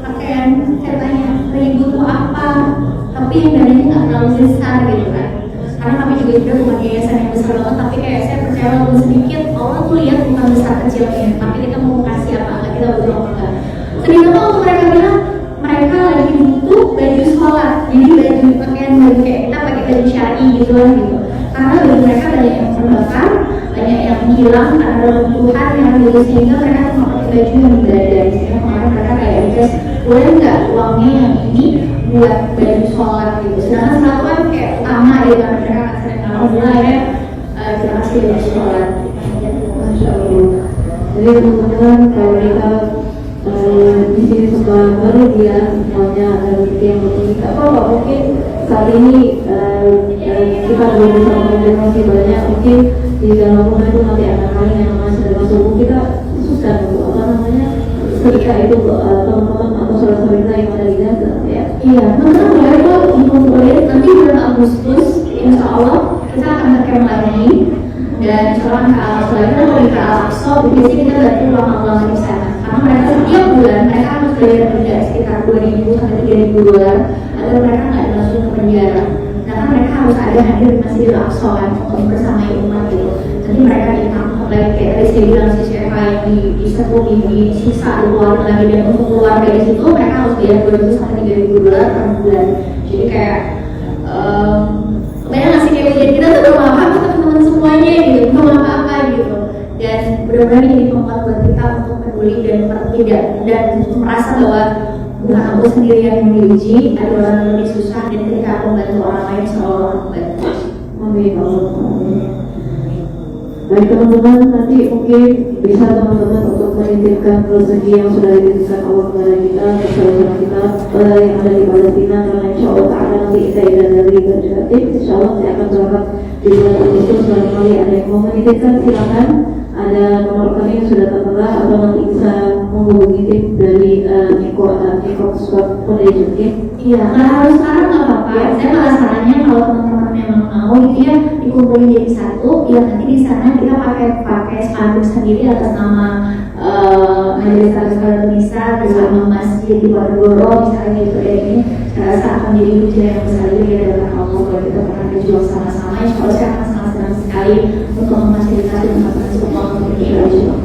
pakaian. Saya tanya, lagi butuh apa? Tapi yang dananya nggak terlalu besar gitu kan. Karena kami juga sudah bukan yayasan yang besar banget, tapi kayak saya percaya walaupun sedikit, Allah tuh lihat bukan besar kecilnya, tapi kita mau kasih apa enggak, kita butuh apa enggak. Sedikit waktu mereka bilang mereka lagi butuh baju sholat, jadi baju pakaian baju kayak kita pakai baju syari gitu lah gitu. Karena baju mereka banyak yang terbakar, banyak yang hilang karena ada kebutuhan yang gitu, sehingga mereka cuma pakai baju yang berbeda. Sehingga kemarin mereka kayak request, boleh nggak uangnya yang ini buat baju sholat gitu. Sedangkan selalu kan kayak utama ya kan, mereka akan sering alhamdulillah ya kita kasih baju sholat. Masya Allah. Jadi teman-teman kalau kita di sini suka bahagia, semuanya ada rezeki yang begini. Apa mungkin saat ini kita belum bisa mengonfirmasi banyak. Mungkin di dalam rumah itu nanti anak-anak yang masih dalam subuh kita susah untuk apa namanya ketika itu teman-teman atau saudara-saudara kita yang ada di Gaza ya. Iya, teman-teman boleh kok dikumpulin nanti bulan Agustus, insya Allah kita akan berkem lagi. Dan sekarang ke Al-Aqsa, kita mau ke Al-Aqsa, biasanya kita bantu ulama-ulama di sana. Karena mereka setiap bulan mereka harus bayar denda sekitar 2.000 sampai 3.000 dolar agar mereka nggak langsung ke penjara. Karena mereka harus ada hadir di Masjidil Aqsa kan untuk bersama umat gitu. Nanti mereka ditangkap lagi kayak tadi saya bilang si Syekha yang diserbu di sisa keluar lagi, dan untuk keluar dari situ mereka harus bayar 2.000 sampai 3.000 dolar per bulan. Jadi kayak banyak ngasih kayak ujian kita tuh belum apa teman-teman semuanya gitu, belum apa-apa gitu. Dan benar-benar jadi penguat buat kita untuk peduli dan tidak dan merasa bahwa bukan aku sendiri yang diuji, ada orang yang lebih susah, dan ketika aku membantu orang lain selalu orang membantu. Amin. Baik teman-teman, nanti mungkin bisa teman-teman untuk menitipkan rezeki yang sudah dititipkan Allah kepada kita, saudara kita yang ada di Palestina, karena insya Allah Ta'ala nanti kita dari berjelatif, insya Allah saya akan berangkat di bulan Agustus. Barangkali ada yang mau menitipkan, silakan. Ada nomor kami yang sudah tertera atau nanti bisa menghubungi tim dari Niko Sport Foundation. Iya, nggak harus sekarang nggak apa-apa. Saya malah sarannya kalau teman-teman memang mau itu ya dikumpulin jadi satu, ya nanti di sana kita pakai spanduk sendiri atas nama Majelis Al-Quran Indonesia bersama masjid di Wadogoro misalnya gitu ya. Ini saya rasa akan jadi ujian yang besar juga ya dalam Allah kalau kita pernah berjuang sama-sama. Insya Allah saya akan sangat senang sekali untuk memfasilitasi teman-teman semua untuk berjuang.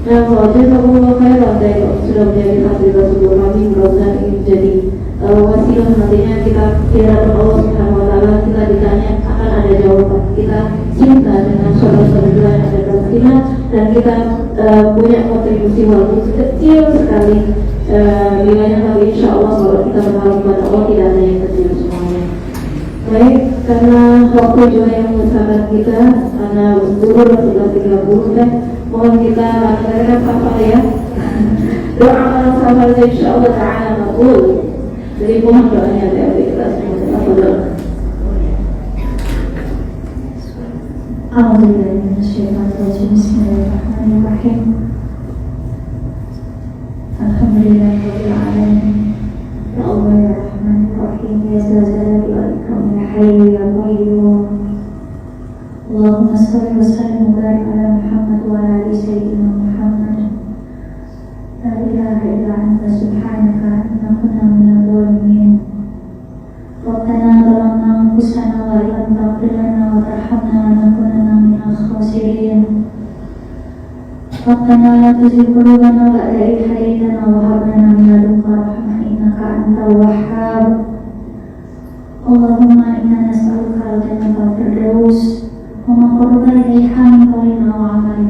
Nah, kalau jazakumullah khairan dari sudah menjadi fasilitas sebuah kami, mudah-mudahan ini menjadi wasilah nantinya kita tidak Allah Subhanahu wa Ta'ala, kita ditanya akan ada jawaban. Kita cinta dengan saudara-saudara yang ada di Palestina, dan kita punya kontribusi walaupun kecil sekali nilainya, tapi insya Allah kalau kita berharap kepada Allah tidak ada yang kecil semuanya. Baik, karena waktu juga yang mengusahakan kita, karena dulu sudah 30 dan mohon kita laksanakan apa ya doa malam safar insya Allah Ta'ala makbul. Jadi mohon doanya dari kita semua. Bismillahirrahmanirrahim. Alhamdulillahirabbil alamin. Ya Allah ya Rahman ya Rahim ya Zalzal ya Ikram ya Hayyu ya Qayyum. Allahumma salli wa sallim wa barik ala Muhammad wa ala ali sayyidina Muhammad. La ilaha illa anta subhanaka inna kunna minadh dhalimin. Rabbana zalamna anfusana wa illam taghfir lana wa tarhamna lanakunanna minal khasirin. Rabbana la tuzigh qulubana ba'da idh hadaytana wa hab lana min ladunka rahmah innaka antal wahhab. Allahumma inna nas'aluka al-jannata al-firdaus wa ma qarraba ilayha min qawlin aw 'amal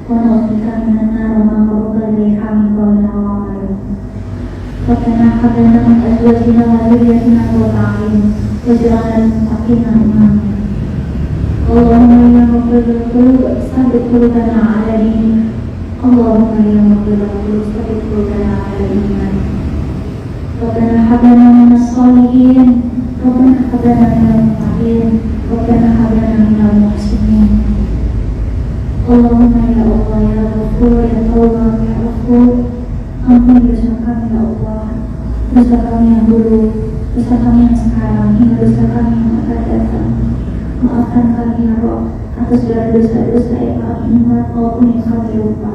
wa na'udzubika minan nar wa ma qarraba ilayha min qawlin aw 'amal. ربنا هب لنا من أزواجنا وذريتنا قرة أعين واجعلنا للمتقين إماما اللهم يا مقلب القلوب ثبت قلوبنا على دينك اللهم يا مقلب القلوب ثبت قلوبنا على الإيمان ربنا هب لنا من الصالحين ربنا هب لنا من المتقين ربنا هب لنا من المحسنين اللهم يا الله يا غفور يا تواب يا غفور ampuni dosa kami ya Allah, dosa kami yang dulu, dosa kami yang sekarang, hingga dosa kami yang akan datang. Maafkan kami ya Rabb atas segala dosa-dosa yang kami ingat maupun yang kami lupa.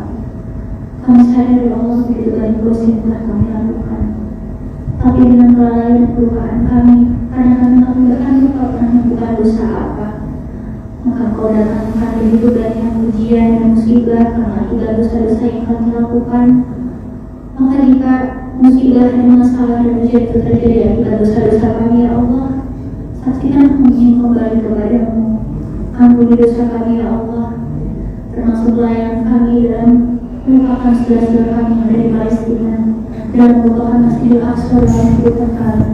Kami sadar ya Allah begitu banyak dosa yang telah kami lakukan. Tapi dengan kelalaian dan kelupaan kami, kadang-kadang kami bahkan lupa pernah melakukan dosa apa. Maka Kau datangkan begitu banyak ujian dan musibah karena akibat dosa-dosa yang kami lakukan. Maka jika musibah dan masalah dan ujian itu terjadi akibat dosa-dosa kami ya Allah, saksikan kami ingin kembali kepadamu. Ampuni dosa kami ya Allah, termasuk layanan kami dalam melupakan saudara-saudara kami yang ada di Palestina dan melupakan Masjidil Aqsa dalam kehidupan kami.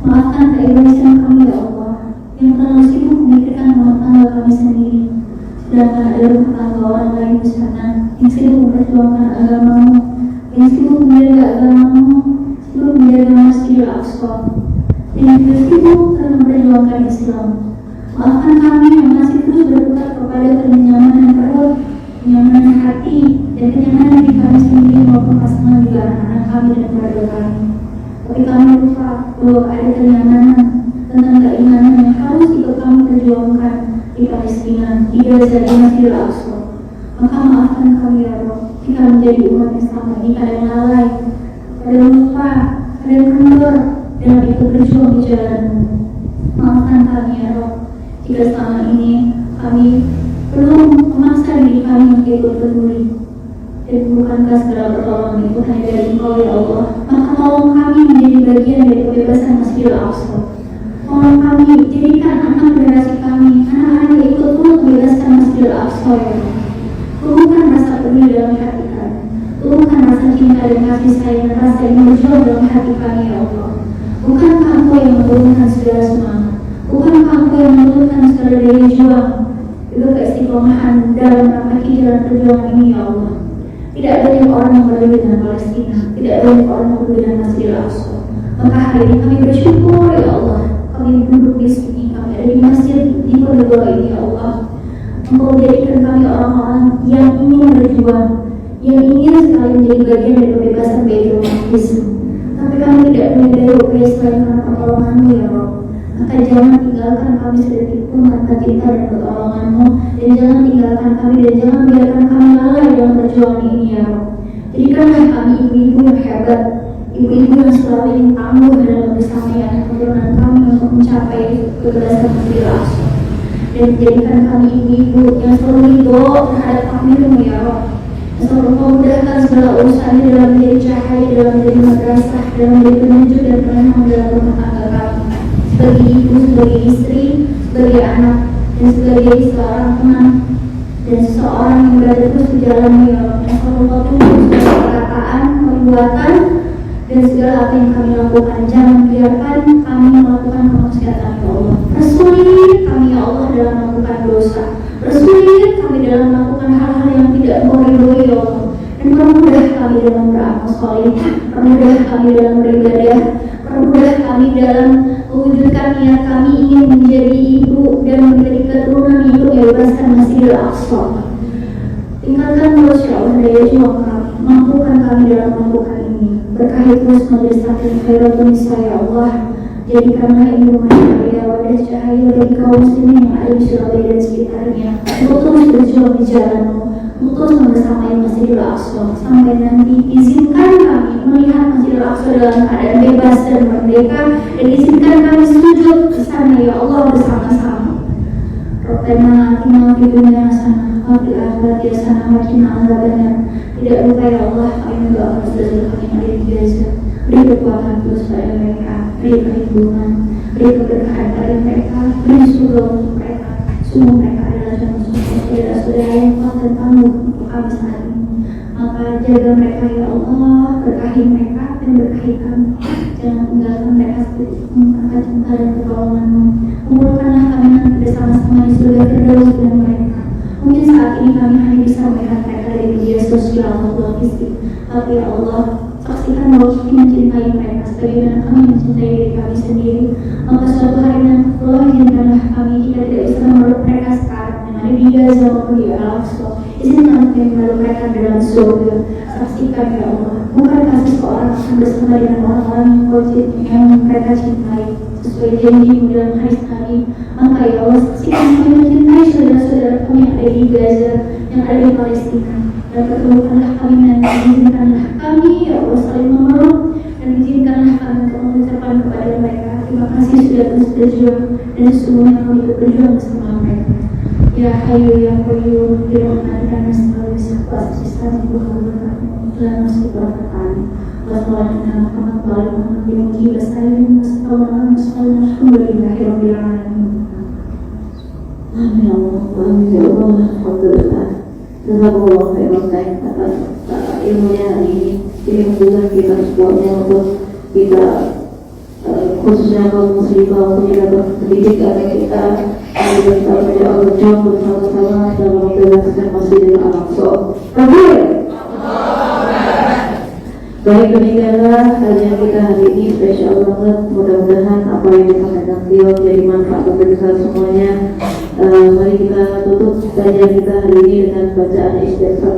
Maafkan keegoisan kami ya Allah, yang terlalu sibuk memikirkan rumah tangga kami sendiri, sedangkan ada rumah tangga orang lain di sana yang sibuk memperjuangkan agamamu, yang sibuk menjaga agamamu, sibuk menjaga Masjidil Aqsa, yang juga sibuk dalam memperjuangkan Islam. Maafkan kami yang masih terus berputar kepada kenyamanan perut, kenyamanan hati, dan kenyamanan diri kami sendiri maupun pasangan juga anak-anak kami dan keluarga kami. Tapi kami lupa bahwa ada kenyamanan tentang keimanan yang harus ikut kami perjuangkan di Palestina, di Gaza, di Masjidil Aqsa. Maka maafkan kami ya Rabb jika menjadi umat yang selama ini kadang lalai, kadang lupa, kadang kendor dalam ikut berjuang di jalan-Mu. Maafkan kami ya Rabb jika selama ini kami belum memaksa diri kami untuk ikut peduli, dan bukankah segala pertolongan itu hanya dari Engkau ya Allah. Maka tolong kami menjadi bagian dari kebebasan Masjidil Aqsa. Tolong kami jadikan anak generasi kami, anak-anak yang ikut turut membebaskan Masjidil Aqsa ya Allah. Tumbuhkan rasa peduli dalam hati kami, tumbuhkan rasa cinta dan kasih sayang dan rasa yang berjuang dalam hati kami ya Allah. Bukankah Engkau yang menurunkan segala semangat, bukankah Engkau yang menurunkan segala daya juang, juga keistiqomahan dalam menapaki jalan perjuangan ini ya Allah. Tidak banyak orang yang peduli dengan Palestina, tidak banyak orang yang peduli dengan Masjidil Aqsa. Maka hari ini kami bersyukur ya Allah, kami duduk di sini, kami ada di masjid di Ponorogo ini ya Allah. Engkau jadikan kami orang-orang yang ingin berjuang, yang ingin sekali menjadi bagian dari kebebasan Baitul Maqdis. Tapi kami tidak menyadari upaya selain karena pertolongan-Mu ya Rabb. Maka jangan tinggalkan kami sedetik pun tanpa cinta dan pertolongan-Mu, dan jangan tinggalkan kami dan jangan biarkan kami lalai dalam perjuangan ini ya Rabb. Jadikanlah kami ibu-ibu yang hebat, ibu-ibu yang selalu ingin tangguh dalam bersama anak keturunan kami untuk mencapai kebebasan Masjidil Aqsa. Dan jadikan kami ibu-ibu yang selalu ridho terhadap takdir-Mu ya Rabb, yang selalu memudahkan segala urusannya dalam menjadi cahaya, dalam menjadi madrasah, dalam menjadi penunjuk dan penenang dalam rumah tangga kami, sebagai ibu, sebagai istri, sebagai anak, dan sebagai seorang teman, dan seseorang yang berada terus di jalan-Mu ya Rabb, yang selalu Kau tuntut segala perkataan, perbuatan, dan segala apa yang kami lakukan. Jangan biarkan kami melakukan kemaksiatan ya Allah. Persulit kami ya Allah dalam melakukan dosa, persulit kami dalam melakukan hal-hal yang tidak Kau ridhoi ya Allah. Dan permudah kami dalam beramal saleh, permudah kami dalam beribadah, permudah kami dalam mewujudkan niat kami ingin menjadi ibu dan menjadi keturunan hidup yang bebaskan Masjidil Aqsa. Tingkatkan terus ya Allah daya juang kami, mampukan kami dalam melakukan ini. Berkahi terus majelis taklim Khairatul Nisa ya Allah. Jadikanlah ini rumah cahaya, wadah cahaya bagi kaum muslimin yang ada di Surabaya dan sekitarnya, untuk terus berjuang di jalan-Mu, untuk terus membersamai Masjidil Aqsa sampai nanti. Izinkan kami melihat Masjidil Aqsa dalam keadaan bebas dan merdeka, dan izinkan kami sujud di sana ya Allah bersama-sama. Rabbana atina fid dunya hasanah wa fil akhirati hasanah wa qina adzabannar. Tidak lupa ya Allah, kami mendoakan saudara kami yang ada di Gaza. Beri kekuatan terus pada mereka, beri perlindungan, beri keberkahan pada mereka, beri surga untuk mereka. Semua mereka adalah saudara-saudara yang kuat dan tangguh untuk kami saat ini. Maka jaga mereka ya Allah, berkahi mereka, yang berkahi kami. Jangan tinggalkan mereka seperti itu, angkat cinta dan pertolongan-Mu. Kumpulkanlah kami nanti bersama-sama di surga Firdaus dengan mereka. Mungkin saat ini kami hanya bisa melihat mereka dari media sosial atau fisik, tapi ya Allah, saksikan bahwa kami mencintai mereka sebagaimana kami mencintai diri kami sendiri. Maka suatu hari nanti Allah izinkanlah kami jika tidak bisa memeluk mereka sekarang yang ada di Gaza maupun di Al-Aqsa. Izinkan kami memeluk mereka dalam surga. Saksikan ya Allah, bukan kasih seorang akan bersama dengan orang-orang yang mereka cintai sesuai janji-Mu dalam hadis Nabi. Maka ya Allah, saksikan kami mencintai saudara-saudara kami yang ada di Gaza, yang ada di Palestina. Dan pertemukanlah kami nanti, izinkanlah kami ya Allah saling memeluk, dan izinkanlah kami untuk mengucapkan kepada mereka terima kasih sudah terus berjuang, dan sesungguhnya kami ikut berjuang bersama mereka. Ya Hayyu ya Qayyum bi rahmatika nastaghfir wa astaghfiruka wa atubu ilaik. Wassalamualaikum warahmatullahi wabarakatuh. Amin Allah, amin ya Allah, alhamdulillah. Jazakallah khairan atas ilmunya hari ini. Ini membuat kita semuanya untuk kita khususnya kaum muslimah untuk kita berpendidik agar kita berjuang bersama-sama dalam membebaskan Masjidil Aqsa. Amin. Baik, demikianlah kajian kita hari ini, spesial banget. Mudah-mudahan apa yang disampaikan beliau jadi manfaat untuk kita semuanya. Mari kita tutup kajian kita hari ini dengan bacaan istighfar.